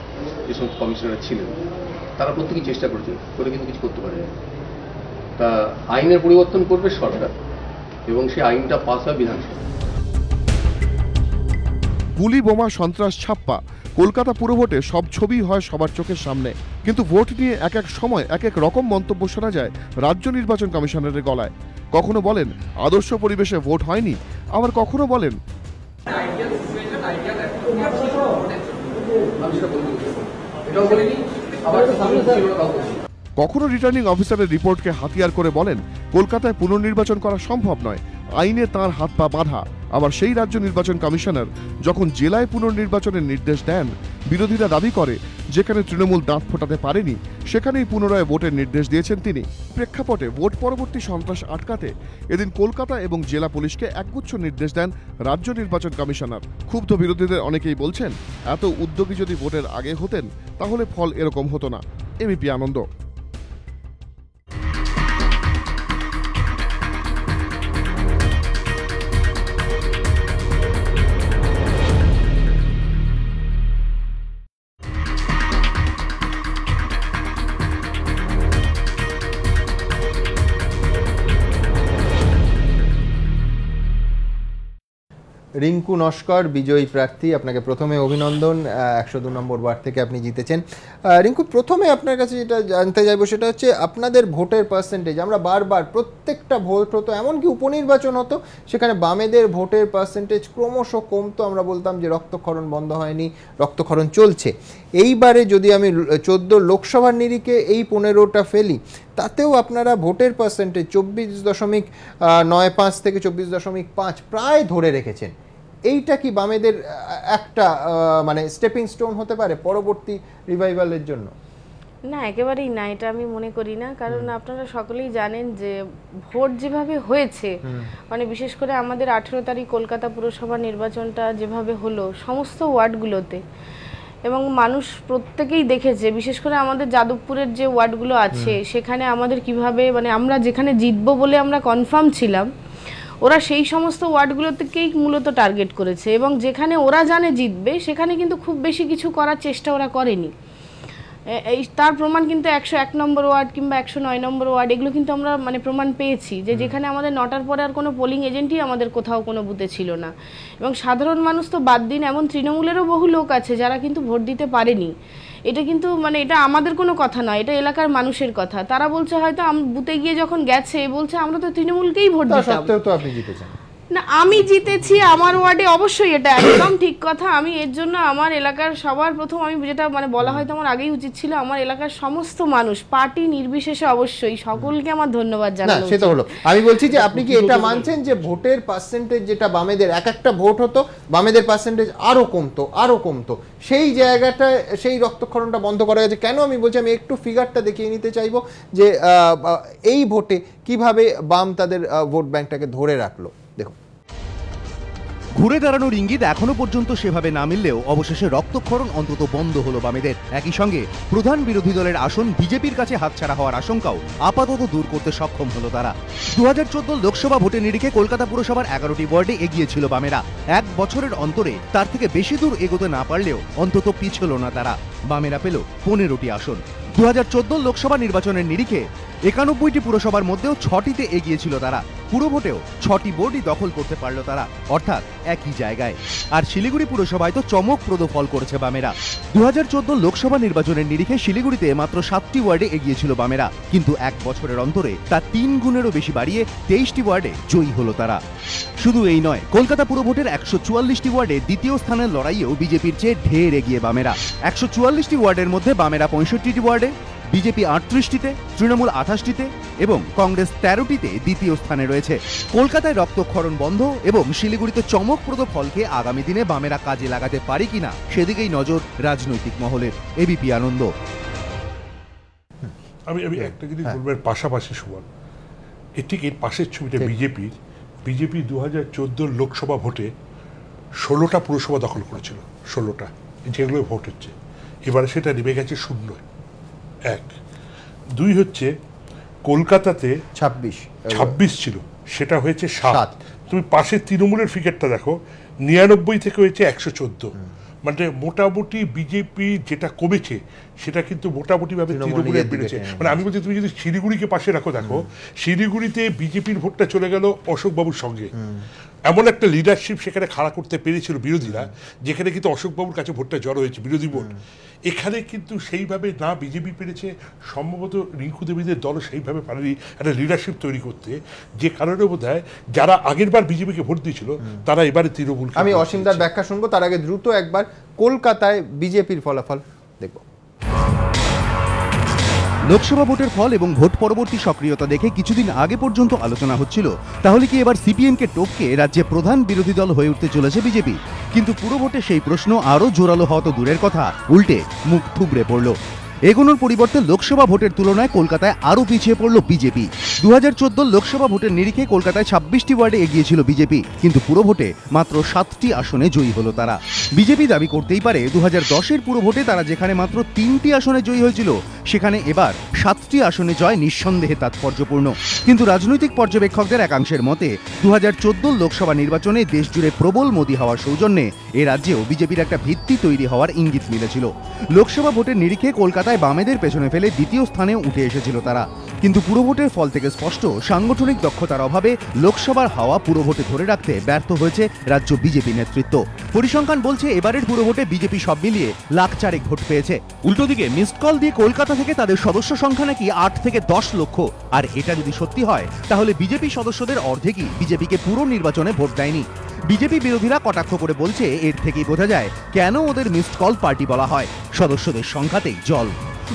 যে সমস্ত কমিশনার ছিলেন, তারা প্রত্যেকেই চেষ্টা করেছে, করে কিন্তু কিছু করতে পারেনি। তা আইনের পরিবর্তন করবে সরকার, এবং সেই আইনটা পাস হয় বিধানসভা। গুলি, বোমা, সন্ত্রাস, ছাপ্পা, কলকাতা পুরো ভোটে সব ছবি হয় সবার চোখের সামনে। কিন্তু ভোট নিয়ে এক এক সময় এক এক রকম মন্তব্য শোনা যায় রাজ্য নির্বাচন কমিশনারের গলায়। কখনো বলেন আদর্শ পরিবেশে ভোট হয়নি, আবার কখনো বলেন কখনো রিটার্নিং অফিসারের রিপোর্টকে হাতিয়ার করে বলেন কলকাতায় পুনর্নির্বাচন করা সম্ভব নয়, আইনে তার হাত পা বাঁধা। আবার সেই রাজ্য নির্বাচন কমিশনার যখন জেলায় পুনর্নির্বাচনের নির্দেশ দেন, বিরোধীরা দাবি করে যেখানে তৃণমূল দাঁত ফোটাতে পারেনি সেখানেই পুনরায় ভোটের নির্দেশ দিয়েছেন তিনি। প্রেক্ষাপটে ভোট পরবর্তী সন্ত্রাস আটকাতে এদিন কলকাতা এবং জেলা পুলিশকে একগুচ্ছ নির্দেশ দেন রাজ্য নির্বাচন কমিশনার। ক্ষুব্ধ বিরোধীদের অনেকেই বলছেন, এত উদ্যোগী যদি ভোটের আগে হতেন তাহলে ফল এরকম হতো না। এবিপি আনন্দ। রিঙ্কু নস্কর বিজয়ী প্রার্থী, আপনাকে প্রথমে অভিনন্দন। 102 নম্বর ওয়ার্ড থেকে আপনি জিতেছেন। রিঙ্কু, প্রথমে আপনার কাছে যেটা জানতে চাইবো সেটা হচ্ছে আপনাদের ভোটের পার্সেন্টেজ। আমরা বারবার প্রত্যেকটা ভোট হতো, এমনকি উপনির্বাচন হতো, সেখানে বামেদের ভোটের পার্সেন্টেজ ক্রমশ কমতো। আমরা বলতাম যে রক্তক্ষরণ বন্ধ হয়নি, রক্তক্ষরণ চলছে। এইবারে যদি আমি 14 লোকসভার নিরিখে এই 15টা ফেলি, তাতেও আপনারা ভোটের পার্সেন্টেজ 24.95 থেকে 24.5 প্রায় ধরে রেখেছেন। এইটা কি বামেদের একটা মানে স্টেপিং স্টোন হতে পারে পরবর্তী রিভাইভালের জন্য? না, একেবারেই না, এটা আমি মনে করি না। কারণ আপনারা সকলেই জানেন যে ভোট যেভাবে হয়েছে, মানে বিশেষ করে আমাদের 18 তারিখ কলকাতা পুরসভা নির্বাচনটা যেভাবে হলো সমস্ত ওয়ার্ডগুলোতে, এবং মানুষ প্রত্যেকেই দেখেছে, বিশেষ করে আমাদের যাদবপুরের যে ওয়ার্ডগুলো আছে সেখানে আমাদের কিভাবে, মানে আমরা যেখানে জিতবো বলে আমরা কনফার্ম ছিলাম, ওরা সেই সমস্ত ওয়ার্ডগুলোতেকেই মূলত টার্গেট করেছে, এবং যেখানে ওরা জানে জিতবে সেখানে কিন্তু খুব বেশি কিছু করার চেষ্টা ওরা করেনি। এই তার প্রমাণ কিন্তু 101 নম্বর ওয়ার্ড কিংবা 109 নম্বর ওয়ার্ড, এগুলো কিন্তু আমরা মানে প্রমাণ পেয়েছি যে যেখানে আমাদের 9টার পরে আর কোনো পোলিং এজেন্টই আমাদের কোথাও কোনো বুথে ছিল না। এবং সাধারণ মানুষ তো বাদ দিন, এমন তৃণমূলেরও বহু লোক আছে যারা কিন্তু ভোট দিতে পারেনি। এটা কিন্তু মানে এটা আমাদের কোনো কথা নয়, এটা এলাকার মানুষের কথা। তারা বলছে হয়তো বুথে গিয়ে যখন গেছে বলছে আমরা তো তৃণমূলকেই ভোট দিতাম। তো আপনি জিতেছেন না, আমি জিতেছি আমার ওয়ার্ডে, অবশ্যই এটা একদম ঠিক কথা। আমি এর জন্য আমার এলাকার সবার প্রথম, আমি যেটা মানে বলা হয়তো আমার আগেই উচিত ছিল, আমার এলাকার সমস্ত মানুষ পার্টি নির্বিশেষে অবশ্যই সকলকে আমার ধন্যবাদ জানানো। সেটা হলো, আমি বলছি যে আপনি কি এটা মানছেন যে ভোটের পার্সেন্টেজ যেটা বামেদের এক একটা ভোট হতো, বামেদের পার্সেন্টেজ আরো কমতো, সেই জায়গাটা, সেই রক্তক্ষরণটা বন্ধ করা গেছে কেন? আমি বলছি, আমি একটু ফিগারটা দেখিয়ে নিতে চাইবো যে এই ভোটে কিভাবে বাম তাদের ভোট ব্যাংকটাকে ধরে রাখলো। দেখুন, ঘুরে দাঁড়ানোর ইঙ্গিত এখনো পর্যন্ত সেভাবে না মিললেও অবশেষে রক্তক্ষরণ অন্তত বন্ধ হলো বামেদের। একই সঙ্গে প্রধান বিরোধী দলের আসন বিজেপির কাছে হাতছাড়া হওয়ার আশঙ্কাও আপাতত দূর করতে সক্ষম হলো তারা। 2014 লোকসভা ভোটের নিরিখে কলকাতা পুরসভার 11টি ওয়ার্ডে এগিয়েছিল বামেরা। 1 বছরের অন্তরে তার থেকে বেশি দূর এগোতে না পারলেও অন্তত পিছল না তারা। বামেরা পেল 15টি আসন। 2014 লোকসভা নির্বাচনের নিরিখে 91টি পুরসভার মধ্যেও 6টিতে এগিয়েছিল তারা। পুরো ভোটেও 6টি বোর্ডই দখল করতে পারল তারা, অর্থাৎ একই জায়গায়। আর শিলিগুড়ি পুরসভায় তো চমকপ্রদ ফল করেছে বামেরা। 2014 লোকসভা নির্বাচনের নিরিখে শিলিগুড়িতে মাত্র 7টি ওয়ার্ডে এগিয়েছিল বামেরা, কিন্তু 1 বছরের অন্তরে তা 3 গুণেরও বেশি বাড়িয়ে 23টি ওয়ার্ডে জয়ী হলো তারা। শুধু এই নয়, কলকাতা পুরো ভোটের 144টি ওয়ার্ডে দ্বিতীয় স্থানের লড়াইয়েও বিজেপির চেয়ে ঢের এগিয়ে বামেরা। 144টি ওয়ার্ডের মধ্যে বামেরা 65টি ওয়ার্ডে, বিজেপি 38টিতে, তৃণমূল 28টিতে এবং কংগ্রেস 13টিতে দ্বিতীয় স্থানে রয়েছে। কলকাতায় রক্তক্ষরণ বন্ধ এবং শিলিগুড়িতে চমকপ্রদ ফলকে আগামী দিনে বামেরা কাজে লাগাতে পারে কিনা সেদিকেই নজর রাজনৈতিক মহলের। এবিপি আনন্দ। আমি একটা জিনিস বলবো, এর পাশাপাশি সুমন, ঠিক এর পাশের ছবিটা বিজেপি 2014 লোকসভা ভোটে 16টা পুরসভা দখল করেছিল, 16টা যেগুলো ভোট হচ্ছে। এবারে সেটা নেমে গেছে 0। 1, 2 হচ্ছে কলকাতাতে 26 ছিল, সেটা হয়েছে 7। তুমি পাশের তৃণমূলের ফিগারটা দেখো, 99 থেকে হয়েছে 114। মানে মোটামুটি বিজেপি যেটা কমেছে সেটা কিন্তু মোটামুটি ভাবে তৃণমূলের বেড়েছে। মানে আমি বলছি, তুমি যদি শিলিগুড়িকে পাশে রাখো, দেখো শিলিগুড়িতে বিজেপির ভোটটা চলে গেল অশোকবাবুর সঙ্গে। এমন একটা লিডারশিপ সেখানে খাড়া করতে পেরেছিল বিরোধীরা, যেখানে কিন্তু অশোকবাবুর কাছে ভোটটা জড়ো হয়েছে, বিরোধী ভোট। এখানে কিন্তু সেইভাবে না বিজেপি পেরেছে, সম্ভবত রিঙ্কু দেবীদের দলও সেইভাবে পারেনি একটা লিডারশিপ তৈরি করতে, যে কারণে বোধহয় যারা আগের বার বিজেপিকে ভোট দিয়েছিল তারা এবারে তৃণমূল। আমি অসীমদার ব্যাখ্যা শুনবো, তার আগে দ্রুত একবার কলকাতায় বিজেপির ফলাফল দেখব। লোকসভা ভোটের ফল এবং ভোট পরবর্তী সক্রিয়তা দেখে কিছুদিন আগে পর্যন্ত আলোচনা হচ্ছিল, তাহলে কি এবার সিপিএমকে টপকে রাজ্যে প্রধান বিরোধী দল হয়ে উঠতে চলেছে বিজেপি? কিন্তু পুরো ভোটে সেই প্রশ্ন আরও জোরালো হওয়া তো দূরের কথা, উল্টে মুখ থুবড়ে পড়ল। এগোনোর পরিবর্তে লোকসভা ভোটের তুলনায় কলকাতায় আরও পিছিয়ে পড়ল বিজেপি। 2014 লোকসভা ভোটের নিরিখে কলকাতায় 26টি ওয়ার্ডে এগিয়ে ছিল বিজেপি, কিন্তু পুরো ভোটে মাত্র 7টি আসনে জয়ী হলো তারা। বিজেপি দাবি করতেই পারে 2010-এর পুরো ভোটে তারা যেখানে মাত্র 3টি আসনে জয়ী হয়েছিল, সেখানে এবার 7টি আসনে জয় নিঃসন্দেহে তাৎপর্যপূর্ণ। কিন্তু রাজনৈতিক পর্যবেক্ষকদের একাংশের মতে 2014 লোকসভা নির্বাচনে দেশজুড়ে প্রবল মোদী হওয়ার সৌজন্যে এ রাজ্যেও বিজেপির একটা ভিত্তি তৈরি হওয়ার ইঙ্গিত মিলেছিল। লোকসভা ভোটের নিরিখে কলকাতায় বামেদের পেছনে ফেলে দ্বিতীয় স্থানে উঠে এসেছিল তারা, কিন্তু পুরো ভোটের ফল থেকে স্পষ্ট সাংগঠনিক দক্ষতার অভাবে লোকসভার হাওয়া পুরো ভোটে ধরে রাখতে ব্যর্থ হয়েছে রাজ্য বিজেপি নেতৃত্ব। পরিসংখ্যান বলছে এবারের পুরো ভোটে বিজেপি সব মিলিয়ে 1,04,000 ভোট পেয়েছে। উল্টো দিকে মিসড কল দিয়ে কলকাতা থেকে তাদের সদস্য সংখ্যা নাকি 8 থেকে 10 লক্ষ। আর এটা যদি সত্যি হয় তাহলে বিজেপি সদস্যদের অর্ধেকই বিজেপিকে পুরো নির্বাচনে ভোট দেয়নি। বিজেপি বিরোধীরা কটাক্ষ করে বলছে এর থেকেই বোঝা যায় কেন ওদের মিসড কল পার্টি বলা হয়, সদস্যদের সংখ্যাতেই জল।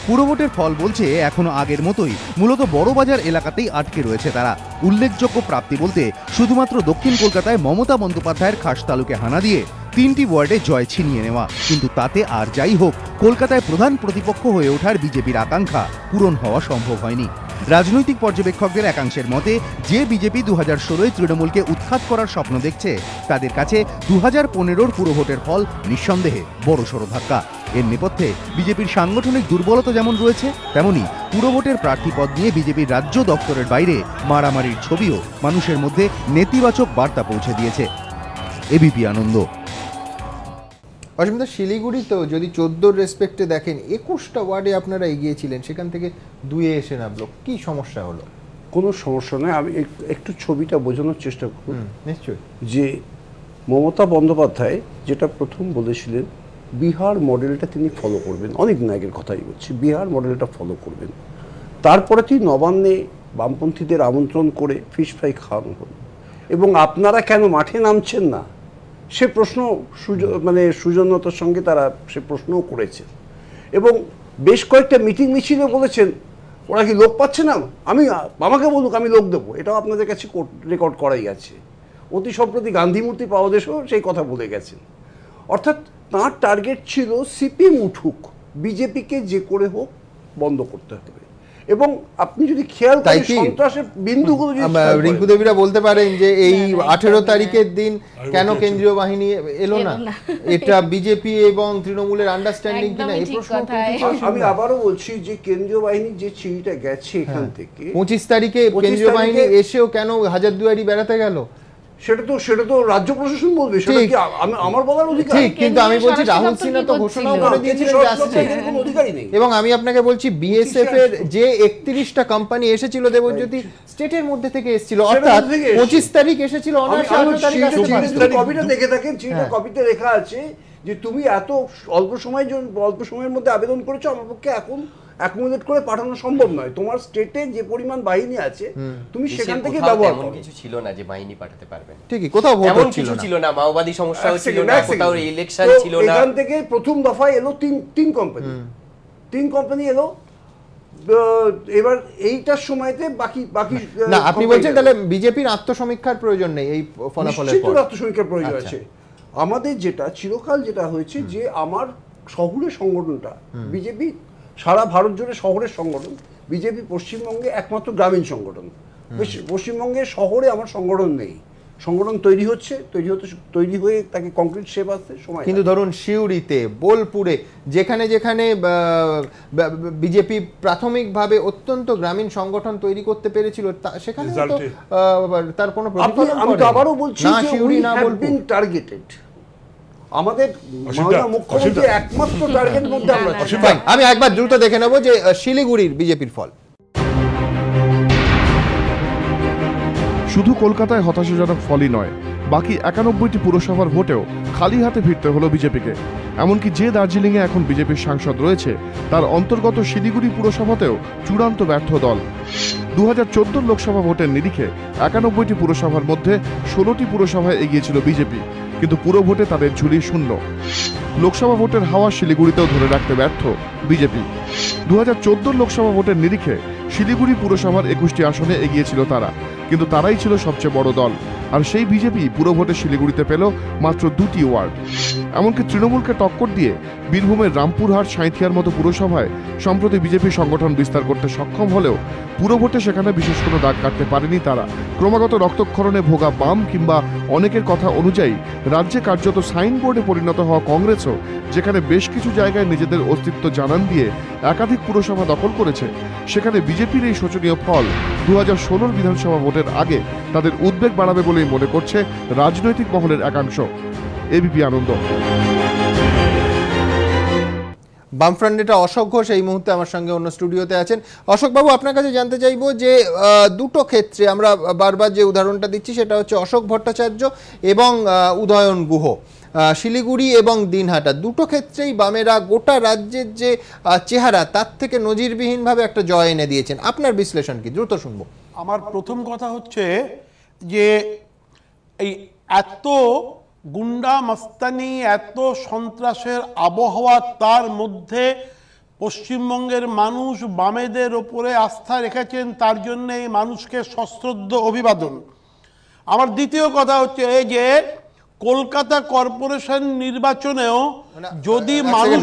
পুরো ভোটের ফল বলছে এখনো আগের মতোই মূলত বড়বাজার এলাকাতেই আটকে রয়েছে তারা। উল্লেখযোগ্য প্রাপ্তি বলতে শুধুমাত্র দক্ষিণ কলকাতায় মমতা বন্দ্যোপাধ্যায়ের খাস তালুকে হানা দিয়ে 3টি ওয়ার্ডে জয় ছিনিয়ে নেওয়া, কিন্তু তাতে আর যাই হোক কলকাতায় প্রধান প্রতিপক্ষ হয়ে ওঠার বিজেপির আকাঙ্ক্ষা পূরণ হওয়া সম্ভব হয়নি। রাজনৈতিক পর্যবেক্ষকদের একাংশের মতে যে বিজেপি 2016-য় তৃণমূলকে উৎখাত করার স্বপ্ন দেখছে, তাদের কাছে 2015-র পুরো ভোটের ফল নিঃসন্দেহে বড়সড় ধাক্কা। এর নেপথ্যে বিজেপির সাংগঠনিক দুর্বলতা যেমন রয়েছে, তেমনি পুরো ভোটের প্রার্থী পদ নিয়ে বিজেপির রাজ্য দপ্তরের বাইরে মারামারির ছবিও মানুষের মধ্যে নেতিবাচক বার্তা পৌঁছে দিয়েছে। এবিপি আনন্দ। অসীমদা, শিলিগুড়িতেও যদি 14 রেসপেক্টে দেখেন 21টা ওয়ার্ডে আপনারা এগিয়েছিলেন, সেখান থেকে 2-এ এসে নামলো, কি সমস্যা হলো? কোনো সমস্যা নয়, আমি একটু ছবিটা বোঝানোর চেষ্টা করব। নিশ্চয়ই। যে মমতা বন্দ্যোপাধ্যায় যেটা প্রথম বলেছিলেন, বিহার মডেলটা তিনি ফলো করবেন, অনেক নায়কের কথাই বলছি, বিহার মডেলটা ফলো করবেন। তারপরে তিনি নবান্নে বামপন্থীদের আমন্ত্রণ করে ফিশ ফ্রাই খাওয়ানো হলো, এবং আপনারা কেন মাঠে নামছেন না সে প্রশ্ন সুজনতার সঙ্গে তারা সে প্রশ্নও করেছেন, এবং বেশ কয়েকটা মিটিং মিছিলে বলেছেন ওরা কি লোক পাচ্ছে না, আমাকে বলুক আমি লোক দেবো, এটাও আপনাদের কাছে রেকর্ড করাই আছে। অতি সম্প্রতি গান্ধী মূর্তি পাওয়া দেশেও সেই কথা বলে গেছেন। অর্থাৎ তাঁর টার্গেট ছিল সিপিএম উঠুক, বিজেপিকে যে করে হোক বন্ধ করতে হবে। এবং আপনি যদি খেয়াল করেন সন্ত্রাসের বিন্দুগুলো, রিঙ্কু দেবীরা বলতে পারেন যে এই 18 তারিখের দিন কেন কেন্দ্রীয় বাহিনী এলো না, এটা বিজেপি এবং তৃণমূলের আন্ডারস্ট্যান্ডিং কিনা, এই প্রশ্ন আমি আবারও বলছি যে কেন্দ্রীয় বাহিনী যে চিঠিটা গেছে এখান থেকে 25 তারিখে কেন্দ্রীয় বাহিনী এসেও কেন হাজারদুয়ারি বেড়াতে গেল, সেটা তো রাজ্য প্রশাসন বলবে, সেটা কি আমার বলার অধিকার? ঠিক, কিন্তু আমি বলছি রাহুল সিনহা তো ঘোষণা করে দিয়েছিলেন যে আসছে, কোনো অধিকারই নেই। এবং আমি আপনাকে বলছি বিএসএফ এর যে 31টা কোম্পানি এসেছিল দেবজ্যোতি, স্টেটের মধ্যে থেকে এসেছিল, অর্থাৎ 25 তারিখ এসেছিল, অনায়াসে 18 তারিখ আসতে পারত। কপিটা দেখে থাকেন, চিঠিটা কপিতে লেখা আছে যে তুমি এত অল্প সময়ের মধ্যে আবেদন করেছো, আমার পক্ষে এখন অ্যাকোমোডেট করে পাঠানো সম্ভব নয়, তোমার স্টেটে যে পরিমাণ বাহিনী আছে তুমি সেখান থেকে ব্যবহার করো। কিছু ছিল না যে বাহিনী পাঠাতে পারবেন, ঠিকই, কোথাও ভোট ছিল না, মাওবাদী সমস্যাও ছিল না, কোথাও ইলেকশন ছিল না। এখান থেকে প্রথম দফায় এলো তিন কোম্পানি এলো, এবার এইটার সময়তে বাকি না, আপনি বলছেন তাহলে বিজেপির আত্মসমীক্ষার প্রয়োজন নেই এই ফলাফলের পর? আত্মসমীক্ষার প্রয়োজন আছে। আমাদের যেটা চিরকাল যেটা হয়েছে যে আমার শহরের সংগঠনটা বিজেপি সারা ভারত জুড়ে শহরের সংগঠন, বিজেপি পশ্চিমবঙ্গে একমাত্র গ্রামীণ সংগঠন। পশ্চিমবঙ্গে শহরে আমার সংগঠন নেই, সংগঠন তৈরি হয়ে তাকে কংক্রিট শেপ আসতে সময়। কিন্তু ধরুন সিউড়িতে, বোলপুরে, যেখানে যেখানে বিজেপি প্রাথমিকভাবে অত্যন্ত গ্রামীণ সংগঠন তৈরি করতে পেরেছিল, সেখানে তো তার কোনো প্রতিফলন আমি আবারও বলছি না, সিউড়ি না বোলপুর টার্গেটেড আমাদের মুখ্যমন্ত্রী একমাত্র টার্গেট মধ্যে আমরা। আমি একবার দ্রুত দেখে নেব যে শিলিগুড়ির বিজেপির ফল। শুধু কলকাতায় হতাশাজনক ফলই নয়, বাকি 91টি পুরসভার ভোটেও খালি হাতে ফিরতে হলো বিজেপিকে। এমনকি যে দার্জিলিংয়ে এখন বিজেপির সাংসদ রয়েছে, তার অন্তর্গত শিলিগুড়ি পুরসভাতেও চূড়ান্ত ব্যর্থ দল। 2014 লোকসভা ভোটের নিরিখে 91টি পুরসভার মধ্যে 16টি পুরসভায় এগিয়েছিল বিজেপি, কিন্তু পুরো ভোটে তাদের ঝুলি শূন্য। লোকসভা ভোটের হাওয়া শিলিগুড়িতেও ধরে রাখতে ব্যর্থ বিজেপি। 2014 লোকসভা ভোটের নিরিখে শিলিগুড়ি পুরসভার 21টি আসনে এগিয়েছিল তারা, কিন্তু তারাই ছিল সবচেয়ে বড় দল। আর সেই বিজেপি পুরো ভোটে শিলিগুড়িতে পেল মাত্র 2টি ওয়ার্ড। এমনকি তৃণমূলকে টক্কর দিয়ে বীরভূমের রামপুরহাট, সাঁইথিয়ার মতো পুরসভায় সম্প্রতি বিজেপি সংগঠন বিস্তার করতে সক্ষম হলেও পুরো ভোটে সেখানে বিশেষ কোনো দাগ কাটতে পারেনি তারা। ক্রমাগত রক্তক্ষরণে ভোগা বাম কিংবা অনেকের কথা অনুযায়ী রাজ্যে কার্যত সাইনবোর্ডে পরিণত হওয়া কংগ্রেসও যেখানে বেশ কিছু জায়গায় নিজেদের অস্তিত্ব জানান দিয়ে একাধিক পুরসভা দখল করেছে, সেখানে বিজেপির এই শোচনীয় ফল 2016 বিধানসভা ভোটের আগে তাদের উদ্বেগ বাড়াবে বলেই মনে করছে রাজনৈতিক মহলের একাংশ। এবিপি আনন্দ। বামফ্রন্ট নেতা অশোক ঘোষ এই মুহূর্তে আমার সঙ্গে অন্য স্টুডিওতে আছেন। অশোকবাবু, আপনার কাছে জানতে চাইবো যে দুটো ক্ষেত্রে আমরা বারবার যে উদাহরণটা দিচ্ছি সেটা হচ্ছে অশোক ভট্টাচার্য এবং উদয়ন গুহ, শিলিগুড়ি এবং দিনহাটা, দুটো ক্ষেত্রেই বামেরা গোটা রাজ্যের যে চেহারা তার থেকে নজিরবিহীনভাবে একটা জয় এনে দিয়েছেন। আপনার বিশ্লেষণ কি? দ্রুত শুনবো। আমার প্রথম কথা হচ্ছে যে এই এত গুন্ডা মাস্তানি, এত সন্ত্রাসের আবহাওয়া, তার মধ্যে পশ্চিমবঙ্গের মানুষ বামেদের ওপরে আস্থা রেখেছেন, তার জন্য এই মানুষকে সশ্রদ্ধ অভিবাদন। আমার দ্বিতীয় কথা হচ্ছে এই যে কলকাতা কর্পোরেশন নির্বাচনেও যদি মানুষ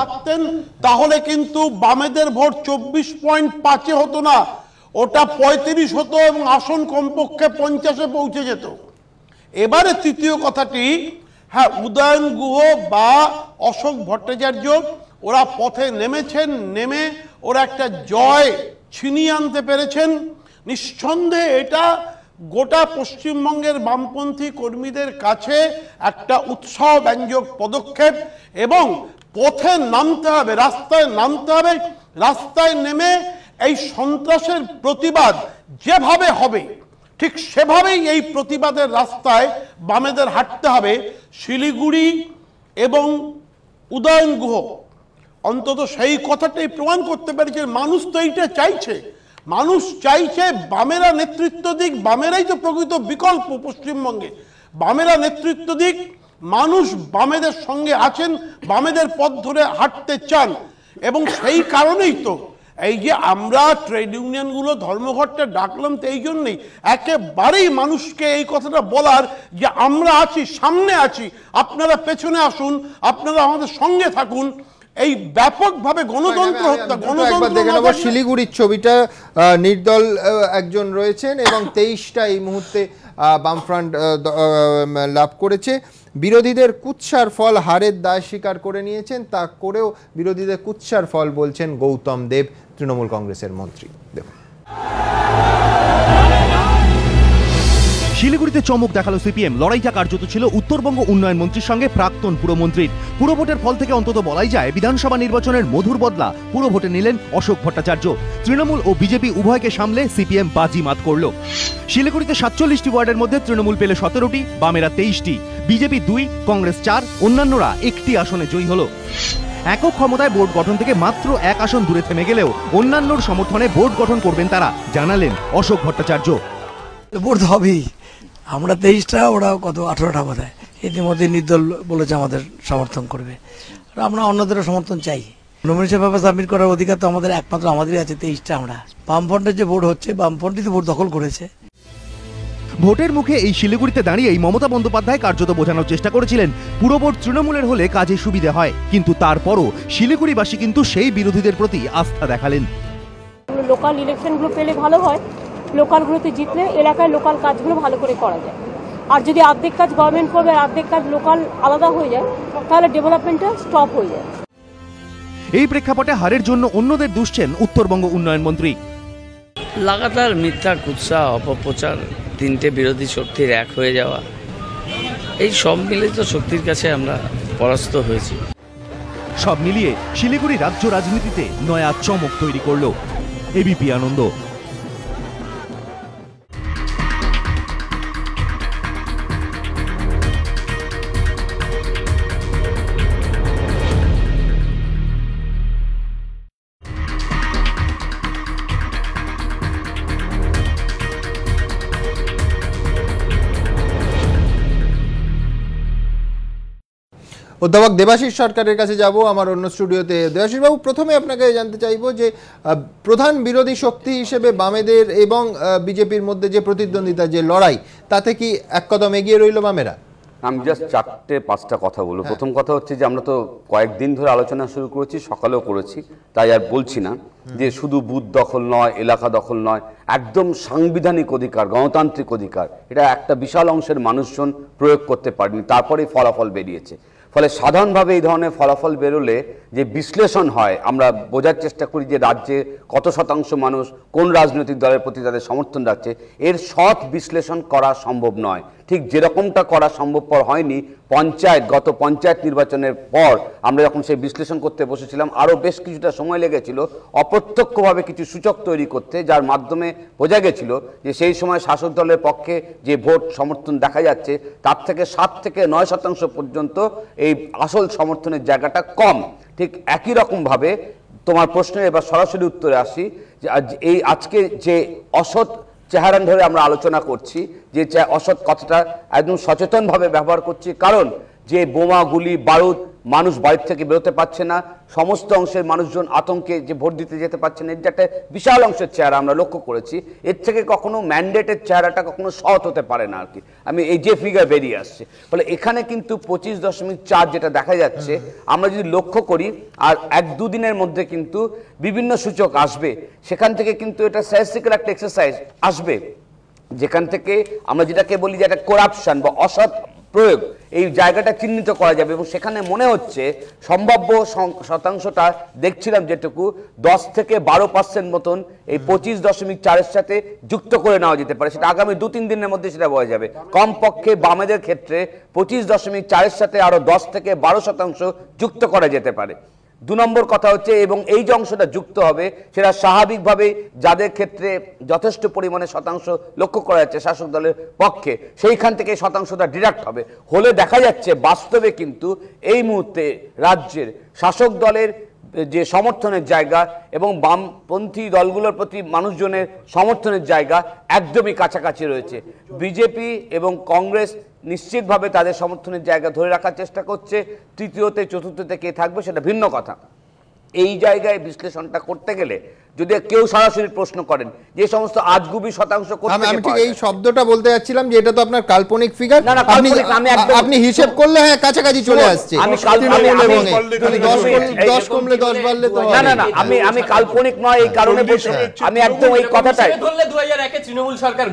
পারতেন তাহলে কিন্তু বামেদের ভোট 24.5 হতো না, ওটা 35 হতো এবং আসন কমপক্ষে 50-এ পৌঁছে যেত। এবারে তৃতীয় কথাটি, হ্যাঁ, উদয়ন গুহ বা অশোক ভট্টাচার্য ওরা পথে নেমেছেন, নেমে ওরা একটা জয় ছিনিয়ে আনতে পেরেছেন। নিঃসন্দেহে এটা গোটা পশ্চিমবঙ্গের বামপন্থী কর্মীদের কাছে একটা উৎসাহব্যঞ্জক পদক্ষেপ এবং পথে নামতে হবে, রাস্তায় নামতে হবে। রাস্তায় নেমে এই সন্ত্রাসের প্রতিবাদ যেভাবে হবে ঠিক সেভাবেই এই প্রতিবাদের রাস্তায় বামেদের হাঁটতে হবে। শিলিগুড়ি এবং উদয়ন গুহ অন্তত সেই কথাটাই প্রমাণ করতে পেরেছে। মানুষ তো এইটা চাইছে, মানুষ চাইছে বামেরা নেতৃত্ব দিক, বামেরাই তো প্রকৃত বিকল্প পশ্চিমবঙ্গে। বামেরা নেতৃত্ব দিক, মানুষ বামেদের সঙ্গে আছেন, বামেদের পথ ধরে হাঁটতে চান এবং সেই কারণেই তো এই যে আমরা ট্রেড ইউনিয়নগুলো ধর্মঘটটা ডাকলাম, তো এই জন্যই একেবারেই মানুষকে এই কথাটা বলার যে আমরা আছি, সামনে আছি, আপনারা পেছনে আসুন, আপনারা আমাদের সঙ্গে থাকুন। এই ব্যাপকভাবে গণতন্ত্র হত্যা, গণতন্ত্র। শিলিগুড়ির ছবিটা, নির্দল একজন রয়েছেন এবং 23টা এই মুহূর্তে বামফ্রন্ট লাভ করেছে। বিরোধীদের কুৎসার ফল হারের দায় স্বীকার করে নিয়েছেন, তা করেও বিরোধীদের কুৎসার ফল বলছেন গৌতম দেব, তৃণমূল কংগ্রেসের মন্ত্রী। দেখুন। শিলিগুড়িতে চমক দেখালো সিপিএম। লড়াইটা কার্যত ছিল উত্তরবঙ্গ উন্নয়ন মন্ত্রীর সঙ্গে প্রাক্তন পুরমন্ত্রীর। পুরো ভোটের ফল থেকে অন্তত বলাই যায় বিধানসভা নির্বাচনের মধুর বদলা পুরো ভোটে নিলেন অশোক ভট্টাচার্য। তৃণমূল ও বিজেপি উভয়কে সামলে সিপিএম বাজি মাত করল। শিলিগুড়িতে 47টি ওয়ার্ডের মধ্যে তৃণমূল পেল 17টি, বামেরা 23টি, বিজেপি 2, কংগ্রেস 4, অন্যান্যরা 1টি আসনে জয়ী হলো। একক ক্ষমতায় বোর্ড গঠন থেকে মাত্র 1 আসন দূরে থেমে গেলেও অন্যান্যর সমর্থনে বোর্ড গঠন করবেন তারা, জানালেন অশোক ভট্টাচার্য। বোর্ড হবেই, আমরা 23টা, ওরা কত 18টা বোধ হয়। ইতিমধ্যে নির্দল বলেছে আমাদের সমর্থন করবে, আমরা অন্যদেরও সমর্থন চাই। নমিনেশন পেপার সাবমিট করার অধিকার তো আমাদের একমাত্র আমাদেরই আছে, 23টা। আমরা বামফ্রন্টের যে ভোট হচ্ছে, বামফ্রন্টই তো ভোট দখল করেছে। ভোটের মুখে এই শিলিগুড়িতে দাঁড়িয়েই মমতা বন্দ্যোপাধ্যায় কার্যত বোঝানোর চেষ্টা করেছিলেন পুরো ভোট তৃণমূলের হলে কাজে সুবিধে হয়, কিন্তু তারপরও শিলিগুড়িবাসী কিন্তু সেই বিরোধীদের প্রতি আস্থা দেখালেন। লোকাল ইলেকশনগুলো পেলে ভালো হয়, লোকালগুলোতে জিতলে এলাকায় লোকাল কাজগুলো ভালো করে করা যায়। আর যদি অর্ধেক কাজ গভর্নমেন্ট করবে আর অর্ধেক কাজ লোকাল আলাদা হয়ে যায়, তাহলে ডেভেলপমেন্টটা স্টপ হয়ে যায়। এই প্রেক্ষাপটে হারের জন্য অন্যদের দুষছেন উত্তরবঙ্গ উন্নয়ন মন্ত্রী। লাগাতার মিথ্যা কুৎসা, অপপ্রচার, 3টে বিরোধী শক্তির এক হয়ে যাওয়া, এই সব মিলিত শক্তির কাছে আমরা পরাস্ত হয়েছি। সব মিলিয়ে শিলিগুড়ি রাজ্য রাজনীতিতে নয়া চমক তৈরি করল। এবিপি আনন্দ। অধ্যাপক দেবাশিস সরকারের কাছে যাব আমার অন্য স্টুডিওতে। দেবাশিস বাবু, প্রথমে আপনাকে জানতে চাইবো যে প্রধান বিরোধী শক্তি হিসেবে বামেদের এবং বিজেপির মধ্যে যে প্রতিদ্বন্দ্বিতা, যে লড়াই, তাতে কি এক কদম এগিয়ে রইল বামেরা? আমি জাস্ট 4-5টা কথা বলবো। প্রথম কথা হচ্ছে যে আমরা তো কয়েকদিন ধরে আলোচনা শুরু করেছি, সকালেও করেছি, তাই আর বলছি না যে শুধু বুথ দখল নয়, এলাকা দখল নয়, একদম সাংবিধানিক অধিকার, গণতান্ত্রিক অধিকার, এটা একটা বিশাল অংশের মানুষজন প্রয়োগ করতে পারেনি, তারপরেই ফলাফল বেরিয়েছে। ফলে সাধারণভাবে এই ধরনের ফলাফল বেরোলে যে বিশ্লেষণ হয়, আমরা বোঝার চেষ্টা করি যে রাজ্যে কত শতাংশ মানুষ কোন রাজনৈতিক দলের প্রতি তাদের সমর্থন রাখছে, এর সৎ বিশ্লেষণ করা সম্ভব নয়। ঠিক যেরকমটা করা সম্ভবপর হয়নি গত পঞ্চায়েত নির্বাচনের পর আমরা যখন সেই বিশ্লেষণ করতে বসেছিলাম, আরও বেশ কিছুটা সময় লেগেছিল অপ্রত্যক্ষভাবে কিছু সূচক তৈরি করতে, যার মাধ্যমে বোঝা গেছিল যে সেই সময় শাসক দলের পক্ষে যে ভোট সমর্থন দেখা যাচ্ছে তার থেকে 7 থেকে 9% পর্যন্ত এই আসল সমর্থনের জায়গাটা কম। ঠিক একই রকমভাবে তোমার প্রশ্নের এবার সরাসরি উত্তরে আসি, যে এই আজকে যে অসৎ চেহারা ধরে আমরা আলোচনা করছি, যে অসৎ কথাটা একদম সচেতনভাবে ব্যবহার করছি, কারণ যে বোমা, গুলি, বারুদ, মানুষ বাড়ির থেকে বেরোতে পারছে না, সমস্ত অংশের মানুষজন আতঙ্কে যে ভোট দিতে যেতে পারছে না, এর যে একটা বিশাল অংশের চেহারা আমরা লক্ষ্য করেছি, এর থেকে কখনো ম্যান্ডেটের চেহারাটা কখনো সৎ হতে পারে না আর কি। আমি এই যে ফিগার বেরিয়ে আসছে, ফলে এখানে কিন্তু 25.4 যেটা দেখা যাচ্ছে, আমরা যদি লক্ষ্য করি আর 1-2 দিনের মধ্যে কিন্তু বিভিন্ন সূচক আসবে, সেখান থেকে কিন্তু এটা স্ট্যাটিস্টিক্যাল একটা এক্সারসাইজ আসবে, যেখান থেকে আমরা যেটাকে বলি যে একটা করাপশন বা অসৎ প্রয়োগ, এই জায়গাটা চিহ্নিত করা যাবে। এবং সেখানে মনে হচ্ছে সম্ভাব্য শতাংশটা দেখছিলাম যেটুকু 10 থেকে 12% মতন এই 25.4-এর সাথে যুক্ত করে নেওয়া যেতে পারে। সেটা আগামী 2-3 দিনের মধ্যে সেটা বোঝা যাবে। কমপক্ষে বামেদের ক্ষেত্রে 25.4-এর সাথে আরো 10 থেকে 12% যুক্ত করা যেতে পারে। 2 নম্বর কথা হচ্ছে, এবং এই যে অংশটা যুক্ত হবে সেটা স্বাভাবিকভাবে যাদের ক্ষেত্রে যথেষ্ট পরিমাণে শতাংশ লক্ষ্য করা যাচ্ছে শাসক দলের পক্ষে, সেইখান থেকে শতাংশটা ডিডাক্ট হবে। হলে দেখা যাচ্ছে বাস্তবে কিন্তু এই মুহূর্তে রাজ্যের শাসক দলের যে সমর্থনের জায়গা এবং বামপন্থী দলগুলোর প্রতি মানুষজনের সমর্থনের জায়গা একদমই কাছাকাছি রয়েছে। বিজেপি এবং কংগ্রেস নিশ্চিতভাবে তাদের সমর্থনের জায়গা ধরে রাখার চেষ্টা করছে, তৃতীয়তে চতুর্থতে কে থাকবে সেটা ভিন্ন কথা। এই জায়গায় বিশ্লেষণটা করতে গেলে যদি কেউ সরাসরি প্রশ্ন করেন যে সমস্ত আজগুবি শতাংশ আমি ঠিক এই শব্দটা বলতে যাচ্ছিলাম যে এটা তো আপনার কাল্পনিক ফিগার, আপনি হিসেব করলে হ্যাঁ কাছাকাছি চলে আসছে। আমি কাল্পনিক নয় এই কারণে বলছি, আমি একদম এই কথাটাই তৃণমূল সরকার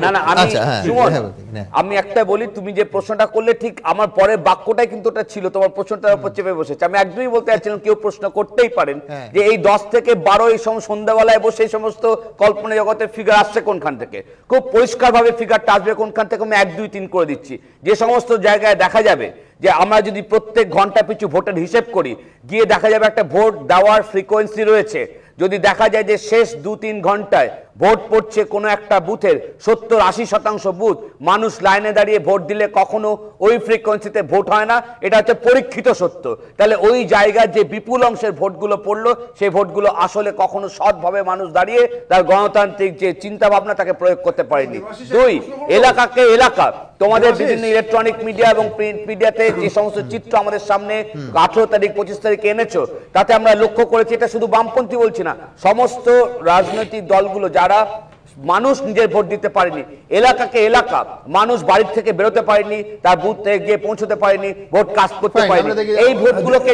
আমি একটা বলি, তুমি যে প্রশ্নটা করলে ঠিক আমার পরের বাক্যটাই কিন্তু ওটা ছিল, তোমার প্রশ্নটার উপর চেপে বসেছে। আমি একদমই বলতে চাচ্ছিলাম কেউ প্রশ্ন করতেই পারেন যে এই 10 থেকে 12 এই সন্ধ্যাবেলা বসে এই সমস্ত কল্পনা জগতের ফিগার আসছে কোনখান থেকে, খুব পরিষ্কারভাবে ফিগারটা আসবে কোনখান থেকে। আমি 1, 2, 3 করে দিচ্ছি। যে সমস্ত জায়গায় দেখা যাবে যে আমরা যদি প্রত্যেক ঘন্টা পিছু ভোটের হিসেব করি, গিয়ে দেখা যাবে একটা ভোট দেওয়ার ফ্রিকোয়েন্সি রয়েছে। যদি দেখা যায় যে শেষ 2-3 ঘন্টায় ভোট পড়ছে কোনো একটা বুথের 70-80% বুথ, মানুষ লাইনে দাঁড়িয়ে ভোট দিলে কখনো ওই ফ্রিকোয়েন্সিতে ভোট হয় না, এটা হচ্ছে পরীক্ষিত সত্য। তাহলে ওই জায়গায় যে বিপুল অংশের ভোটগুলো পড়লো, সেই ভোটগুলো আসলে কখনো সৎভাবে মানুষ দাঁড়িয়ে তার গণতান্ত্রিক যে চিন্তা ভাবনা তাকে প্রয়োগ করতে পারেনি। 2, এলাকাকে এলাকা, তোমাদের বিভিন্ন ইলেকট্রনিক মিডিয়া এবং প্রিন্ট মিডিয়াতে যে সমস্ত চিত্র আমাদের সামনে 18 তারিখ 25 তারিখে এনেছো, তাতে আমরা লক্ষ্য করেছি, এটা শুধু বামপন্থী বলছি না, সমস্ত রাজনৈতিক দলগুলো যারা মানুষ নিজের ভোট দিতে পারেনি, এলাকাকে এলাকা মানুষ বাড়ির থেকে বেরোতে পারেনি, তার বুথ থেকে গিয়ে পৌঁছতে পারেনি, ভোট কাস্ট করতে পারেনি, এই ভোটগুলোকে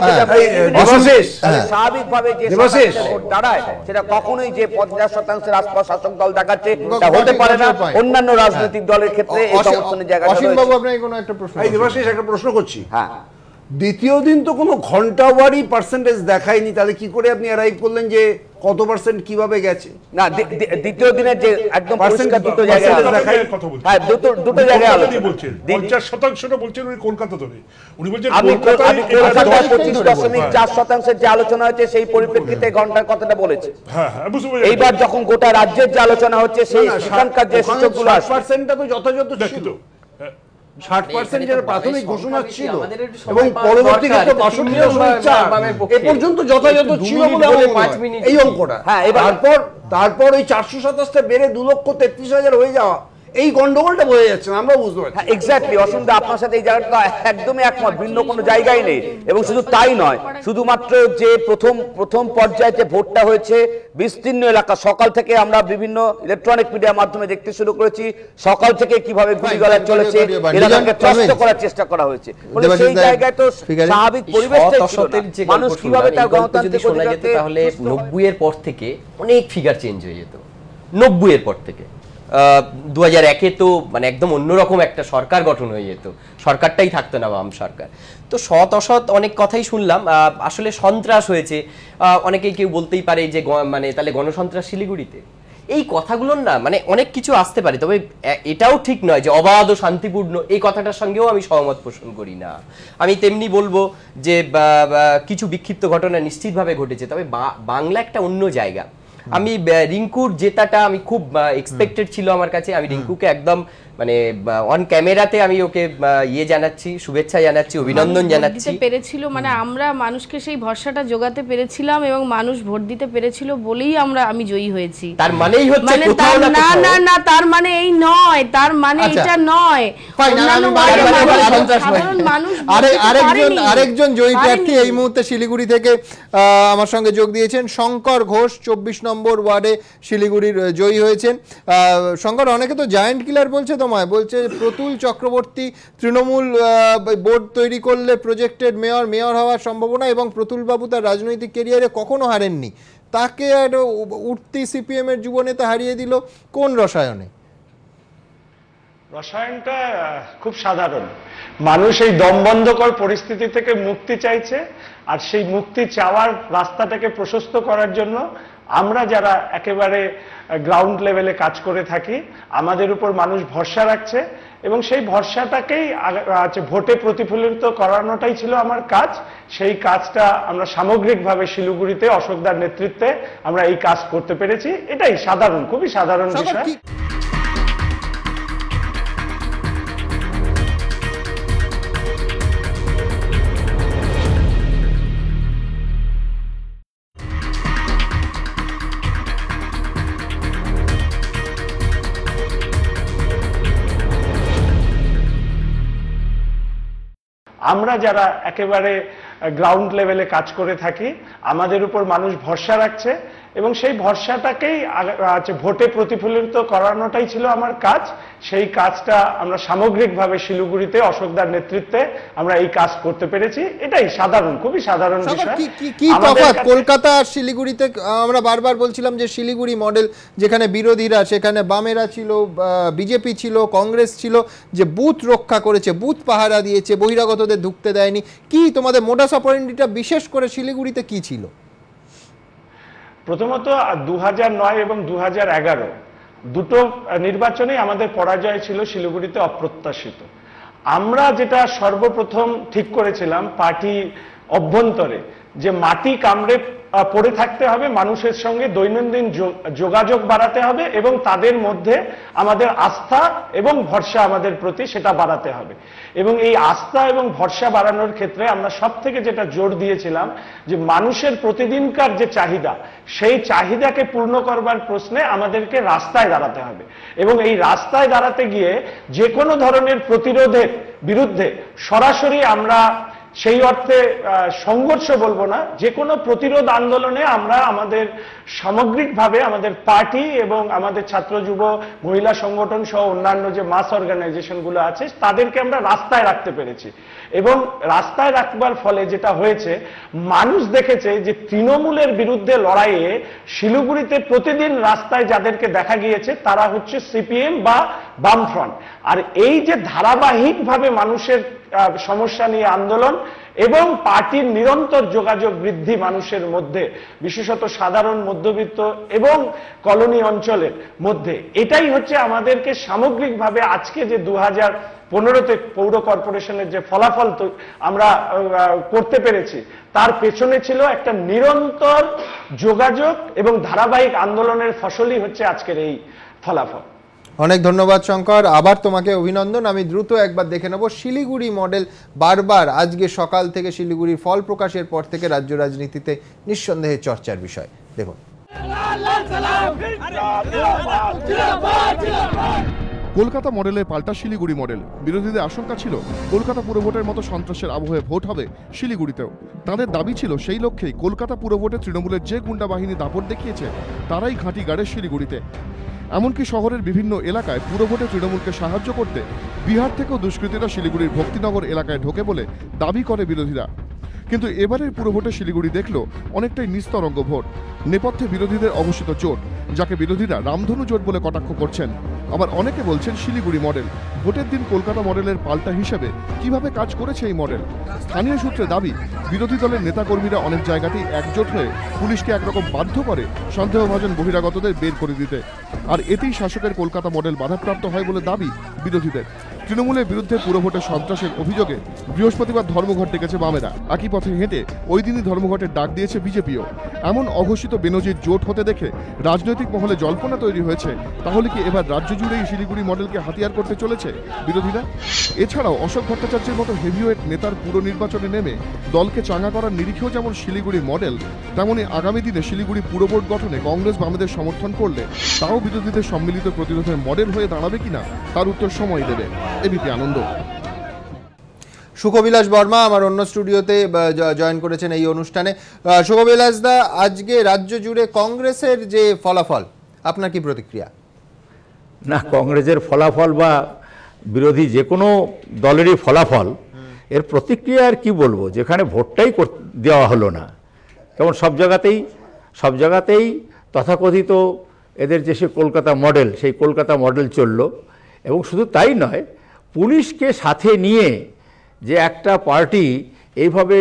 স্বাভাবিকভাবে যে ভোট দাঁড়ায় সেটা কখনোই যে 50% আশপাশ শাসক দল দেখাচ্ছে তা হতে পারে না। অন্যান্য রাজনৈতিক দলের ক্ষেত্রে এই সমর্থনের জায়গা। অসীমবাবু, আপনাকে কোনো একটা প্রশ্ন, একটা প্রশ্ন করছি। হ্যাঁ, দ্বিতীয় দিন তো কোনো ঘন্টাওয়ারি পার্সেন্টেজ দেখায়নি, তাহলে কি করে আপনি অ্যারাইভ করলেন যে কত পার্সেন্ট কিভাবে গেছে? না, দ্বিতীয় দিনে যে একদম পরিষ্কার দুটো জায়গায় দেখাই, হ্যাঁ দুটো জায়গায় আলোচনা বলছেন। 50% বলছেন উনি কলকাতা ধরে, উনি বলছেন আমি 25.4% যে আলোচনা হচ্ছে সেই পরিপ্রেক্ষিতে ঘন্টার কথাটা বলেছে। হ্যাঁ, এইবার যখন গোটা রাজ্যের যে আলোচনা হচ্ছে সেই সেখানকার যে সূচকগুলো 60%টা তো যথাযথ ছিল। 60% যেটা প্রাথমিক ঘোষণা ছিল এবং পরবর্তীতে 62.4 এ পর্যন্ত যথাযথ ছিল বলে এই অঙ্কটা। হ্যাঁ, তারপর ওই 427টা বেড়ে 2,33,000 হয়ে যাওয়া, এই গন্ডগোলটা বোঝা যাচ্ছে না, আমরা বুঝতে পারছি। এক্স্যাক্টলি অসুবিধা আপনার সাথে এই জায়গাটা একদমই একমত, ভিন্ন কোনো জায়গায় নেই। এবং শুধু তাই নয়, শুধুমাত্র যে প্রথম পর্যায়ে যে ভোটটা হয়েছে বিস্তীর্ণ এলাকা, সকাল থেকে আমরা বিভিন্ন ইলেকট্রনিক মিডিয়ার মাধ্যমে দেখতে শুরু করেছি সকাল থেকে কিভাবে গুলিগালা চলেছে, এলাকাকে ত্রস্ত করার চেষ্টা করা হয়েছে। সেই জায়গায় তো স্বাভাবিক পরিবেশটাই ছিল না, মানুষ কিভাবে তার গণতান্ত্রিক শোনা যেত তাহলে 90 এর পর থেকে অনেক ফিগার চেঞ্জ হয়ে যেত। 90 এর পর থেকে 2001-এ তো মানে একদম অন্যরকম একটা সরকার গঠন হয়ে যেত, সরকারটাই থাকতো না বাম সরকার। তো সৎ অসৎ অনেক কথাই শুনলাম। আসলে সন্ত্রাস হয়েছে, অনেকেই কেউ বলতেই পারে যে মানে তাহলে গণসন্ত্রাস শিলিগুড়িতে, এই কথাগুলোর না মানে অনেক কিছু আসতে পারে, তবে এটাও ঠিক নয় যে অবাধ ও শান্তিপূর্ণ, এই কথাটার সঙ্গেও আমি সহমত পোষণ করি না। আমি তেমনি বলবো যে কিছু বিক্ষিপ্ত ঘটনা নিশ্চিতভাবে ঘটেছে, তবে বাংলা একটা অন্য জায়গা। আমি রিঙ্কুর জেতাটা আমি খুব এক্সপেক্টেড ছিল আমার কাছে। আমি রিঙ্কুকে একদম মানে অন ক্যামেরাতে আমি ওকে জানাচ্ছি, শুভেচ্ছা জানাচ্ছি, অভিনন্দন জানাচ্ছি। পেরেছিল মানে আমরা মানুষকে সেই ভরসাটা জোগাতে পেরেছিলাম এবং মানুষ ভোট দিতে পেরেছিল বলেই আমি জয়ী হয়েছি। তার মানেই হচ্ছে না না না, তার মানে এই নয়, তার মানে এটা নয়। আরেকজন জয়ী প্রার্থী এই মুহূর্তে শিলিগুড়ি থেকে আমার সঙ্গে যোগ দিয়েছেন, শঙ্কর ঘোষ 24 নম্বর ওয়ার্ডে শিলিগুড়ির জয়ী হয়েছেন। শঙ্কর, অনেকে তো জায়ান্ট কিলার বলছে, বলছে প্রতুল চক্রবর্তী তৃণমূল বোর্ড তৈরি করলে প্রজেক্টেড মেয়র হওয়ার সম্ভাবনা, এবং প্রতুল বাবু তার রাজনৈতিক ক্যারিয়ারে কখনো হারেননি, তাকে উঠতি সিপিএম এর যুবনেতা হারিয়ে দিল কোন রসায়নে? রসায়নটা খুব সাধারণ। মানুষ এই দমবন্ধকর পরিস্থিতি থেকে মুক্তি চাইছে, আর সেই মুক্তি চাওয়ার রাস্তাটাকে প্রশস্ত করার জন্য আমরা যারা একেবারে গ্রাউন্ড লেভেলে কাজ করে থাকি, আমাদের উপর মানুষ ভরসা রাখছে, এবং সেই ভরসাটাকেই ভোটে প্রতিফলিত করানোটাই ছিল আমার কাজ। সেই কাজটা আমরা সামগ্রিকভাবে শিলিগুড়িতে অশোকদার নেতৃত্বে আমরা এই কাজ করতে পেরেছি। এটাই সাধারণ, খুবই সাধারণ বিষয়। আমরা যারা একেবারে গ্রাউন্ড লেভেলে কাজ করে থাকি, আমাদের উপর মানুষ ভরসা রাখছে, এবং সেই ভরসাটাকেই ভোটে প্রতিফলিত করানোটাই ছিল আমার কাজ। সেই কাজটা আমরা সামগ্রিকভাবে শিলিগুড়িতে অশোকদার নেতৃত্বে আমরা এই কাজ করতে পেরেছি। এটাই সাধারণ, খুবই সাধারণ বিষয়। কি তফাৎ কলকাতা আর শিলিগুড়িতে? আমরা বারবার বলছিলাম যে শিলিগুড়ি মডেল, যেখানে বিরোধীরা, সেখানে বামেরা ছিল, বিজেপি ছিল, কংগ্রেস ছিল, যে বুথ রক্ষা করেছে, বুথ পাহারা দিয়েছে, বহিরাগতদের ঢুকতে দেয়নি। কি তোমাদের মোডাস অপারেন্ডিটা বিশেষ করে শিলিগুড়িতে কি ছিল? প্রথমত 2009 এবং 2011 দুটো নির্বাচনেই আমাদের পরাজয় ছিল শিলিগুড়িতে অপ্রত্যাশিত। আমরা যেটা সর্বপ্রথম ঠিক করেছিলাম পার্টি অভ্যন্তরে, যে মাটি কামড়ে পড়ে থাকতে হবে, মানুষের সঙ্গে দৈনন্দিন যোগাযোগ বাড়াতে হবে, এবং তাদের মধ্যে আমাদের আস্থা এবং ভরসা আমাদের প্রতি সেটা বাড়াতে হবে। এবং এই আস্থা এবং ভরসা বাড়ানোর ক্ষেত্রে আমরা সব থেকে যেটা জোর দিয়েছিলাম, যে মানুষের প্রতিদিনকার যে চাহিদা, সেই চাহিদাকে পূর্ণ করবার প্রশ্নে আমাদেরকে রাস্তায় দাঁড়াতে হবে, এবং এই রাস্তায় দাঁড়াতে গিয়ে যে কোনো ধরনের প্রতিরোধের বিরুদ্ধে সরাসরি আমরা সেই অর্থে সংঘর্ষ বলবো না, যে কোনো প্রতিরোধ আন্দোলনে আমরা আমাদের সামগ্রিকভাবে আমাদের পার্টি এবং আমাদের ছাত্র যুব মহিলা সংগঠন সহ অন্যান্য যে মাস অর্গানাইজেশনগুলো আছে তাদেরকে আমরা রাস্তায় রাখতে পেরেছি। এবং রাস্তায় রাখবার ফলে যেটা হয়েছে, মানুষ দেখেছে যে তৃণমূলের বিরুদ্ধে লড়াইয়ে শিলিগুড়িতে প্রতিদিন রাস্তায় যাদেরকে দেখা গিয়েছে তারা হচ্ছে সিপিএম বা বামফ্রন্ট। আর এই যে ধারাবাহিকভাবে মানুষের সমস্যা নিয়ে আন্দোলন এবং পার্টির নিরন্তর যোগাযোগ বৃদ্ধি মানুষের মধ্যে, বিশেষত সাধারণ মধ্যবিত্ত এবং কলোনি অঞ্চলের মধ্যে, এটাই হচ্ছে আমাদেরকে সামগ্রিকভাবে আজকে যে 2015-তে পৌর কর্পোরেশনের যে ফলাফল আমরা করতে পেরেছি, তার পেছনে ছিল একটা নিরন্তর যোগাযোগ এবং ধারাবাহিক আন্দোলনের ফসলই হচ্ছে আজকের এই ফলাফল। অনেক ধন্যবাদ শঙ্কর, আবার তোমাকে অভিনন্দন। আমি দ্রুত একবার দেখে নেব শিলিগুড়ি মডেল। বারবার আজকে সকাল থেকে শিলিগুড়ির ফল প্রকাশের পর থেকে রাজ্য রাজনীতিতে নিঃসন্দেহে চর্চার বিষয়। দেখুন, কলকাতা মডেলের পাল্টা শিলিগুড়ি মডেল। বিরোধীদের আশঙ্কা ছিল কলকাতা পুরভোটের মতো সন্ত্রাসের আবহে ভোট হবে শিলিগুড়িতেও। তাদের দাবি ছিল সেই লক্ষ্যেই কলকাতা পুরভোটে তৃণমূলের যে গুন্ডা বাহিনী দাপট দেখিয়েছে তারাই ঘাঁটি গাড়ে শিলিগুড়িতে। এমনকি শহরের বিভিন্ন এলাকায় পুরভোটে তৃণমূলকে সাহায্য করতে বিহার থেকেও দুষ্কৃতীরা শিলিগুড়ির ভক্তিনগর এলাকায় ঢোকে বলে দাবি করে বিরোধীরা। কিন্তু এবারের পুরভোটে শিলিগুড়ি দেখল অনেকটাই নিস্তরঙ্গ ভোট। নেপথ্যে বিরোধীদের অবস্থিত জোট, যাকে বিরোধীরা রামধনু জোট বলে কটাক্ষ করছেন। আবার অনেকে বলছেন শিলিগুড়ি মডেল। ভোটের দিন কলকাতা মডেলের পাল্টা হিসেবে কিভাবে কাজ করেছে এই মডেল। স্থানীয় সূত্রে দাবি, বিরোধী দলের নেতাকর্মীরা অনেক জায়গাতেই একজোট হয়ে পুলিশকে একরকম বাধ্য করে সন্দেহভাজন বহিরাগতদের বের করে দিতে। আর এতেই শাসকের কলকাতা মডেল বাধাপ্রাপ্ত হয় বলে দাবি বিরোধীদের। তৃণমূলের বিরুদ্ধে পুরভোটে সন্ত্রাসের অভিযোগে বৃহস্পতিবার ধর্মঘট ডেকেছে বামেরা। একই পথে হেঁটে ওই দিনই ধর্মঘটের ডাক দিয়েছে বিজেপিও। এমন অঘোষিত বেনজির জোট হতে দেখে রাজনৈতিক মহলে জল্পনা তৈরি হয়েছে, তাহলে কি এবার রাজ্য জুড়েই শিলিগুড়ি মডেলকে হাতিয়ার করতে চলেছে বিরোধীরা? এছাড়াও অশোক ভট্টাচার্যের মতো হেভিওয়েট নেতার পুরো নির্বাচনে নেমে দলকে চাঙ্গা করার নিরিখেও যেমন শিলিগুড়ি মডেল, তেমনি আগামী দিনে শিলিগুড়ি পুরবোর্ড গঠনে কংগ্রেস বামেদের সমর্থন করলে তাও বিরোধীদের সম্মিলিত প্রতিরোধের মডেল হয়ে দাঁড়াবে কিনা তার উত্তর সময় দেবে। এবিপি আনন্দ। সুখবিলাস বর্মা আমার অন্য স্টুডিওতে জয়েন করেছেন এই অনুষ্ঠানে। সুখবিলাস দা, আজকে রাজ্য জুড়ে কংগ্রেসের যে ফলাফল, আপনার কি প্রতিক্রিয়া? না, কংগ্রেসের ফলাফল বা বিরোধী যে কোনো দলেরই ফলাফল, এর প্রতিক্রিয়া আর কি বলবো, যেখানে ভোটটাই দেওয়া হলো না। যেমন সব জায়গাতেই তথাকথিত এদের যে সে কলকাতা মডেল, সেই কলকাতা মডেল চলল। এবং শুধু তাই নয়, পুলিশকে সাথে নিয়ে যে একটা পার্টি এইভাবে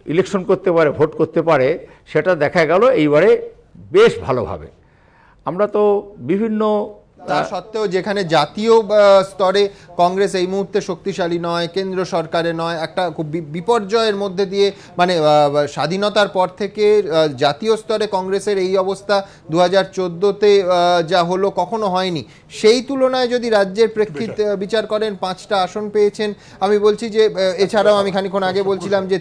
ইলেকশন করতে পারে, ভোট করতে পারে, সেটা দেখা গেল এইবারে বেশ ভালোভাবে। আমরা তো বিভিন্ন তা সত্ত্বেও যেখানে জাতীয় স্তরে কংগ্রেস এই মুহূর্তে শক্তিশালী নয়, কেন্দ্র সরকারে নয়, একটা খুব বিপর্যয়ের মধ্যে দিয়ে, মানে স্বাধীনতার পর থেকে জাতীয় স্তরে কংগ্রেসের এই অবস্থা 2014-তে যা হলো কখনো হয়নি। সেই তুলনায় যদি রাজ্যের প্রেক্ষিত বিচার করেন, 5টা আসন পেয়েছেন। আমি বলছি যে এছাড়াও আমি খানিকক্ষণ আগে বলছিলাম যে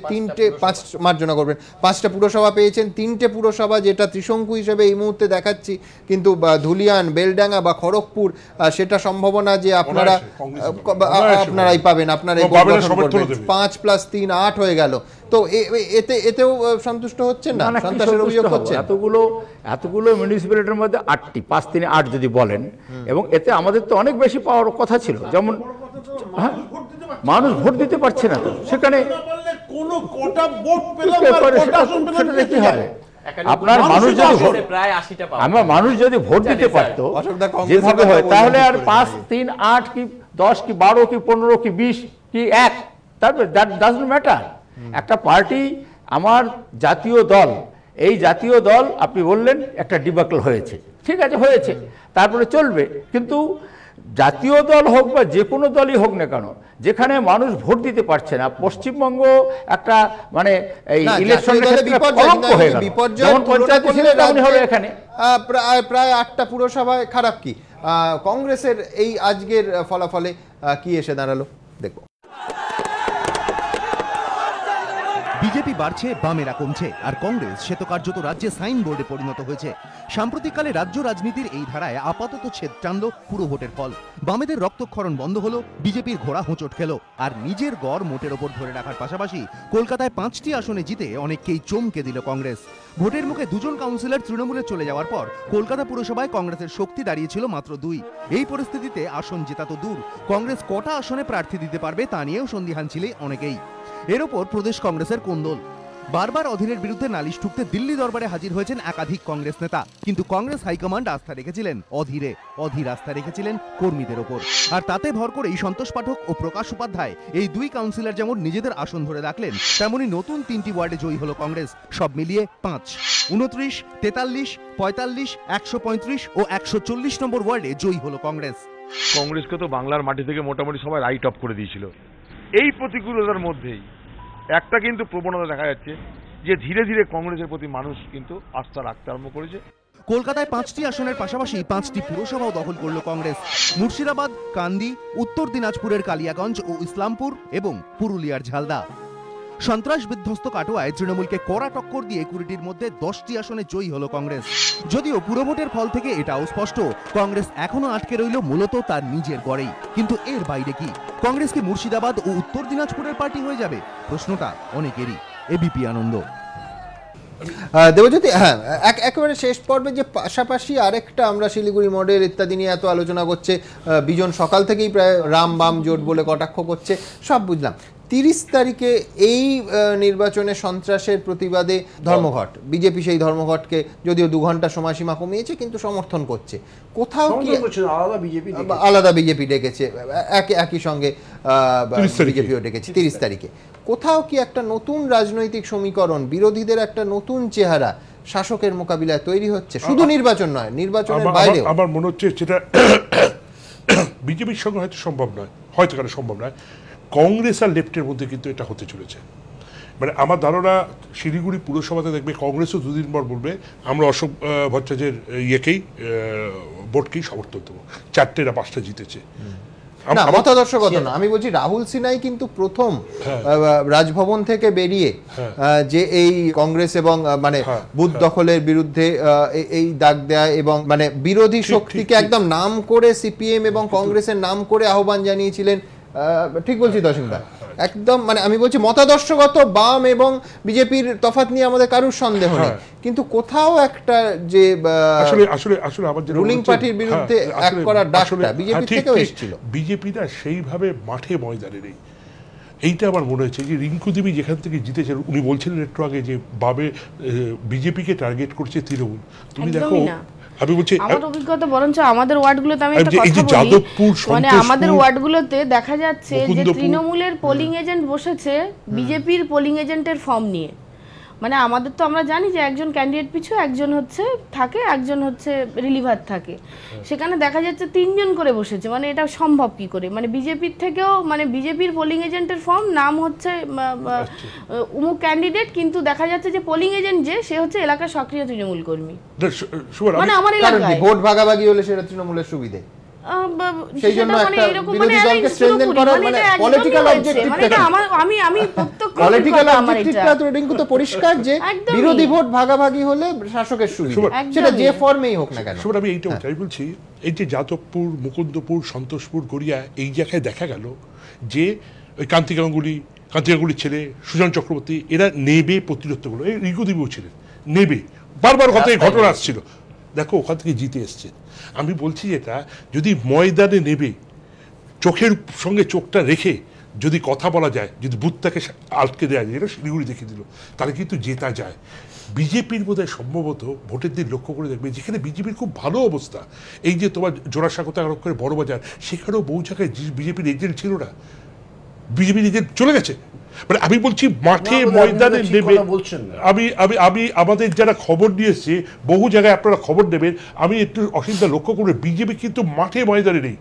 5টা পুরসভা পেয়েছেন। 3টে পুরসভা যেটা ত্রিশঙ্কু হিসেবে এই মুহূর্তে দেখাচ্ছি, কিন্তু ধুলিয়ান, বেলডাঙ্গা বা খড়গপুর সেটা সম্ভাবনা যে আপনারাই পাবেন, আপনারা 5 + 3 8 হয়ে গেল। তো এতেও সন্তুষ্ট হচ্ছেন না? সন্ত্রাসের অভিযোগ হচ্ছে। এতগুলো মিউনিসিপ্যালিটির মধ্যে 8টি, 5 3 8 যদি বলেন, এবং এতে আমাদের তো অনেক বেশি পাওয়ার কথা ছিল। যেমন মানুষ ভোট দিতে পারছে না, তো সেখানে সেটা দেখতে হবে। আপনার মানুষ যদি ভোট দিতে পারতো যেভাবে হয়, তাহলে আর 5 3 8 কি 10 কি 12 কি 15 কি 20 কি 1, তারপরে দ্যাট ডাজন্ট ম্যাটার। একটা পার্টি, আমার জাতীয় দল, এই জাতীয় দল আপনি বললেন একটা ডিবাকল হয়েছে, ঠিক আছে, হয়েছে, তারপরে চলবে। কিন্তু জাতীয় দল হোক বা যে কোনো দলই হোক না কেন, যেখানে মানুষ ভোট দিতে পারছে না, পশ্চিমবঙ্গ একটা মানে এই ইলেকশনের ক্ষেত্রে কলঙ্ক হয়ে গেল। যেমন পঞ্চায়েত হলো এখানে প্রায় 8টা পুরসভায় খারাপ কি কংগ্রেসের এই আজকের ফলাফলে কি এসে দাঁড়ালো দেখবো। বিজেপি বাড়ছে, বামেরা কমছে, আর কংগ্রেস সে তো কার্যত রাজ্যে সাইনবোর্ডে পরিণত হয়েছে। সাম্প্রতিককালে রাজ্য রাজনীতির এই ধারায় আপাতত ছেদ টানল পুরো ভোটের ফল। বামেদের রক্তক্ষরণ বন্ধ হলো, বিজেপির ঘোড়া হোঁচট খেল, আর নিজের গড় মোটের ওপর ধরে রাখার পাশাপাশি কলকাতায় 5টি আসনে জিতে অনেককেই চমকে দিল কংগ্রেস। ভোটের মুখে 2 জন কাউন্সিলর তৃণমূলে চলে যাওয়ার পর কলকাতা পুরসভায় কংগ্রেসের শক্তি দাঁড়িয়েছিল মাত্র 2। এই পরিস্থিতিতে আসন জেতা তো দূর, কংগ্রেস কটা আসনে প্রার্থী দিতে পারবে তা নিয়েও সন্দিহান ছিলেন অনেকেই। এর ওপর প্রদেশ কংগ্রেসের কোন্দল। বারবার অধীরের বিরুদ্ধে নালিশ ঠুকতে দিল্লি দরবারে হাজির হয়েছেন একাধিক কংগ্রেস নেতা, কিন্তু কংগ্রেস হাইকমান্ড আস্থা রেখেছিলেন অধীরে, অধীর আস্থা রেখেছিলেন কর্মীদের ওপর। আর তাতে ভর করেই সন্তোষ পাঠক ও প্রকাশ উপাধ্যায় এই 2 কাউন্সিলর যেমন নিজেদের আসন ধরে রাখলেন, তেমনি নতুন 3টি ওয়ার্ডে জয়ী হলো কংগ্রেস, সব মিলিয়ে 5। 29, 43, 45, 135 ও 140 নম্বর ওয়ার্ডে জয়ী হলো কংগ্রেস। কংগ্রেসকে তো বাংলার মাটি থেকে মোটামুটি সবাই রাইট অফ করে দিয়েছিল। এই প্রতিকূলতার মধ্যেই একটা কিন্তু প্রবণতা দেখা যাচ্ছে যে ধীরে ধীরে কংগ্রেসের প্রতি মানুষ কিন্তু আস্থা রাখতে আরম্ভ করেছে। কলকাতায় 5টি আসনের পাশাপাশি 5টি পুরসভাও দখল করল কংগ্রেস। মুর্শিদাবাদ, কান্দি, উত্তর দিনাজপুরের কালিয়াগঞ্জ ও ইসলামপুর এবং পুরুলিয়ার ঝালদা। সন্ত্রাস বিধ্বস্ত কাটোয়ায় তৃণমূলকে কড়া টক্কর দিয়ে 20টির মধ্যে 10টি আসনে জয়ী হলো কংগ্রেস। যদিও পুরভোটের ফল থেকে এটাও স্পষ্ট, কংগ্রেস এখনো আটকে রইল মূলত তার নিজের গড়েই। কিন্তু এর বাইরে কি কংগ্রেস কি মুর্শিদাবাদ ও উত্তর দিনাজপুরের পার্টি হয়ে যাবে? প্রশ্নটা অনেকেরই। এবিপি আনন্দ। দেবজ্যোতি, হ্যাঁ, একেবারে শেষ পর্বে যে পাশাপাশি আরেকটা আমরা শিলিগুড়ি মডেল ইত্যাদি নিয়ে এত আলোচনা করছে, বিজন সকাল থেকেই প্রায় রাম বাম জোট বলে কটাক্ষ করছে, সব বুঝলাম। 30 তারিখে এই নির্বাচনে সন্ত্রাসের প্রতিবাদে ধর্মঘট, বিজেপি সেই ধর্মঘটকে যদিও 2 ঘন্টা সময়সীমা কমিয়েছে কিন্তু সমর্থন করছে। কোথাও কি আলাদা বিজেপি ডেকেছে, একই সঙ্গে বিজেপিও ডেকেছে 30 তারিখে। কোথাও কি একটা নতুন রাজনৈতিক সমীকরণ, বিরোধীদের একটা নতুন চেহারা শাসকের মোকাবিলায় তৈরি হচ্ছে? শুধু নির্বাচন নয়, নির্বাচনের বাইরেও। আমার মনে হচ্ছে যেটা বিজেপির সঙ্গে হয়তো সম্ভব নয়, হয়তো কেন সম্ভব নয়, কংগ্রেস আর লেফটের মধ্যে কিন্তু এটা হতে চলেছে। মানে আমার ধারণা শিলিগুড়ি পুরসভাতে দেখবে কংগ্রেসও 2 দিন পর বলবে আমরা অশোক ভট্টাচার্যের ভোটকেই সমর্থন দেবো, 4টে না 5টা জিতেছে। না, মতাদর্শগত না, আমি বলছি রাহুল সিনহাই কিন্তু প্রথম রাজভবন থেকে বেরিয়ে যে এই কংগ্রেস এবং মানে বুথ দখলের বিরুদ্ধে এই ডাক দেয়া এবং মানে বিরোধী শক্তিকে একদম নাম করে সিপিএম এবং কংগ্রেসের নাম করে আহ্বান জানিয়েছিলেন। ঠিক বলছি দর্শকদা? একদম মানে আমি বলছি মতাদর্শগত বাম এবং বিজেপির তফাৎ নিয়ে আমাদের কারুর সন্দেহ নেই, কিন্তু কোথাও একটা যে আসলে আমাদের রুলিং পার্টির বিরুদ্ধে এক করার ডাকটা বিজেপি থেকেও এসেছিল। বিজেপি না সেইভাবে মাঠে ময়দানে নেই, এইটা আমার মনে হচ্ছে। যে রিঙ্কু দেবী যেখান থেকে জিতেছেন, উনি বলছিলেন একটু আগে যে বাবে বিজেপিকে টার্গেট করছে তৃণমূল। তুমি দেখো, আমি বলছি আমার অভিজ্ঞতা বরঞ্চ আমাদের ওয়ার্ডগুলোতে আমি একটা কথা বলি, মানে আমাদের ওয়ার্ডগুলোতে দেখা যাচ্ছে যে তৃণমূলের পোলিং এজেন্ট বসেছে বিজেপির পোলিং এজেন্টের ফর্ম নিয়ে। মানে আমাদের তো আমরা জানি যে একজন ক্যান্ডিডেট পিছু একজন হচ্ছে থাকে, একজন হচ্ছে রিলিভার থাকে, সেখানে দেখা যাচ্ছে 3 জন করে বসেছে। মানে এটা সম্ভব কি করে? মানে বিজেপির থেকেও মানে বিজেপির পোলিং এজেন্টের ফর্ম নাম হচ্ছে উমুক ক্যান্ডিডেট, কিন্তু দেখা যাচ্ছে যে পোলিং এজেন্ট যে সে হচ্ছে এলাকার সক্রিয় তৃণমূল কর্মী। মানে আমার এলাকায় ভোট ভাগাভাগি হলে সেটা তৃণমূলের সুবিধে, সেই জন্য একটা বিরোধী দলকে স্ট্রেনথেন করার মানে পলিটিক্যাল অবজেক্টিভটা আমি প্রত্যক্ষ পলিটিক্যাল অবজেক্টিভটা তো রিঙ্কু তো পরিষ্কার যে বিরোধী ভোট ভাগাভাগি হলে শাসকের সুবিধা, সেটা যে ফর্মেই হোক না কেন। শুনুন, আমি এইটা বলছি, এই যে যাদবপুর, মুকুন্দপুর, সন্তোষপুর, গড়িয়া, এই জায়গায় দেখা গেল যে ওই কান্তি গাঙ্গুলির ছেলে সুজন চক্রবর্তী এরা নেবে প্রতিরোধ করলো, এই রিঙ্কু দেবীও ছিলেন নেবে, বারবার কথা এই ঘটনা আসছিল, দেখো ওখান থেকে জিতে এসছে। আমি বলছি যেটা যদি ময়দানে নেবে চোখের সঙ্গে চোখটা রেখে যদি কথা বলা যায়, যদি বুথটাকে আটকে দেওয়া যায়, যেটা শিলিগুড়ি দেখে দিল, তাহলে কিন্তু জেতা যায়। বিজেপির বোধহয় সম্ভবত ভোটের দিন লক্ষ্য করে দেখবে যেখানে বিজেপির খুব ভালো অবস্থা, এই যে তোমার জোড়াসাঁকো থেকে আরম্ভ করে বড়বাজার, সেখানেও বহু জায়গায় বিজেপির এজেন্ট ছিল না, বিজেপির এজেন্ট চলে গেছে। মানে আমি বলছি মাঠে ময়দানে নেবে। আমি আমাদের যারা খবর নিয়েছে বহু জায়গায় আপনারা খবর নেবেন, আমি একটু অসুবিধা লক্ষ্য করবে বিজেপি কিন্তু মাঠে ময়দানে নেই।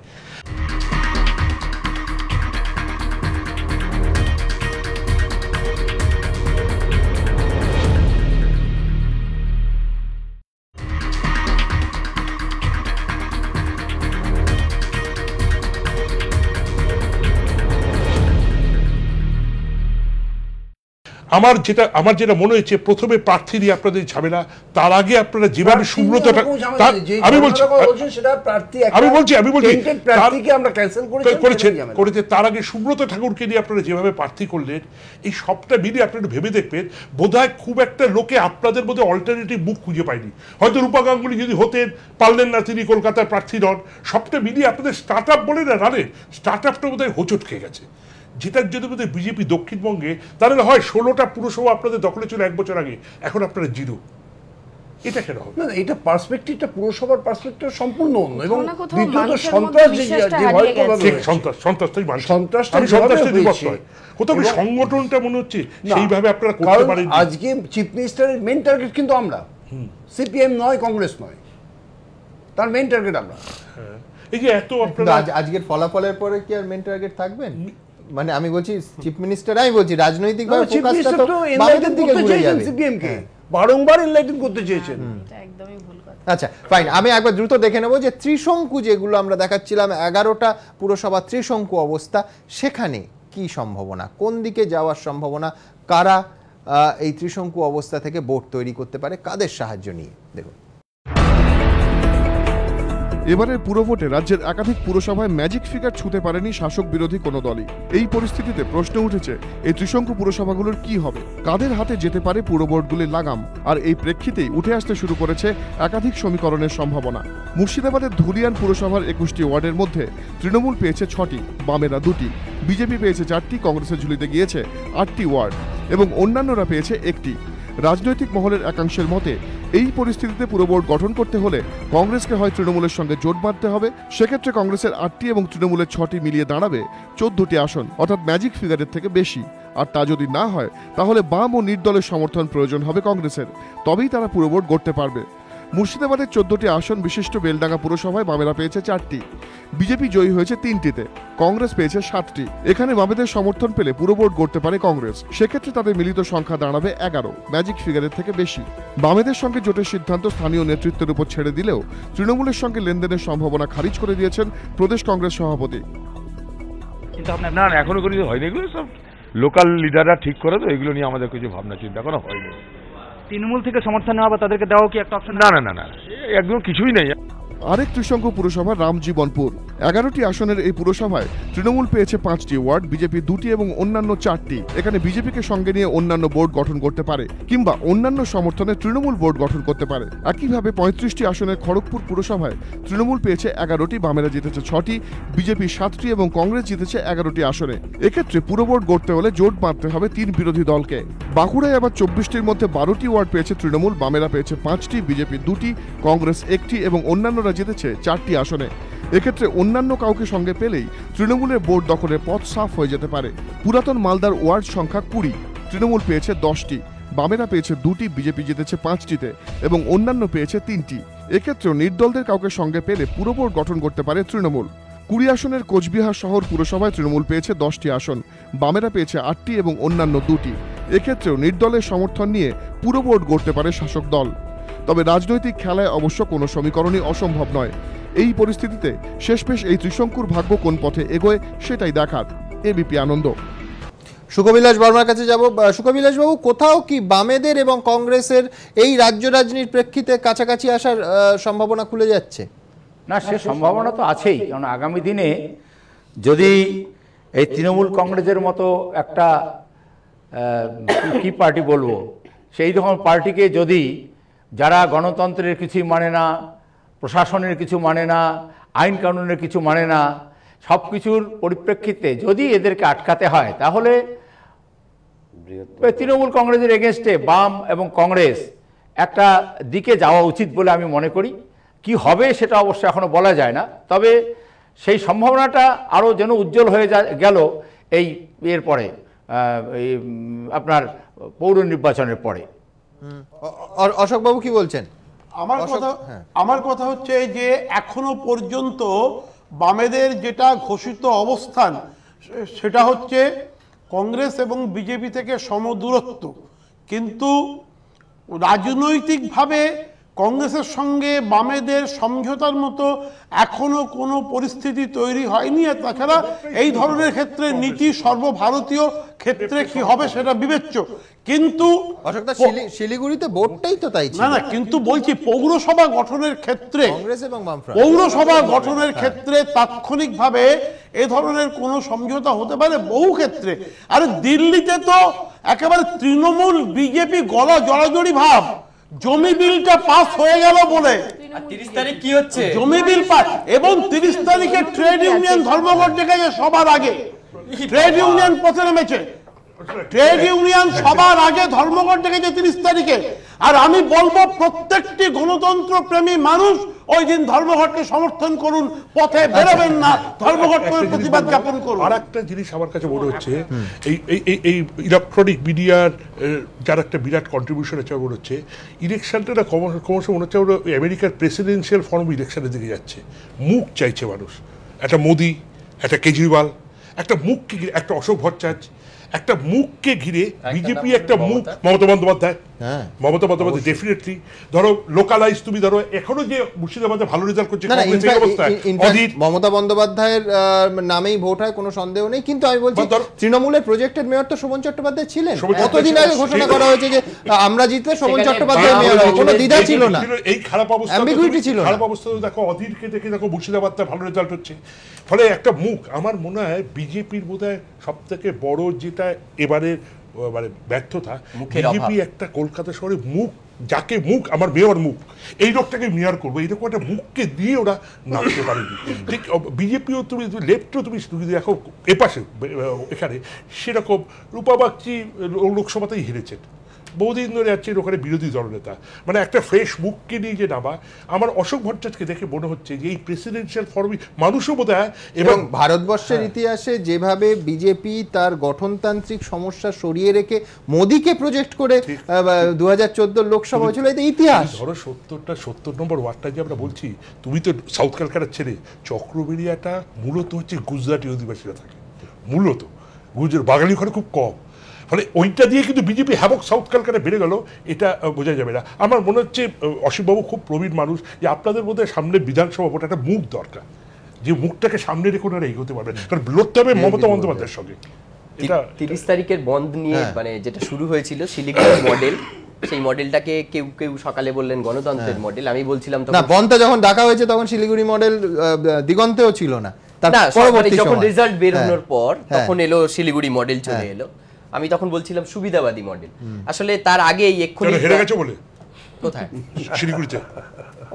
আমার যেটা মনে হয়েছে প্রথমে প্রার্থী নিয়ে আপনাদের ঝামেলা, তার আগে আপনারা যেভাবে সুব্রতটা করেছে, তার আগে সুব্রত ঠাকুরকে নিয়ে আপনারা যেভাবে প্রার্থী করলেন, এই সবটা মিলিয়ে আপনারা ভেবে দেখবেন বোধহয় খুব একটা লোকে আপনাদের মধ্যে অল্টারনেটিভ মুখ খুঁজে পায়নি। হয়তো রূপা গাঙ্গুলি যদি হতেন, পারলেন না, তিনি কলকাতার প্রার্থী নন, সবটা মিলিয়ে আপনাদের স্টার্ট আপ বলে না রানের স্টার্ট আপটা বোধহয় হোঁচট খেয়ে গেছে। যেটার জন্য বোধহয় বিজেপি দক্ষিণবঙ্গে তাহলে হয় 16টা পুরসভা আপনাদের দখলে ছিল 1 বছর আগে, এখন আপনারা 0। এটা কেন হবে? না, এটা পার্সপেক্টিভটা পুরসভার পার্সপেক্টিভ সম্পূর্ণ অন্য। এবং দ্বিতীয়ত সন্ত্রাস যে ভয় করবে, সন্ত্রাসটা দিবস নয়, কোথাও সংগঠনটা মনে হচ্ছে সেইভাবে আপনারা করতে পারেন। আজকে চিফ মিনিস্টারের মেইন টার্গেট কিন্তু আমরা, সিপিএম নয়, কংগ্রেস নয়, তার মেইন টার্গেট আমরা। এই যে এত আপনারা আজকের ফলাফলের পরে কি আর মেইন টার্গেট থাকবেন? মানে আমি বলছি চিফ মিনিস্টার, আমি বলছি রাজনৈতিকভাবে ফোকাসটা তো বামেদের দিকে ঘুরে যাবে। সিপিএম কে বারংবার এনলাইটেন করতে চেয়েছেন, একদমই ভুল কথা। আচ্ছা ফাইন, আমি একবার দ্রুত দেখে নেব যে ত্রিশঙ্কু যেগুলো আমরা দেখাচ্ছিলাম 11টা পুরসভা ত্রিশঙ্কু অবস্থা, সেখানে কি সম্ভাবনা, কোন দিকে যাওয়ার সম্ভাবনা, কারা এই ত্রিশঙ্কু অবস্থা থেকে বোর্ড তৈরি করতে পারে, কাদের সাহায্য নিয়ে? দেখুন, এবারের পুরভোটে রাজ্যের একাধিক পুরসভায় ম্যাজিক ফিগার ছুঁতে পারেনি শাসক বিরোধী কোনো দলই। এই পরিস্থিতিতে প্রশ্ন উঠেছে এই ত্রিশঙ্কু পুরসভাগুলোর কি হবে, কাদের হাতে যেতে পারে পুরবোর্ডগুলির লাগাম। আর এই প্রেক্ষিতেই উঠে আসতে শুরু করেছে একাধিক সমীকরণের সম্ভাবনা। মুর্শিদাবাদের ধুলিয়ান পুরসভার 21টি ওয়ার্ডের মধ্যে তৃণমূল পেয়েছে 6টি, বামেরা 2টি, বিজেপি পেয়েছে 4টি, কংগ্রেসের ঝুলিতে গিয়েছে 8টি ওয়ার্ড এবং অন্যান্যরা পেয়েছে 1টি। রাজনৈতিক মহলের একাংশের মতে এই পরিস্থিতিতে পুরবোর্ড গঠন করতে হলে কংগ্রেসকে হয় তৃণমূলের সঙ্গে জোট বাঁধতে হবে, সেক্ষেত্রে কংগ্রেসের 8টি এবং তৃণমূলের 6টি মিলিয়ে দাঁড়াবে 14টি আসন, অর্থাৎ ম্যাজিক ফিগারের থেকে বেশি। আর তা যদি না হয় তাহলে বাম ও নির্দলের সমর্থন প্রয়োজন হবে কংগ্রেসের, তবেই তারা পুরবোর্ড গড়তে পারবে। মুর্শিদাবাদের 14টি আসন বিশিষ্ট বেলডাঙ্গা পুরসভায় বামেরা পেয়েছে 4টি, বিজেপি জয়ী হয়েছে 3টিতে, কংগ্রেস পেয়েছে 7টি। এখানে বামেদের সমর্থন পেলে পুরবোর্ড গড়তে পারে কংগ্রেস, সেক্ষেত্রে তাদের মিলিত সংখ্যা দাঁড়াবে 11, ম্যাজিক ফিগারের থেকে বেশি। বামেদের সঙ্গে জোটের সিদ্ধান্ত স্থানীয় নেতৃত্বের উপর ছেড়ে দিলেও তৃণমূলের সঙ্গে লেনদেনের সম্ভাবনা খারিজ করে দিয়েছেন প্রদেশ কংগ্রেস সভাপতি। না, এখনো কোনো হয়নি, এগুলো সব লোকাল লিডাররা ঠিক করে, তো এগুলো নিয়ে আমাদের কিছু ভাবনা চিন্তা করা হয়নি। তৃণমূল থেকে সমর্থন নেওয়া বা তাদেরকে দেওয়াও কি একটা অপশন? না না না না, একদম কিছুই নেই। আরেক ত্রিশঙ্কু পুরসভা রামজীবনপুর। 11টি আসনের এই পুরসভায় তৃণমূল পেয়েছে 5টি ওয়ার্ড, বিজেপি 2টি এবং অন্যান্য 4টি। এখানে বিজেপিকে সঙ্গে নিয়ে অন্যান্য বোর্ড গঠন করতে পারে কিংবা অন্যান্য সমর্থনে তৃণমূল বোর্ড গঠন করতে পারে। একইভাবে 35টি আসনের খড়গপুর পুরসভায় তৃণমূল পেয়েছে 11টি, বামেরা জিতেছে 6টি, বিজেপি 7টি এবং কংগ্রেস জিতেছে 11টি আসনে। এক্ষেত্রে পুরবোর্ড গড়তে হলে জোট বাঁধতে হবে 3 বিরোধী দলকে। বাঁকুড়ায় আবার 24টির মধ্যে 12টি ওয়ার্ড পেয়েছে তৃণমূল, বামেরা পেয়েছে 5টি, বিজেপি 2টি, কংগ্রেস 1টি এবং অন্যান্যরা জিতেছে 4টি আসনে। এক্ষেত্রে অন্যান্য কাউকে সঙ্গে পেলেই তৃণমূলের বোর্ড দখলের পথ সাফ হয়ে যেতে পারে। পুরাতন মালদার ওয়ার্ড সংখ্যা 20, তৃণমূল পেয়েছে 10টি, বামেরা পেয়েছে 2টি, বিজেপি জিতেছে 5টিতে এবং অন্যান্য পেয়েছে 3টি। এক্ষেত্রেও নির্দলদের কাউকে সঙ্গে পেলে পুরো বোর্ড গঠন করতে পারে তৃণমূল। 20 আসনের কোচবিহার শহর পুরসভায় তৃণমূল পেয়েছে 10টি আসন, বামেরা পেয়েছে 8টি এবং অন্যান্য 2টি। এক্ষেত্রেও নির্দলের সমর্থন নিয়ে পুরো বোর্ড গড়তে পারে শাসক দল। তবে রাজনৈতিক খেলায় অবশ্য কোনো সমীকরণই অসম্ভব নয়। এই পরিস্থিতিতে শেষমেশ এই ত্রিশঙ্কুর ভাগ্য কোন পথে এগোয় সেটাই দেখার। এবিপি আনন্দ। সুখবিলাস বর্মার কাছে যাব। সুখবিলাস বাবু, কোথাও কি বামেদের এবং কংগ্রেসের এই রাজ্য রাজনীতির প্রেক্ষিতে কাছাকাছি আসার সম্ভাবনা খুলে যাচ্ছে? না, সে সম্ভাবনা তো আছেই, কারণ আগামী দিনে যদি এই তৃণমূল কংগ্রেসের মতো একটা কি পার্টি বলবো, সেই রকম পার্টিকে যদি যারা গণতন্ত্রের কিছুই মানে না, প্রশাসনের কিছু মানে না, আইন কানুনের কিছু মানে না, সব কিছুর পরিপ্রেক্ষিতে যদি এদেরকে আটকাতে হয়, তাহলে তৃণমূল কংগ্রেসের এগেনস্টে বাম এবং কংগ্রেস একটা দিকে যাওয়া উচিত বলে আমি মনে করি। কি হবে সেটা অবশ্য এখনো বলা যায় না, তবে সেই সম্ভাবনাটা আরও যেন উজ্জ্বল হয়ে গেল এই এর পরে, এই আপনার পৌর নির্বাচনের পরে। অশোক বাবু কি বলছেন? আমার কথা হচ্ছে যে এখনো পর্যন্ত বামেদের যেটা ঘোষিত অবস্থান সেটা হচ্ছে কংগ্রেস এবং বিজেপি থেকে সমদূরত্ব, কিন্তু রাজনৈতিকভাবে কংগ্রেসের সঙ্গে বামেদের সমঝোতার মতো এখনো কোনো পরিস্থিতি তৈরি হয়নি। আর তাছাড়া এই ধরনের ক্ষেত্রে নীতি সর্বভারতীয় ক্ষেত্রে কি হবে সেটা বিবেচ্য, কিন্তু শিলিগুড়িতে বোর্ডটাই তো তাই ছিল। না না, কিন্তু বলছি পৌরসভা গঠনের ক্ষেত্রে, কংগ্রেস এবং বামফ্রন্ট পৌরসভা গঠনের ক্ষেত্রে তাৎক্ষণিকভাবে এ ধরনের কোনো সমঝোতা হতে পারে বহু ক্ষেত্রে। আর দিল্লিতে তো একেবারে তৃণমূল বিজেপি গলা জড়াজড়ি ভাব, জমি বিলটা পাস হয়ে গেল বলে 30 তারিখ কি হচ্ছে, জমি বিল পাস, এবং 30 তারিখে ট্রেড ইউনিয়ন ধর্মঘট ডেকেছে সবার আগে, ট্রেড ইউনিয়ন পথে নেমেছে, ট্রেড ইউনিয়ন সবার আগে ধর্মঘট ডেকেছে 30 তারিখে। আর আমি বলবো প্রত্যেকটি গণতন্ত্র প্রেমী মানুষ ওই দিন ধর্মঘটকে সমর্থন করুন, পথে বেরোবেন না, ধর্মঘট করে প্রতিবাদ জ্ঞাপন করুন। আর একটা জিনিস আমার কাছে মনে হচ্ছে, এই ইলেকট্রনিক মিডিয়ার যার একটা বিরাট কন্ট্রিবিউশন আছে মনে হচ্ছে, ইলেকশনটা না ক্রমশ মনে হচ্ছে আমেরিকার প্রেসিডেন্সিয়াল ফর্ম ইলেকশনের দিকে যাচ্ছে। মুখ চাইছে মানুষ, একটা মোদি, একটা কেজরিওয়াল, একটা মুখকে ঘিরে একটা অশোক ভট্টাচার্য, একটা মুখকে ঘিরে বিজেপি, একটা মুখ মমতা বন্দ্যোপাধ্যায়, মমতা বন্দ্যোপাধ্যায় ডেফিনেটলি ধরো লোকালাইজ, তুমি ধরো এখনো যে মুর্শিদাবাদে ভালো রেজাল্ট করছে মমতা বন্দ্যোপাধ্যায়ের নামেই ভোট হয়, কোনো সন্দেহ নেই। কিন্তু আমি বলছি তৃণমূলের প্রজেক্টেড মেয়র তো শোভন চট্টোপাধ্যায় ছিলেন, কতদিন আগে ঘোষণা করা হয়েছে যে আমরা জিতলে শোভন চট্টোপাধ্যায় মেয়র হবে, কোনো দ্বিধা ছিল না, এই খারাপ অবস্থা অ্যাম্বিগুইটি ছিল না। খারাপ অবস্থা দেখো অধীরকে দেখে দেখো মুর্শিদাবাদটা ভালো রেজাল্ট হচ্ছে। ফলে একটা মুখ আমার মনে হয় বিজেপির বোধহয় সব থেকে বড় যেটা এবারে মানে ব্যর্থতা, বিজেপি একটা কলকাতা শহরে মুখ, যাকে মুখ আমার মেয়র মুখ, এই লোকটাকে মেয়র করবো এইরকম একটা মুখকে দিয়ে ওরা নামতে পারেনি। ঠিক বিজেপিও তুমি লেফটও তুমি দেখো এপাশে এখানে সেরকম রূপা বাগচি লোকসভাতেই হেরেছেন, বহুদিন ধরে যাচ্ছে ওখানে বিরোধী দলনেতা, মানে একটা ফ্রেশ মুখকে নিয়ে যে নামা। আমার অশোক ভট্টাচার্যকে দেখে মনে হচ্ছে যে এই প্রেসিডেন্সিয়াল ফর্মে মানুষও বোধ হয় এবং ভারতবর্ষের ইতিহাসে যেভাবে বিজেপি তার গঠনতান্ত্রিক সমস্যা সরিয়ে রেখে মোদীকে প্রজেক্ট করে 2014 লোকসভা হয়েছিল, এটা ইতিহাস। ধরো 70 নম্বর ওয়ার্ডটা যে আমরা বলছি, তুমি তো সাউথ ক্যালকাটার ছেলে, চক্রবেড়িয়াটা মূলত হচ্ছে গুজরাটি অধিবাসীরা থাকে, মূলত বাঙালি ওখানে খুব কম। ফলে ওইটা দিয়ে কিন্তু বিজেপি হ্যাবক সাউথ ক্যালকাটা বেড়ে গেল, এটা বোঝা যাবে না। আমার মনে হচ্ছে অসীমবাবু খুব প্রবীণ মানুষ, যে আপনাদের মধ্যে সামনে বিধানসভা ভোট একটা মুখ দরকার, যে মুখটাকে সামনে রেখে ওনারা এগোতে পারবেন, কারণ লড়তে হবে মমতা বন্দ্যোপাধ্যায়ের সঙ্গে। 30 তারিখের বন্ধ নিয়ে মানে যেটা শুরু হয়েছিল শিলিগুড়ি মডেল, সেই মডেলটাকে কেউ কেউ সকালে বললেন গণতন্ত্রের মডেল, আমি বলছিলাম না বন্ধ যখন ডাকা হয়েছে তখন শিলিগুড়ি মডেল দিগন্তেও ছিল না, তার পরবর্তী যখন রেজাল্ট বের হওয়ার পর তখন এলো শিলিগুড়ি মডেল চলে এলো। আমি তখন বলছিলাম সুবিধাবাদী মডেল, আসলে তার আগেই এক্ষুনি হেরে গেছে বলে কোথায় শিলিগুড়িতে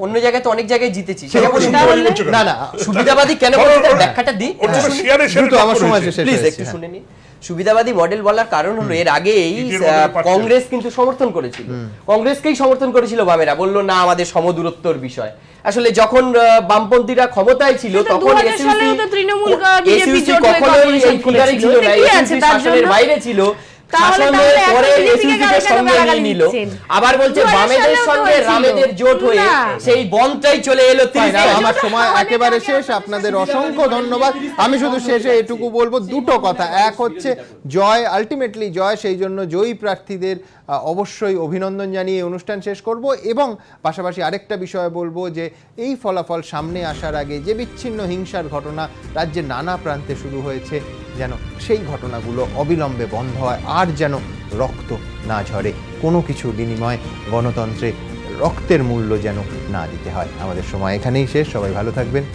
অন্য জায়গায় তো অনেক জায়গায় জিতেছি, সেটা না না সুবিধাবাদী কেন বলতে তার ব্যাখ্যাটা দিই, আমার সময় প্লিজ একটু শুনে নিন। সুবিধাবাদী মডেল বলার কারণ হলো এর আগেই কংগ্রেস কিন্তু সমর্থন করেছিল, কংগ্রেসকেই সমর্থন করেছিল বামেরা, বললো না আমাদের সমদূরত্বর বিষয়। আসলে যখন বামপন্থীরা ক্ষমতায় ছিল তখন শাসনের বাইরে ছিল, শাসনের পরে এসইউসিকে সঙ্গে নিয়ে নিল, আবার বলছে বামেদের সঙ্গে রামেদের জোট হয়ে সেই বন্ধটাই চলে এলো। আমার সময় একেবারে শেষ, আপনাদের অসংখ্য ধন্যবাদ। আমি শুধু শেষে এটুকু বলবো দুটো কথা, এক হচ্ছে জয়, আলটিমেটলি জয়, সেই জন্য জয়ী প্রার্থীদের অবশ্যই অভিনন্দন জানিয়ে অনুষ্ঠান শেষ করব, এবং পাশাপাশি আরেকটা বিষয় বলবো যে এই ফলাফল সামনে আসার আগে যে বিচ্ছিন্ন হিংসার ঘটনা রাজ্যের নানা প্রান্তে শুরু হয়েছে, যেন সেই ঘটনাগুলো অবিলম্বে বন্ধ হয়, আর যেন রক্ত না ঝরে, কোনো কিছু বিনিময়ে গণতন্ত্রে রক্তের মূল্য যেন না দিতে হয়। আমাদের সময় এখানেই শেষ, সবাই ভালো থাকবেন।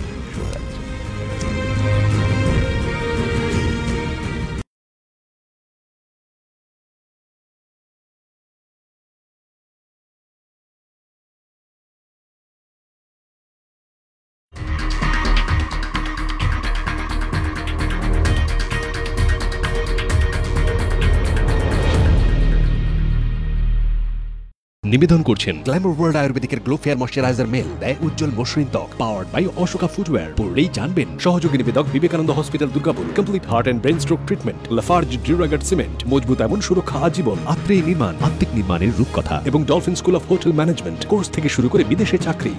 নিবেদন করছেন গ্ল্যামার ওয়ার্ল্ড আয়ুর্বেদিকের গ্লো ফেয়ার ময়শ্চারাইজার মেল, দেয় উজ্জ্বল মসৃণ ত্বক, পাওয়ার্ড বাই অশোকা ফুটওয়্যার। পড়লেই জানবেন। সহযোগী নিবেদক Vivekananda hospital Durgapur, complete heart and brain stroke treatment, Lafarge Duraguard cement, মজবুত এমন সুরক্ষা আজীবন, আত্রেয় নির্মাণ, আত্মিক নির্মাণের রূপকথা এবং dolphin school of hotel management course থেকে শুরু করে বিদেশে চাকরি।